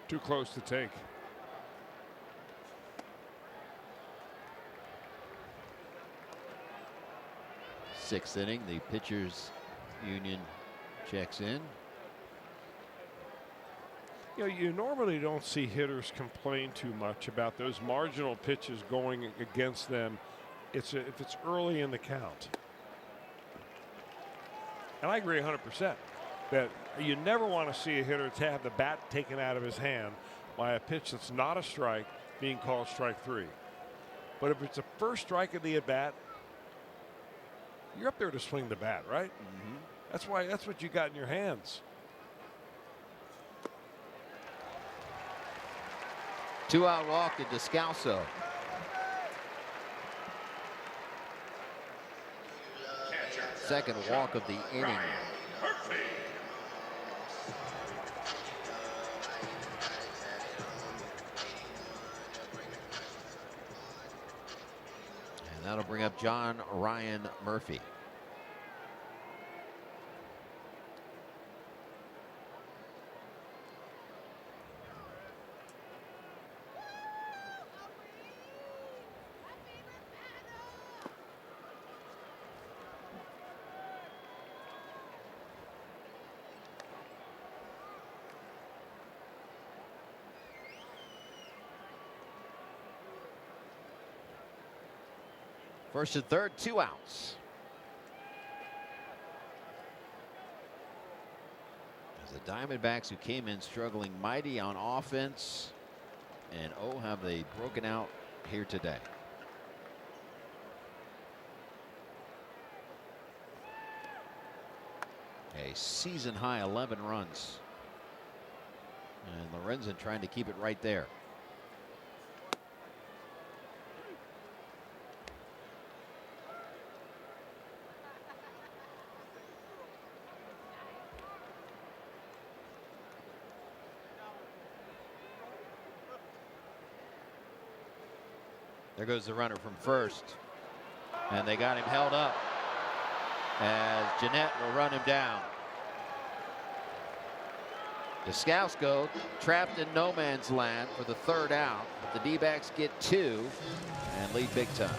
Too close to take. Sixth inning, the pitchers union checks in. You know, you normally don't see hitters complain too much about those marginal pitches going against them. If it's early in the count. And I agree 100% that you never want to see a hitter to have the bat taken out of his hand by a pitch that's not a strike being called strike 3. But if it's a first strike of the at bat, you're up there to swing the bat, right? Mm-hmm. That's what you got in your hands. 2-out walk to Descalso. Second walk of the inning. And that'll bring up John Ryan Murphy. First and third, 2 outs. As the Diamondbacks, who came in struggling mighty on offense, and oh, have they broken out here today. A season high 11 runs. And Lorenzen trying to keep it right there. There goes the runner from first. And they got him held up as Jeanette will run him down. Descalso trapped in no man's land for the 3rd out, but the D-backs get 2 and lead big time.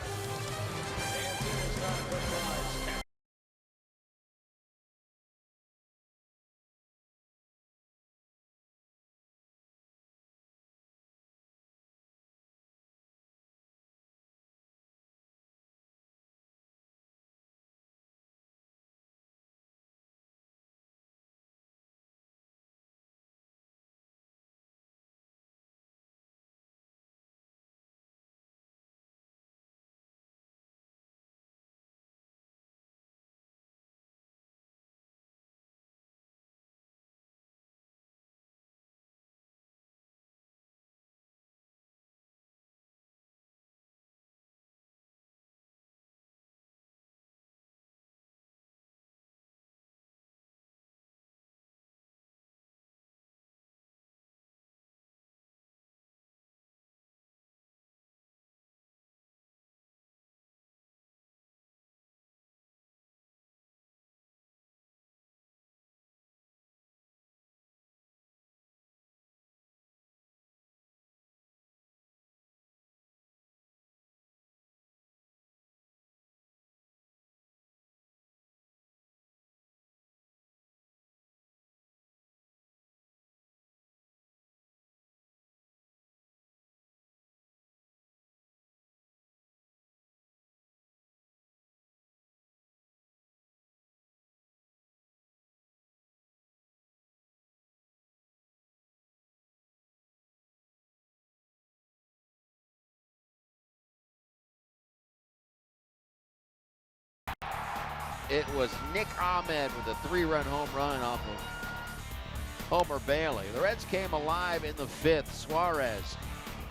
It was Nick Ahmed with a 3-run home run off of Homer Bailey. The Reds came alive in the 5th. Suarez,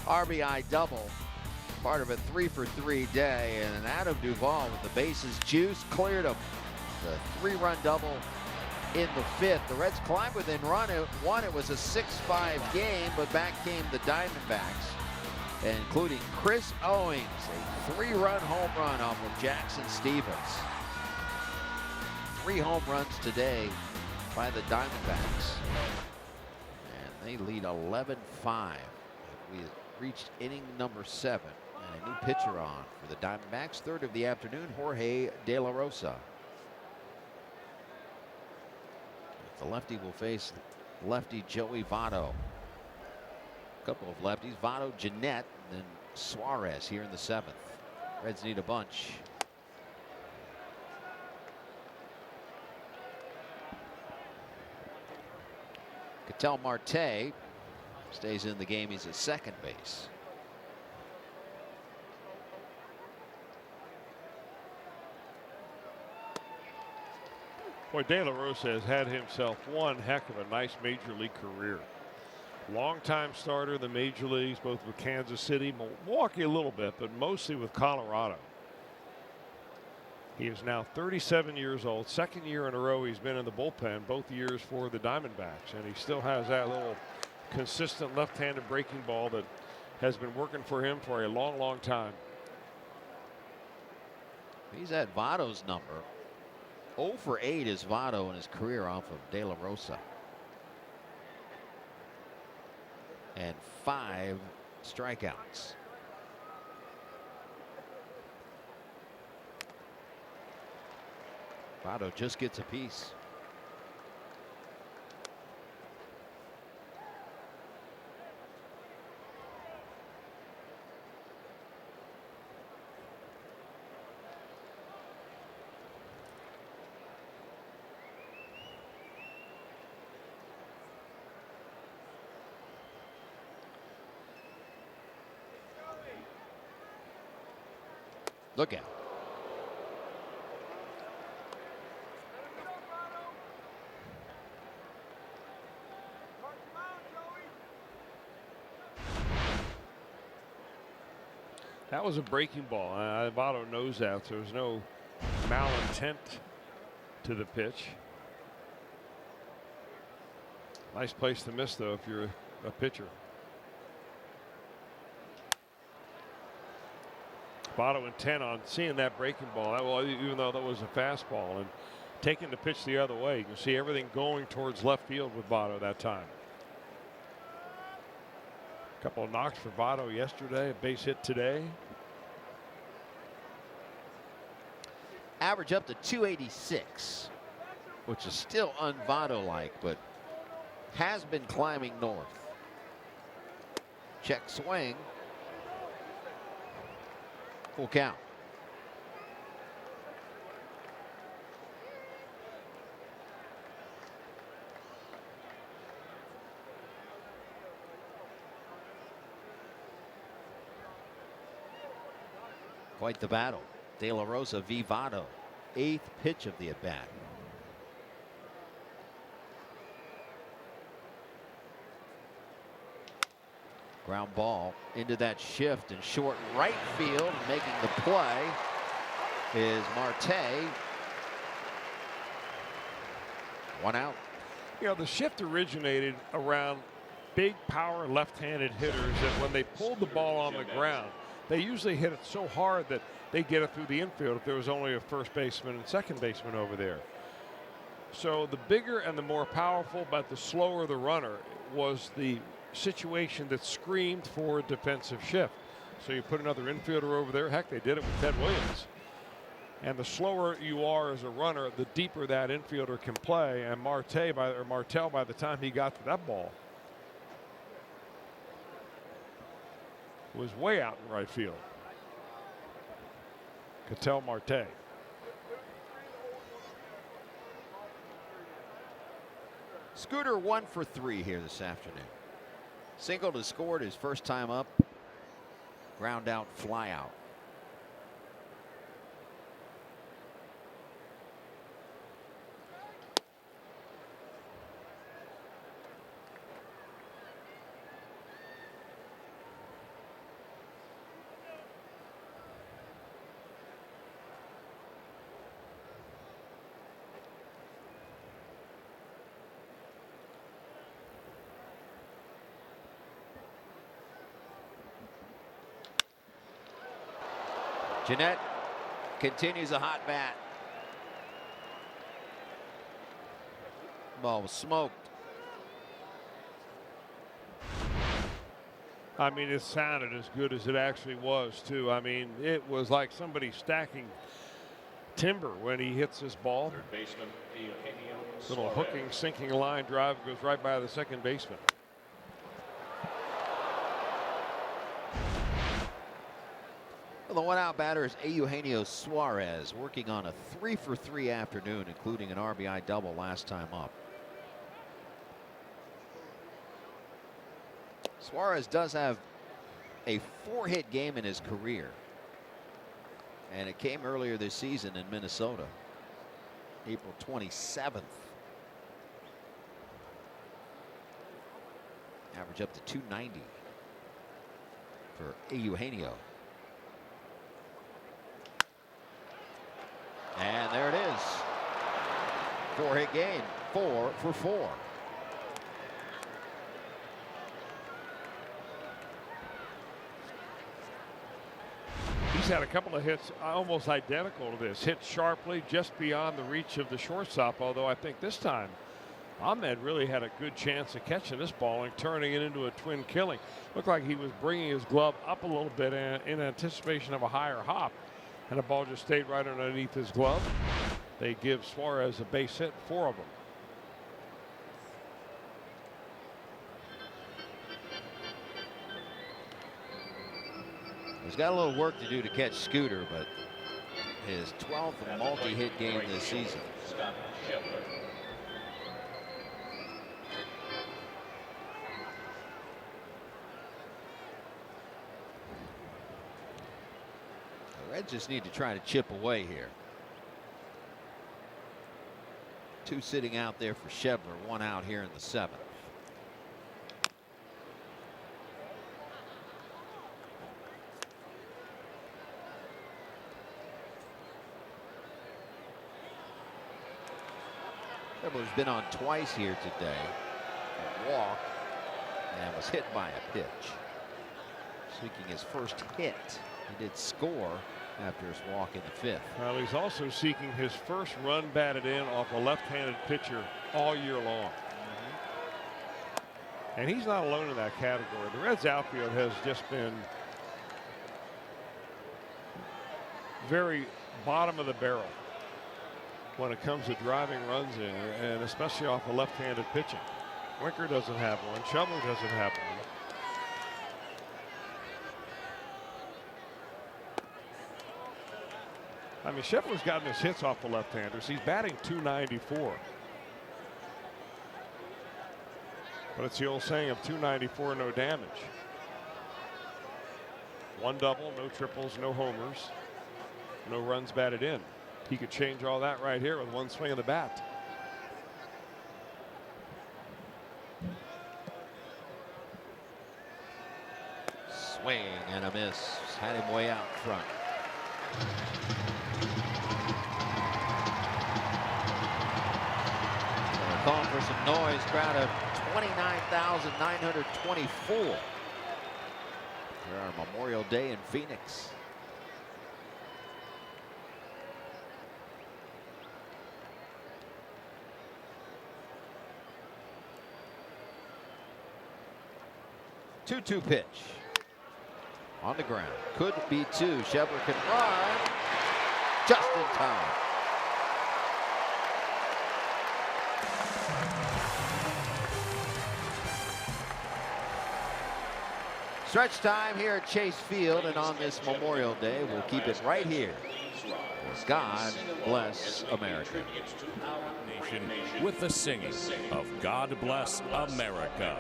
RBI double, part of a 3-for-3 day, and Adam Duvall with the bases juiced, cleared him. The 3-run double in the 5th. The Reds climbed within one. It was a 6-5 game, but back came the Diamondbacks, including Chris Owings, a 3-run home run off of Jackson Stevens. 3 home runs today by the Diamondbacks, and they lead 11-5. We reached inning number 7, and a new pitcher on for the Diamondbacks. 3rd of the afternoon, Jorge De La Rosa. The lefty will face lefty Joey Votto. A couple of lefties, Votto, Jeanette, and then Suarez here in the 7th. Reds need a bunch. Ketel Marte stays in the game. He's at second base. Boy, De La Rosa has had himself one heck of a nice major league career. Long-time starter in the major leagues, both with Kansas City, Milwaukee a little bit, but mostly with Colorado. He is now 37 years old. 2nd year in a row he's been in the bullpen, both years for the Diamondbacks, and he still has that little consistent left-handed breaking ball that has been working for him for a long, long time. He's at Votto's number. 0 for 8 is Votto in his career off of De La Rosa. And 5 strikeouts. Votto just gets a piece. Look out. That was a breaking ball. Votto knows that. There was no malintent to the pitch. Nice place to miss, though, if you're a pitcher. Votto intent on seeing that breaking ball, even though that was a fastball, and taking the pitch the other way. You can see everything going towards left field with Votto that time. A couple of knocks for Votto yesterday, a base hit today. Average up to 286, which is still un-Votto-like, but has been climbing north. Check swing. Full count. Quite the battle. De La Rosa v. Votto. 8th pitch of the at-bat. Ground ball into that shift in short right field. Making the play is Marte. 1 out. You know, the shift originated around big power left-handed hitters that when they pulled the ball on the ground, they usually hit it so hard that they get it through the infield if there was only a first baseman and second baseman over there. So the bigger and the more powerful, but the slower the runner was the situation that screamed for a defensive shift. So you put another infielder over there. Heck, they did it with Ted Williams. And the slower you are as a runner, the deeper that infielder can play. And Martel, by the time he got to that ball, was way out in right field. Ketel Marte. Scooter 1 for 3 here this afternoon. Single has scored his first time up. Ground out, fly out. Jeanette continues a hot bat. Ball was smoked. I mean, it sounded as good as it actually was, too. I mean, it was like somebody stacking timber when he hits this ball. Third baseman, Little hooking, sinking line drive goes right by the second baseman. Well, the one-out batter is Eugenio Suarez, working on a 3-for-3 afternoon, including an RBI double last time up. Suarez does have a 4-hit game in his career, and it came earlier this season in Minnesota, April 27th. Average up to 290 for Eugenio. And there it is. 4-hit game, 4 for 4. He's had a couple of hits almost identical to this. Hit sharply just beyond the reach of the shortstop, although I think this time Ahmed really had a good chance of catching this ball and turning it into a twin killing. Looked like he was bringing his glove up a little bit in anticipation of a higher hop, and the ball just stayed right underneath his glove. They give Suarez a base hit, 4 of them. He's got a little work to do to catch Scooter, but his 12th multi-hit game this season. The Reds just need to try to chip away here. 2 sitting out there for Shebler, 1 out here in the 7th. Shebler's been on twice here today. A walk, and was hit by a pitch. Seeking his first hit. He did score after his walk in the 5th. Well, he's also seeking his first run batted in off a left-handed pitcher all year long. And he's not alone in that category. The Reds outfield has just been very bottom of the barrel when it comes to driving runs in, and especially off of left-handed pitching. Winker doesn't have one. Shebler doesn't have one. I mean, Shebler's gotten his hits off the left-handers. He's batting .294. But it's the old saying of .294, no damage. 1 double, no triples, no homers, no runs batted in. He could change all that right here with 1 swing of the bat. Swing and a miss. Had him way out front. Calling for some noise. Crowd of 29,924 for our Memorial Day in Phoenix. Two-two pitch on the ground. Could be 2. Shebler can run just in time. Stretch time here at Chase Field, and on this Memorial Day, we'll keep it right here. God bless America. Nation with the singing of God Bless America.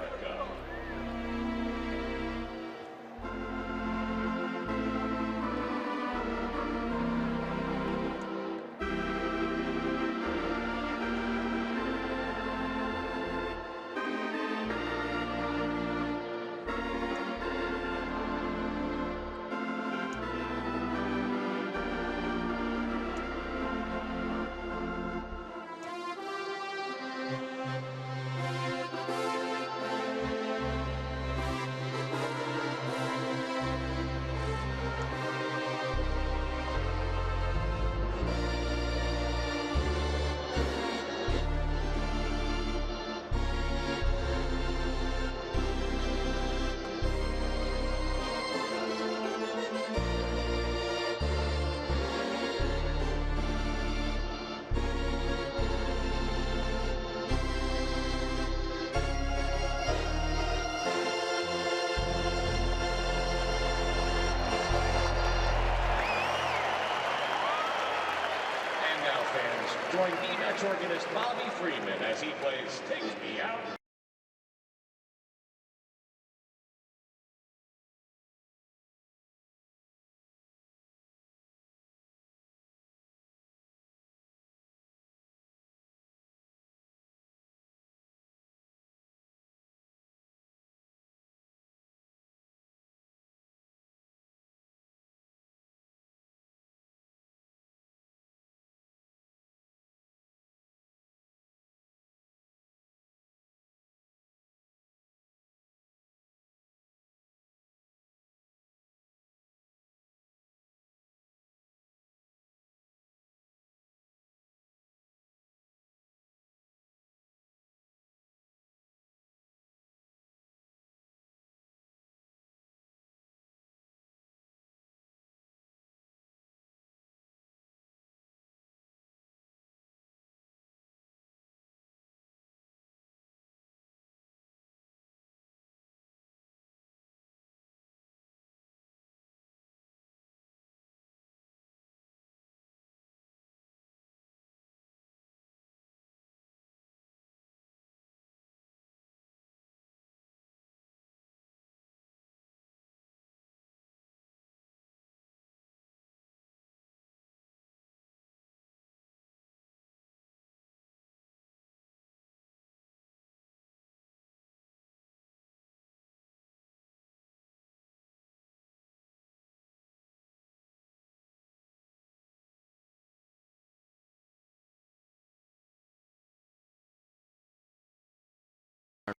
That's organist Bobby Freeman as he plays Take Me Out.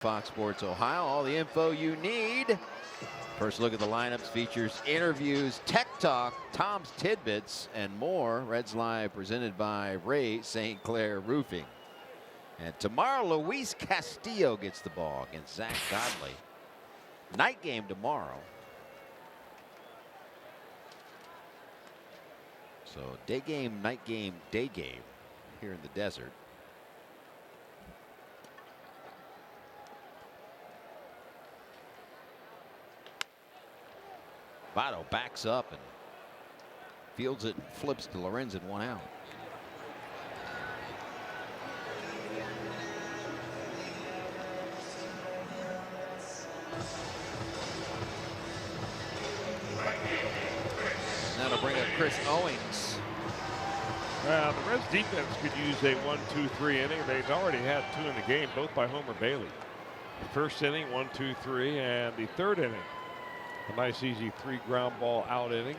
Fox Sports Ohio, all the info you need. First look at the lineups features interviews, tech talk, Tom's tidbits, and more. Reds Live presented by Ray St. Clair Roofing. And tomorrow, Luis Castillo gets the ball against Zach Godley. Night game tomorrow. So day game, night game, day game here in the desert. Votto backs up and fields it and flips to Lorenzen, 1 out. That'll bring up Chris Owings. Well, the Reds defense could use a 1-2-3 inning. They've already had 2 in the game, both by Homer Bailey. The first inning, 1-2-3, and the third inning, a nice easy 3 ground ball out inning.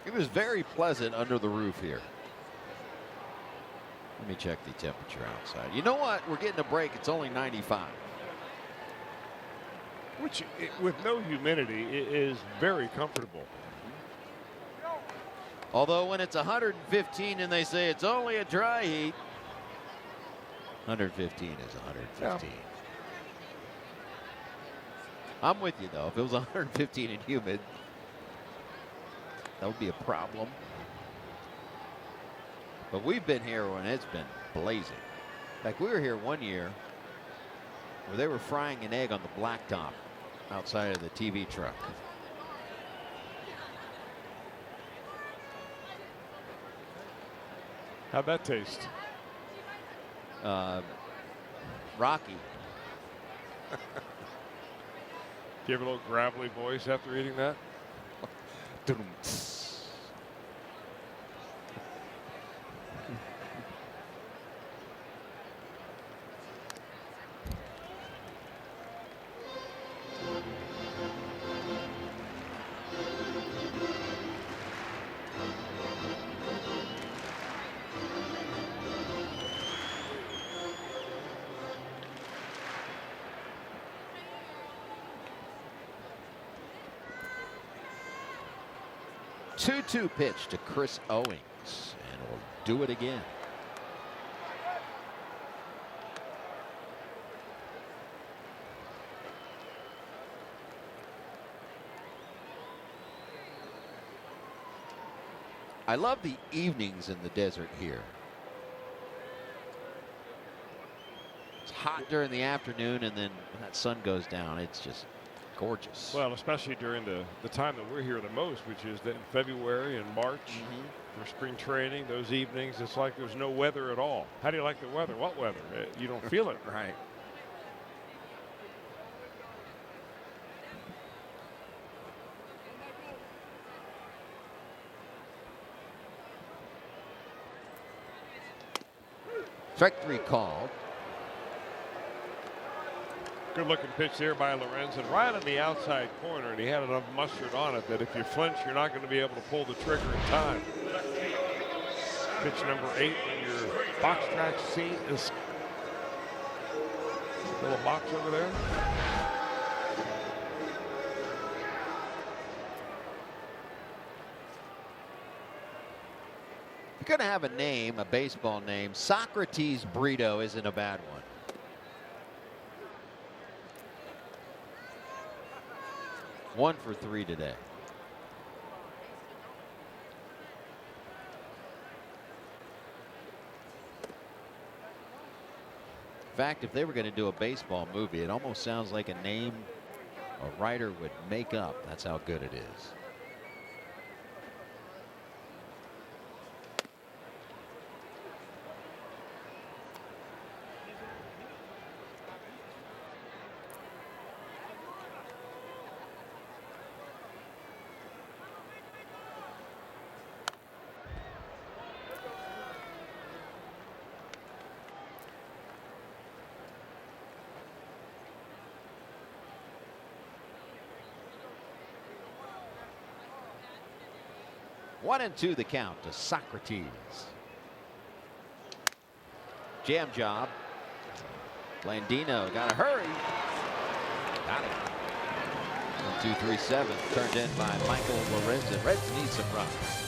It was very pleasant under the roof here. Let me check the temperature outside. You know what? We're getting a break. It's only 95. Which, with no humidity, is very comfortable. Although when it's 115 and they say it's only a dry heat, 115 is 115. Yeah. I'm with you, though. If it was 115 and humid, that would be a problem. But we've been here when it's been blazing. Like we were here one year where they were frying an egg on the blacktop outside of the TV truck. How'd that taste? Rocky. Do you have a little gravelly voice after eating that? 2-2 pitch to Chris Owings, and we'll do it again. I love the evenings in the desert here. It's hot during the afternoon, and then when that sun goes down, it's just gorgeous. Well, especially during the time that we're here the most, which is in February and March for spring training. Those evenings, it's like there's no weather at all. How do you like the weather? What weather? You don't feel it. Right. Strike 3 called. Good looking pitch there by Lorenzen, right on the outside corner, and he had enough mustard on it that if you flinch, you're not going to be able to pull the trigger in time. Pitch number 8 in your box track scene is little box over there. You're going to have a name, a baseball name. Socrates Brito isn't a bad one. One for 3 today. In fact, if they were going to do a baseball movie, it almost sounds like a name a writer would make up. That's how good it is. One and 2 the count to Socrates. Jam job. Blandino got to hurry. Got it. 1-2-3-7 turned in by Michael Lorenzen. Reds need some runs.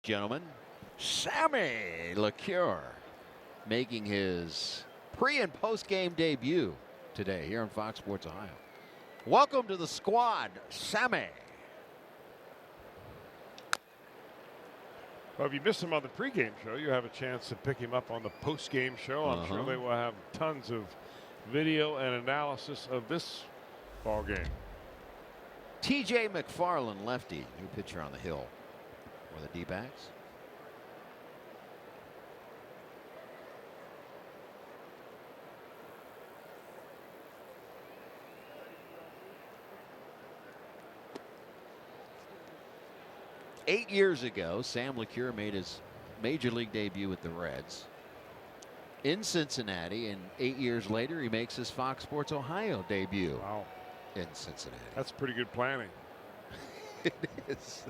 Gentlemen, Sammy LeCure making his pre and post game debut today here on Fox Sports Ohio. Welcome to the squad, Sammy. Well, if you missed him on the pregame show, you have a chance to pick him up on the postgame show. I'm sure they will have tons of video and analysis of this ball game. TJ Mcfarland, lefty, new pitcher on the hill for the D-backs. Eight years ago, Sam LeCure made his major league debut with the Reds in Cincinnati, and 8 years later, he makes his Fox Sports Ohio debut. Wow. In Cincinnati. That's pretty good planning. It is.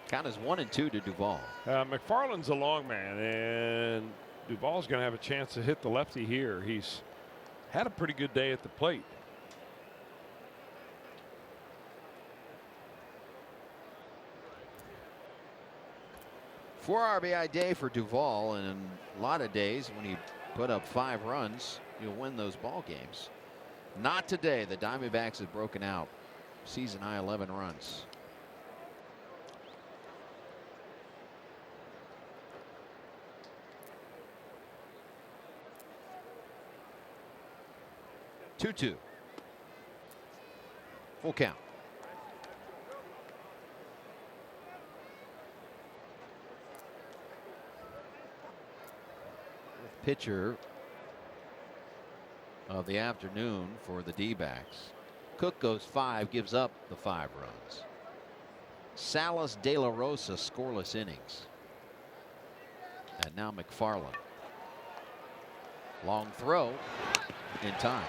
Count is 1-2 to Duvall. McFarland's a long man, and Duvall's going to have a chance to hit the lefty here. He's had a pretty good day at the plate. Four RBI day for Duvall, and a lot of days when you put up 5 runs, you'll win those ball games. Not today. The Diamondbacks have broken out. Season high 11 runs. Two. Full count. Pitcher of the afternoon for the D-backs. Cook goes 5, gives up the 5 runs. Salas, De La Rosa scoreless innings. And now Mcfarland. Long throw in time.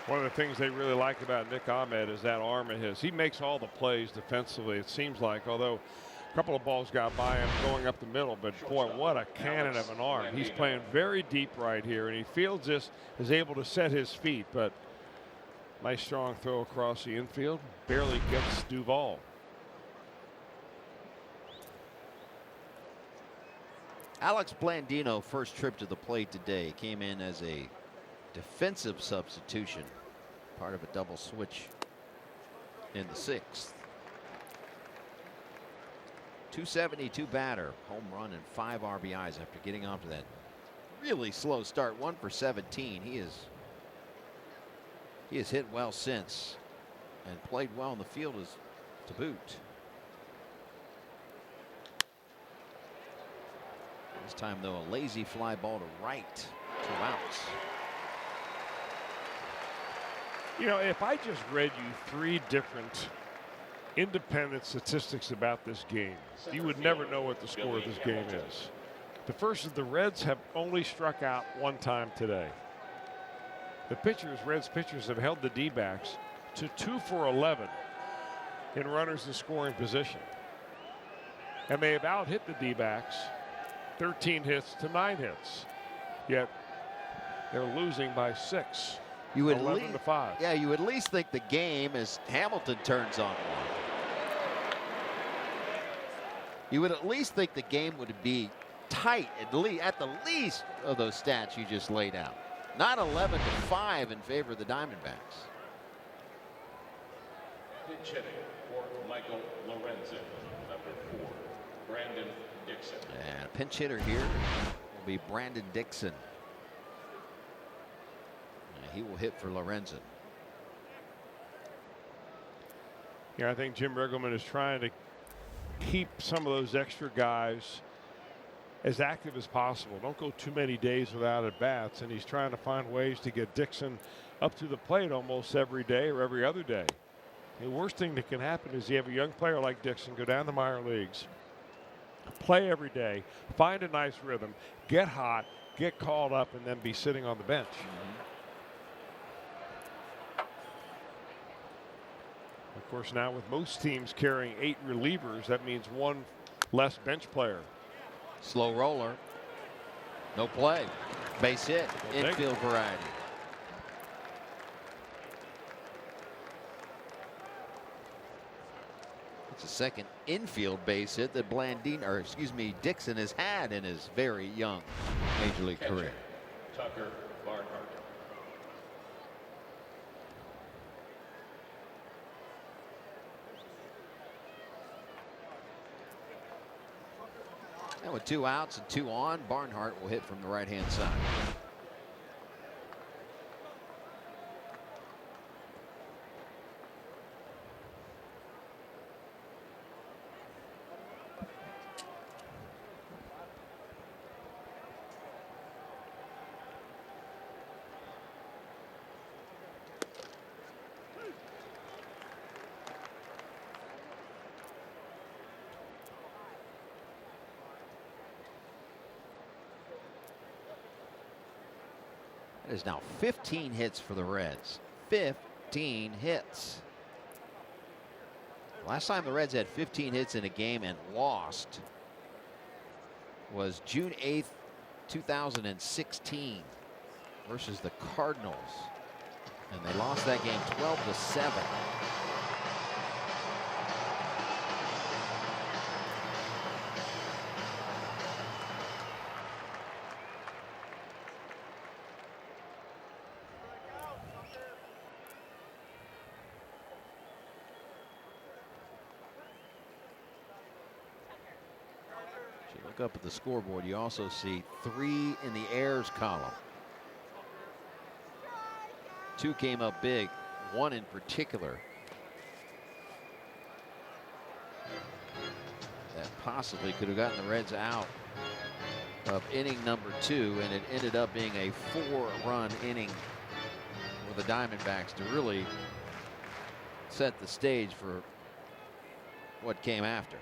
One of the things they really like about Nick Ahmed is that arm of his. He makes all the plays defensively, it seems like, although a couple of balls got by him going up the middle, but boy, what a cannon of an arm. He's playing very deep right here, and he fields this, is able to set his feet, but nice strong throw across the infield. Barely gets Duvall. Alex Blandino, first trip to the plate today, came in as a defensive substitution, part of a double switch in the 6th. 272 batter, home run and 5 RBIs after getting off to that really slow start. 1 for 17. He has hit well since and played well in the field as to boot. This time though, a lazy fly ball to right, 2 outs. You know, if I just read you 3 different independent statistics about this game, you would never know what the score of this game is. The first is the Reds have only struck out 1 time today. The Reds pitchers have held the D-backs to 2 for 11 in runners in scoring position. And they have out-hit the D-backs 13 hits to 9 hits. Yet they're losing by 6. You would 11 to 5. Yeah, you would at least think the game as Hamilton turns on one. You would at least think the game would be tight at the least of those stats you just laid out. Not 11 to 5 in favor of the Diamondbacks. Pitch hitting for Michael Lorenzen, number 4, Brandon Dixon. And a pinch hitter here will be Brandon Dixon. He will hit for Lorenzen. Yeah, I think Jim Riggleman is trying to keep some of those extra guys as active as possible. Don't go too many days without at bats, and he's trying to find ways to get Dixon up to the plate almost every day or every other day. The worst thing that can happen is you have a young player like Dixon go down the minor leagues, play every day, find a nice rhythm, get hot, get called up, and then be sitting on the bench. Of course, now with most teams carrying 8 relievers, that means 1 less bench player. Slow roller. No play. Base hit. Infield variety. It's a second infield base hit that Dixon has had in his very young major league career. Tucker Barnhart. Now with 2 outs and 2 on, Barnhart will hit from the right-hand side. It is now 15 hits for the Reds. 15 hits. Last time the Reds had 15 hits in a game and lost was June 8th, 2016 versus the Cardinals. And they lost that game 12-7. Look up at the scoreboard, you also see 3 in the errors column. 2 came up big, 1 in particular that possibly could have gotten the Reds out of inning number 2, and it ended up being a 4-run inning for the Diamondbacks to really set the stage for what came after.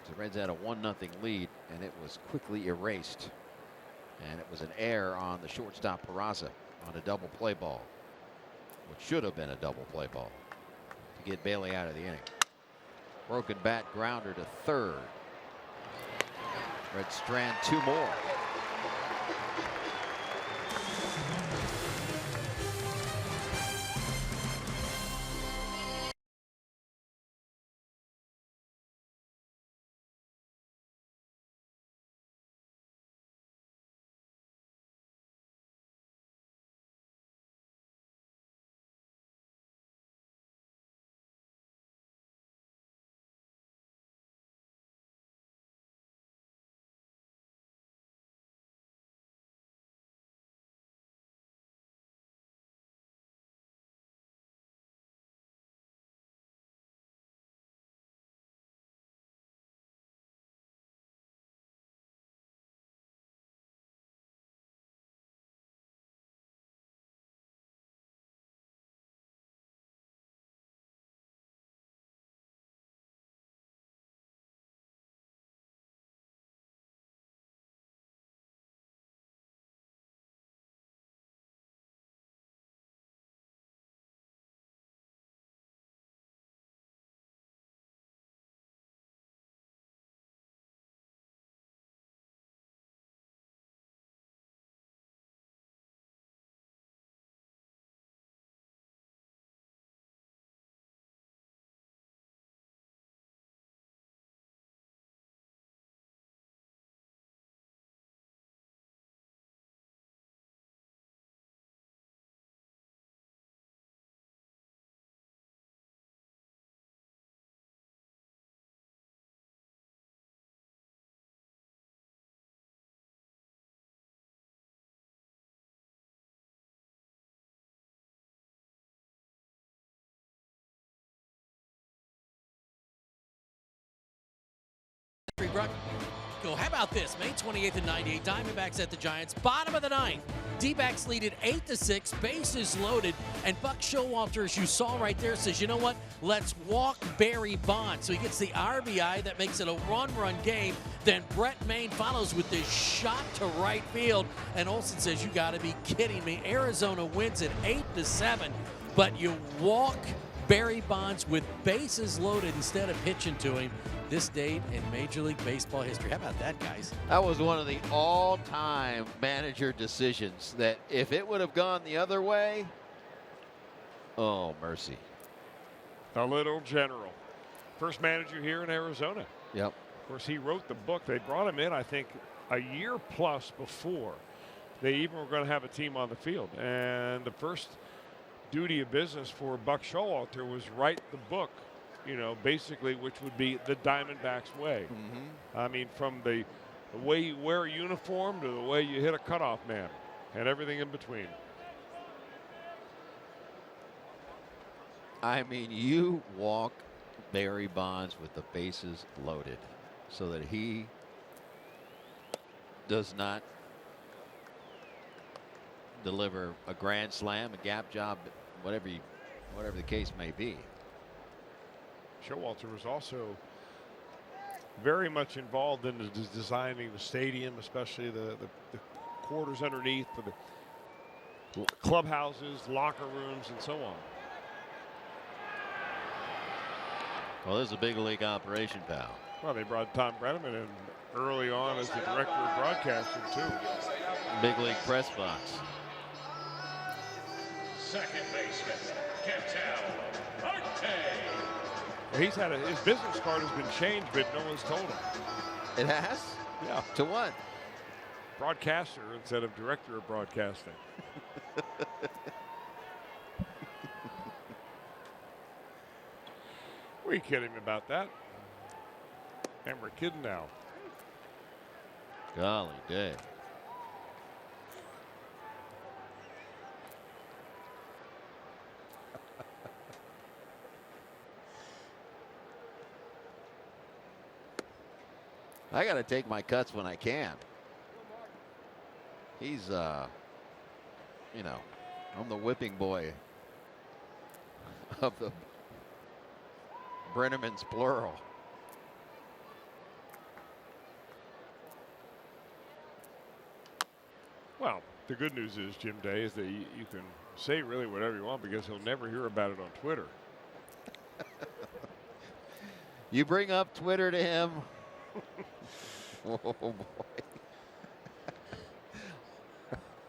The Reds had a 1-0 lead, and it was quickly erased. And it was an error on the shortstop Peraza on a double play ball, which should have been a double play ball to get Bailey out of the inning. Broken bat grounder to third. Reds strand 2 more. How about this? May 28th and 98, Diamondbacks at the Giants. Bottom of the 9th. D-backs lead it 8-6, bases loaded, and Buck Showalter, as you saw right there, says, you know what, let's walk Barry Bonds. So he gets the RBI that makes it a run game. Then Brett Maine follows with this shot to right field, and Olsen says, you got to be kidding me. Arizona wins it 8-7, but you walk Barry Bonds with bases loaded instead of pitching to him. This date in Major League Baseball history. How about that, guys? That was one of the all-time manager decisions that if it would have gone the other way, oh, mercy. A little general. First manager here in Arizona. Yep. Of course, he wrote the book. They brought him in, I think, a year plus before they even were going to have a team on the field. And the first duty of business for Buck Showalter was write the book you know, basically, which would be the Diamondbacks way. I mean, from the way you wear a uniform to the way you hit a cutoff man and everything in between. I mean, you walk Barry Bonds with the bases loaded so that he does not deliver a grand slam, a gap job, whatever the case may be. Showalter was also very much involved in the designing the stadium, especially the quarters underneath for the clubhouses, locker rooms, and so on. Well, this is a big league operation, pal. Well, they brought Tom Brenneman in early on as the director of broadcasting, too. Big league press box. Second baseman, Ketel Marte. He's had his business card has been changed, but no one's told him. It has? Yeah. To what? Broadcaster instead of director of broadcasting. We kidding about that. And we're kidding now. Golly day. I got to take my cuts when I can. He's, you know, I'm the whipping boy of the Brenneman's plural. Well, the good news is, Jim Day, is that you can say really whatever you want because he'll never hear about it on Twitter. You bring up Twitter to him. Oh, boy.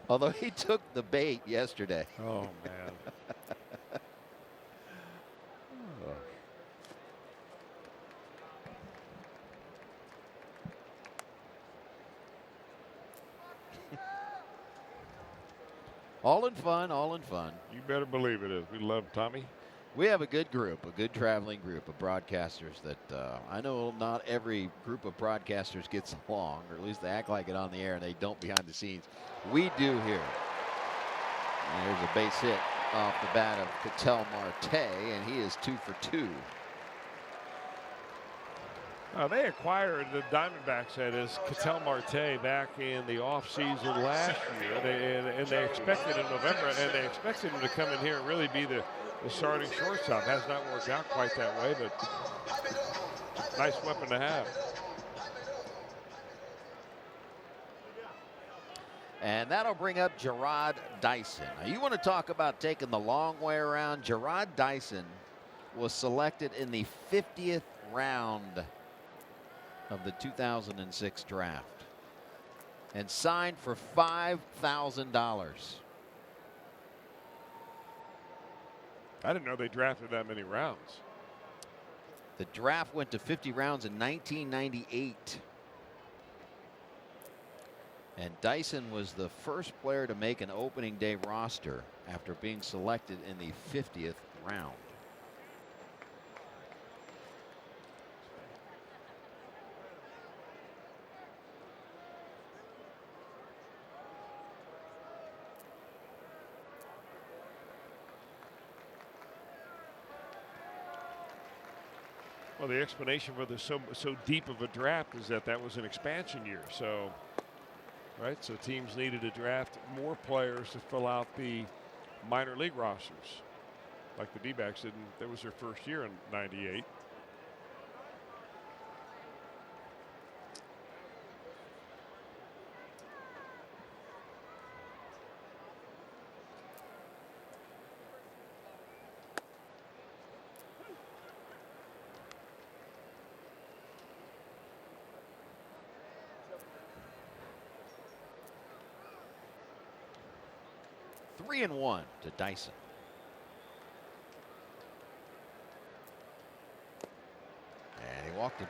Although he took the bait yesterday. Oh, man. All in fun, all in fun. You better believe it is. We love Tommy. We have a good group, a good traveling group of broadcasters that I know not every group of broadcasters gets along, or at least they act like it on the air and they don't behind the scenes. We do here. And there's a base hit off the bat of Ketel Marte, and he is 2 for 2. They acquired the Diamondbacks, that is, Ketel Marte back in the offseason last year. And they expected in November, and they expected him to come in here and really be the starting shortstop. Has not worked out quite that way, but nice weapon to have. And that'll bring up Jerrod Dyson. Now, you want to talk about taking the long way around. Jerrod Dyson was selected in the 50th round of the 2006 draft and signed for $5,000. I didn't know they drafted that many rounds. The draft went to 50 rounds in 1998. And Dyson was the first player to make an opening day roster after being selected in the 50th round. Well, the explanation for the so deep of a draft is that was an expansion year. So, right, so teams needed to draft more players to fill out the minor league rosters, like the D-backs didn't. That was their first year in '98. Three and 1 to Dyson. And he walked it.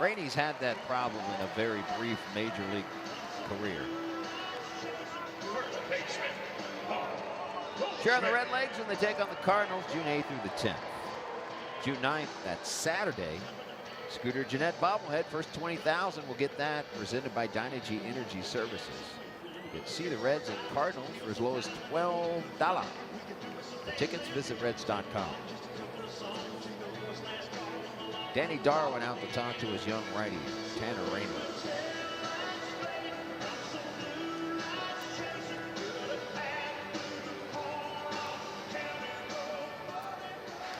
Rainey's had that problem in a very brief major league career. Share the Red Legs when they take on the Cardinals June 8th through the 10th. June 9th, that's Saturday. Scooter Jeanette bobblehead, first 20,000 will get that, presented by Dynegy Energy Services. You can see the Reds and Cardinals for as low as $12. For tickets, visit Reds.com. Danny Darwin out to talk to his young righty, Tanner Rainey.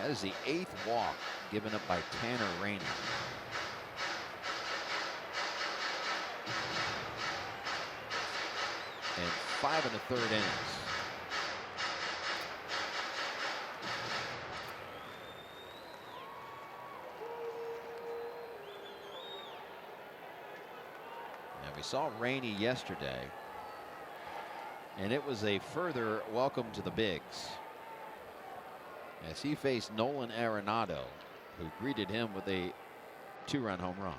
That is the 8th walk given up by Tanner Rainey. In 5 1/3 innings. And we saw Rainey yesterday, and it was a further welcome to the bigs as he faced Nolan Arenado, who greeted him with a 2-run home run.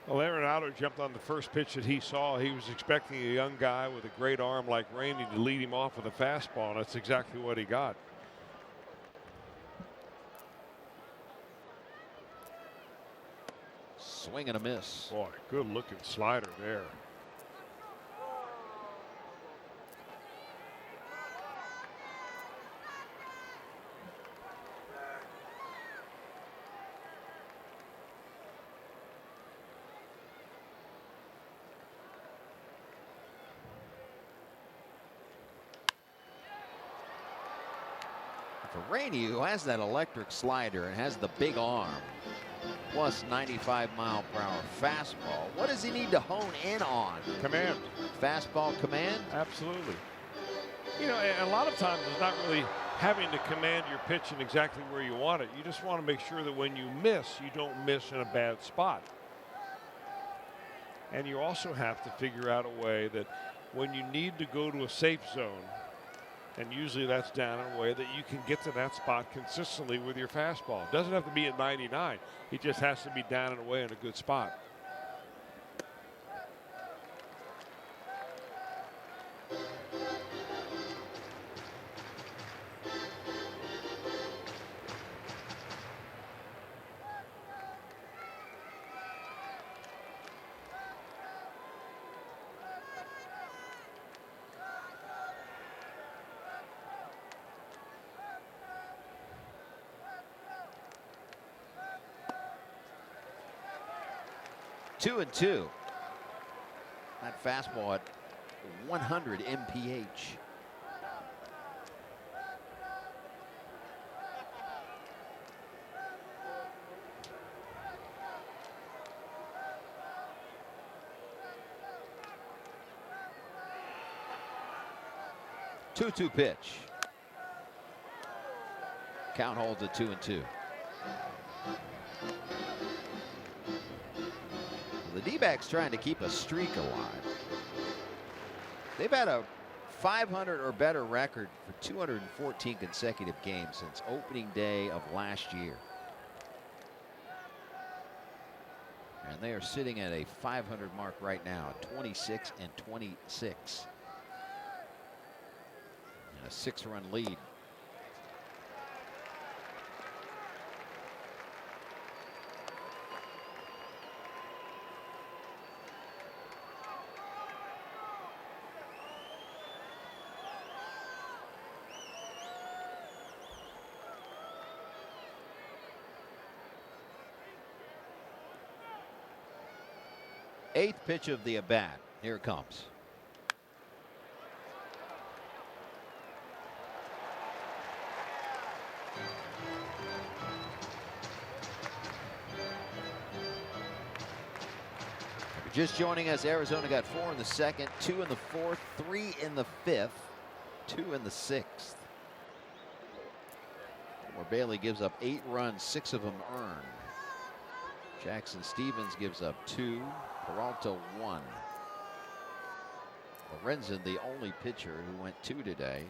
Well, Arenado jumped on the first pitch that he saw. He was expecting a young guy with a great arm like Rainey to lead him off with a fastball, and that's exactly what he got. Swing and a miss. Boy, good looking slider there. For Rainey, who has that electric slider and has the big arm, plus 95-mile-per-hour fastball, what does he need to hone in on? Command. Fastball command? Absolutely. You know, and a lot of times it's not really having to command your pitch in exactly where you want it. You just want to make sure that when you miss, you don't miss in a bad spot. And you also have to figure out a way that when you need to go to a safe zone, and usually that's down in a way that you can get to that spot consistently with your fastball. It doesn't have to be at 99. It just has to be down and away in a good spot. Two and two. That fastball at 100 mph. Two-two pitch. Count holds at 2 and 2. The D-backs trying to keep a streak alive. They've had a 500 or better record for 214 consecutive games since opening day of last year. And they are sitting at a 500 mark right now, 26 and 26. And a 6-run lead. Eighth pitch of the at-bat. Here it comes. If you're just joining us, Arizona got 4 in the second, 2 in the fourth, 3 in the fifth, 2 in the sixth. Where Bailey gives up 8 runs, 6 of them earned. Jackson Stevens gives up 2. Peralta 1. Lorenzen, the only pitcher who went 2 today,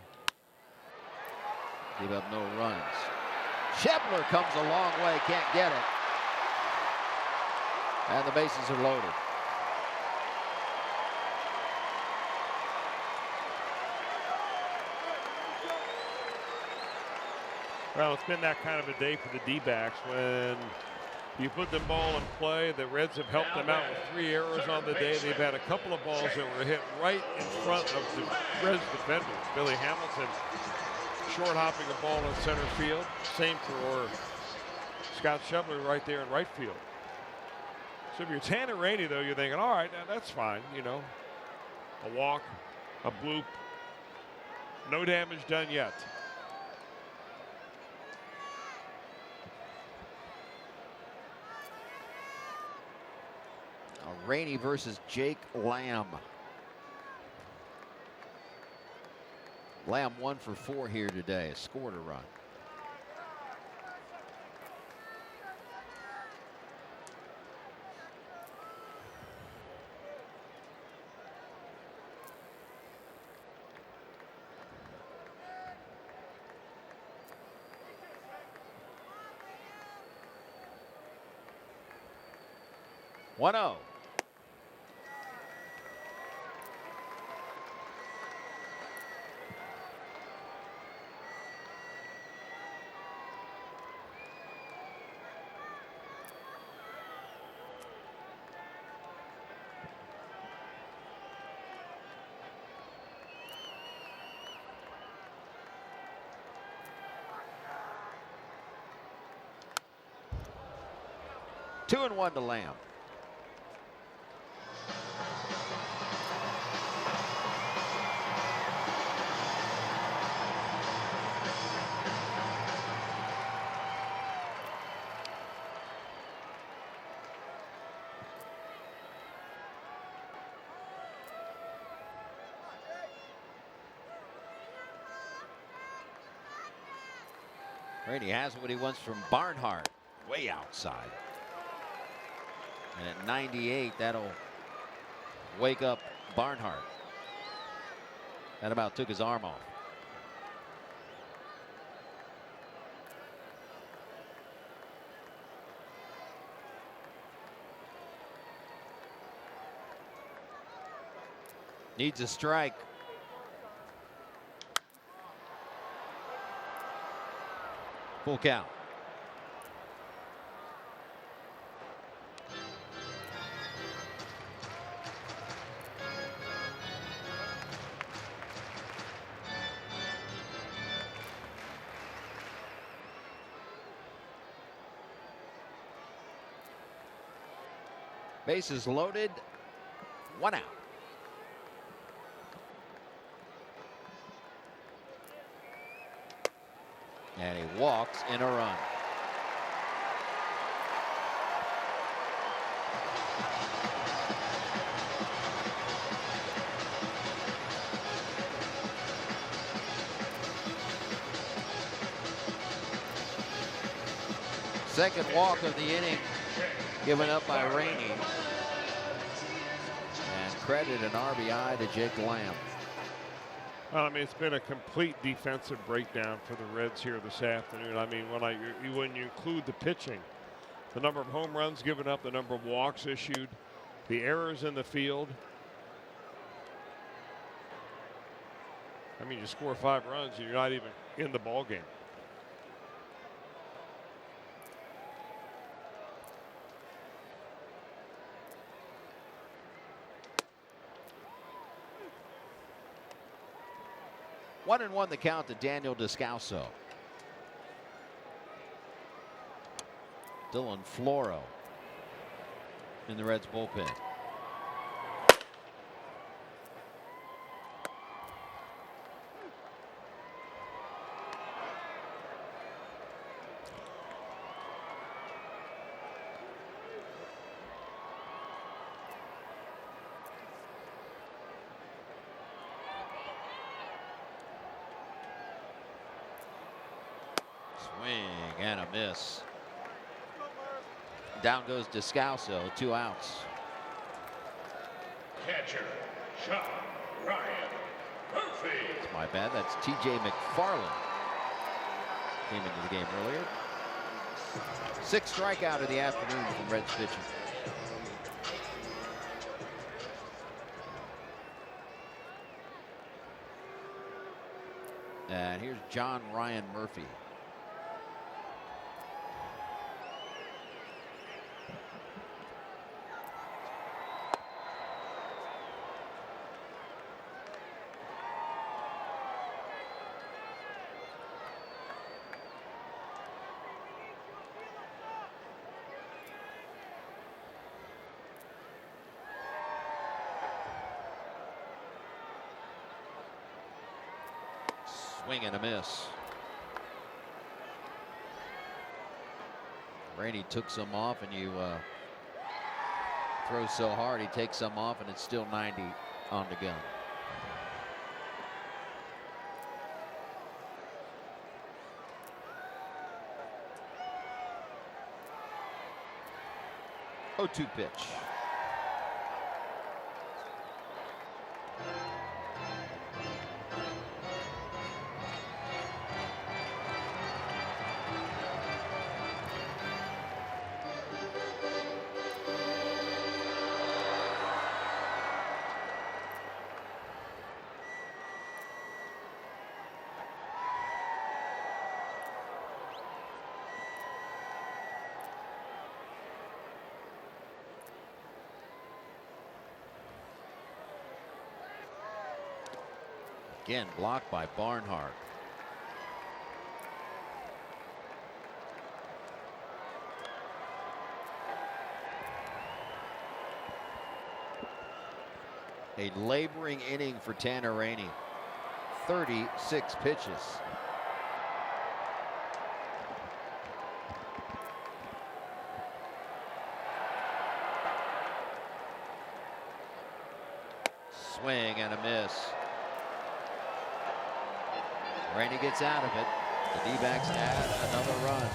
gave up no runs. Shepler comes a long way, can't get it. And the bases are loaded. Well, it's been that kind of a day for the D-backs when you put the ball in play. The Reds have helped them out with 3 errors on the day. They've had a couple of balls that were hit right in front of the Reds defenders. Billy Hamilton short hopping a ball in center field. Same for Scott Schebler right there in right field. So if you're Tanner Rainey, though, you're thinking, all right, that's fine, you know. A walk, a bloop. No damage done yet. Rainey versus Jake Lamb. Lamb 1 for 4 here today. Scored a run. One 0. Two and 1 to Lamb. Rainey has what he wants from Barnhart, way outside. And at 98, that'll wake up Barnhart. That about took his arm off. Needs a strike. Full count. Bases loaded, 1 out. And he walks in a run. Second walk of the inning given up by Rainey. And credit an RBI to Jake Lamb. Well, I mean, it's been a complete defensive breakdown for the Reds here this afternoon. I mean, when you include the pitching, the number of home runs given up, the number of walks issued, the errors in the field. I mean, you score 5 runs and you're not even in the ball game. One and 1 the count to Daniel Descalso. Dylan Floro in the Reds bullpen. Swing and a miss. Down goes Descalso, 2 outs. Catcher, Sean Ryan Murphy. It's my bad. That's TJ Mcfarland. Came into the game earlier. 6th strikeout of the afternoon from Reds pitching. And here's John Ryan Murphy. Swing and a miss. Rainey took some off, and you throw so hard he takes some off, and it's still 90 on the gun. Oh, 2 pitch. Again, blocked by Barnhart. A laboring inning for Tanner Rainey. 36 pitches. Swing and a miss. Rainey gets out of it. The D-backs add another run.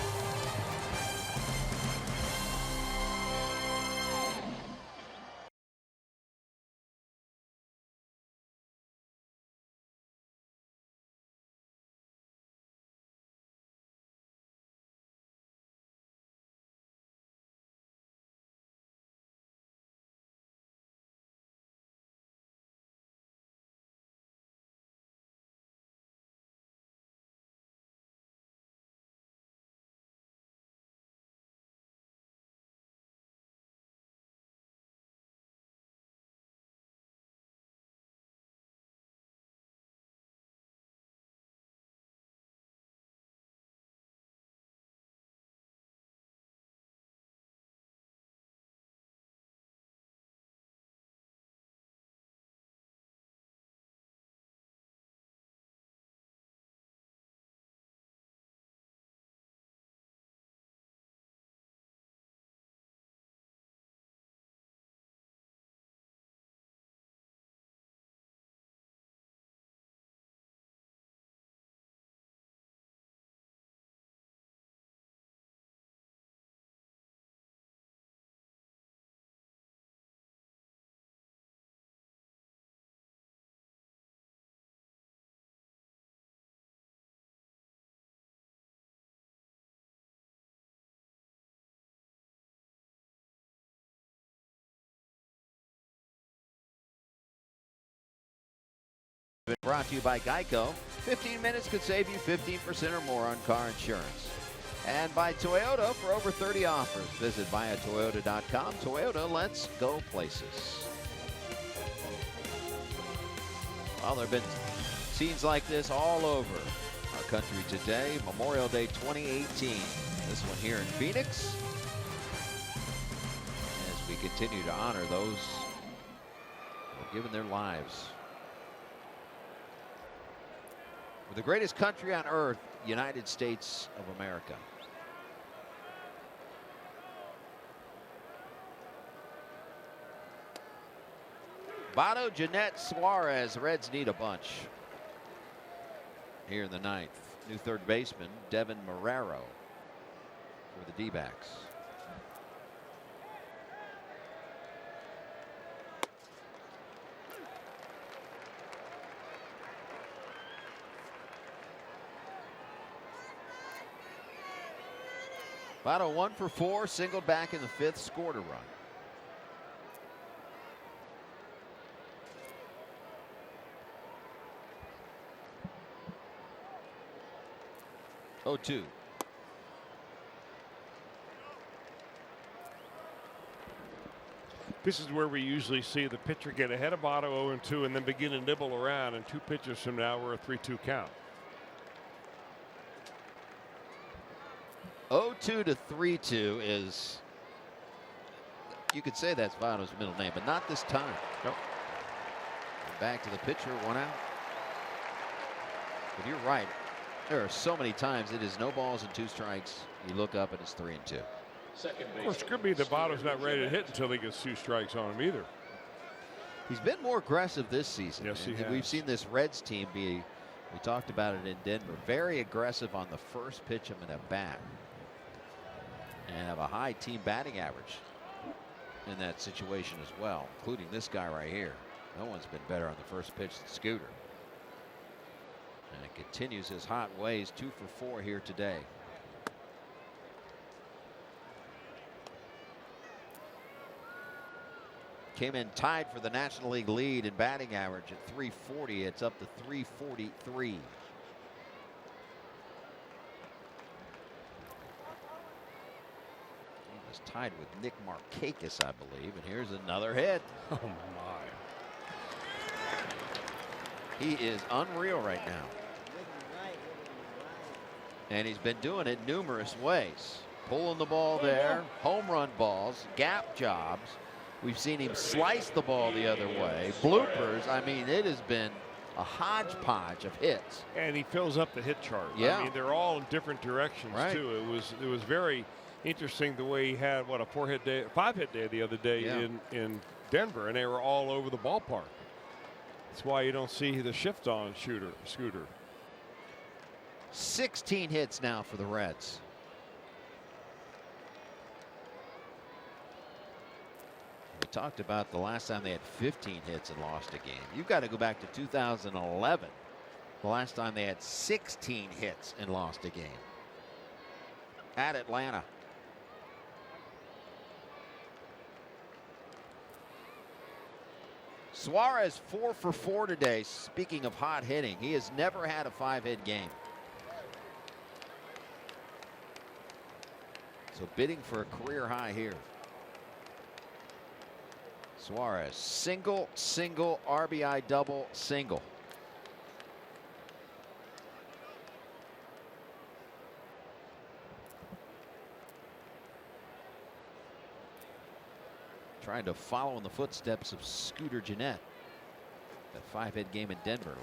Brought to you by Geico. 15 minutes could save you 15% or more on car insurance. And by Toyota for over 30 offers. Visit buyatoyota.com. Toyota, let's go places. Well, there have been scenes like this all over our country today. Memorial Day 2018. This one here in Phoenix. As we continue to honor those who have given their lives for the greatest country on earth, United States of America. Votto, Jeanette, Suarez. Reds need a bunch here in the ninth. New third baseman, Devin Marrero for the D-backs. Votto 1 for 4, singled back in the fifth, scored a run. Oh, 2. This is where we usually see the pitcher get ahead of Votto 0-2 and then begin to nibble around, and 2 pitches from now we're a 3-2 count. 0-2 to 3-2 is, you could say that's Votto's middle name, but not this time. Nope. Back to the pitcher, 1 out. But you're right. There are so many times it is no balls and 2 strikes. You look up and it's 3 and 2. Of course, it could be the bottom's not ready to hit until he gets 2 strikes on him either. He's been more aggressive this season. Yes, he has. We've seen this Reds team be, we talked about it in Denver, very aggressive on the first pitch of an at-bat. And have a high team batting average in that situation as well, including this guy right here. No one's been better on the first pitch than Scooter. And continues his hot ways, 2 for 4 here today. Came in tied for the National League lead in batting average at 340. It's up to 343. He was tied with Nick Markakis, I believe. And here's another hit. Oh, my. He is unreal right now. And he's been doing it numerous ways. Pulling the ball there, home run balls, gap jobs. We've seen him slice the ball the other way. Bloopers. I mean, it has been a hodgepodge of hits. And he fills up the hit chart. Yeah. I mean, they're all in different directions, right. too. It was very interesting the way he had, what, a 5-hit day the other day in Denver, and they were all over the ballpark. That's why you don't see the shift on Scooter. 16 hits now for the Reds. We talked about the last time they had 15 hits and lost a game. You've got to go back to 2011. The last time they had 16 hits and lost a game. At Atlanta. Suarez 4 for 4 today. Speaking of hot hitting, he has never had a 5-hit game. So bidding for a career high here. Suarez, single, single, RBI double, single. Trying to follow in the footsteps of Scooter Gennett. That 5-hit game in Denver.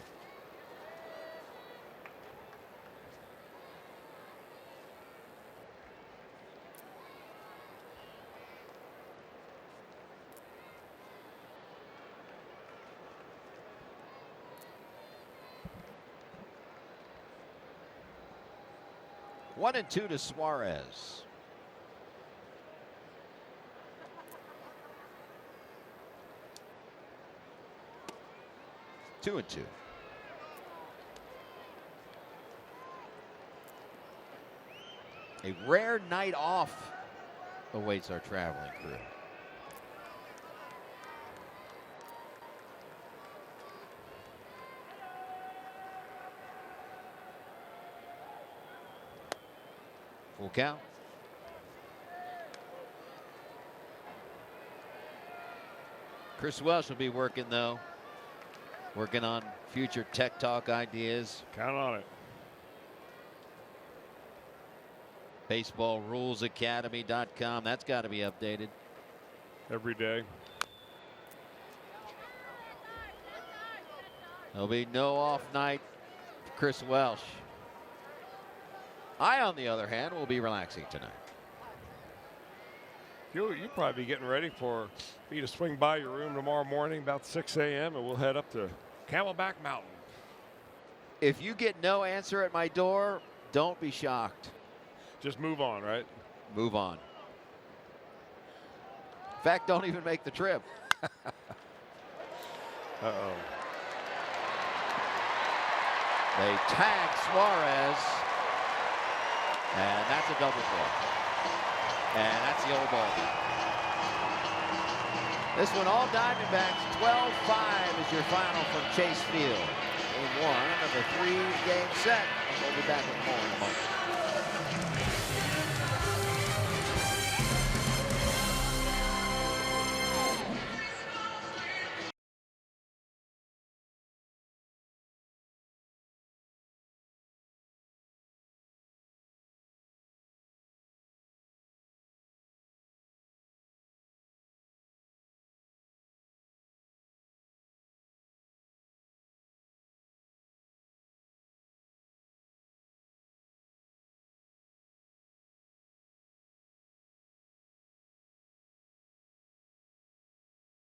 One and 2 to Suarez. Two and 2. A rare night off awaits our traveling crew. Full count. Chris Welsh will be working, though. Working on future Tech Talk ideas. Count on it. BaseballRulesAcademy.com. That's got to be updated every day. There'll be no off night for Chris Welsh. I, on the other hand, will be relaxing tonight. You'll probably be getting ready for me to swing by your room tomorrow morning about 6 a.m. and we'll head up to Camelback Mountain. If you get no answer at my door, don't be shocked. Just move on, right? Move on. In fact, don't even make the trip. Uh-oh. They tag Suarez. And that's a double play. And that's the old ball game. This one, all Diamondbacks, 12-5 is your final from Chase Field. Game 1 of a 3-game set. We'll be back with more in a moment.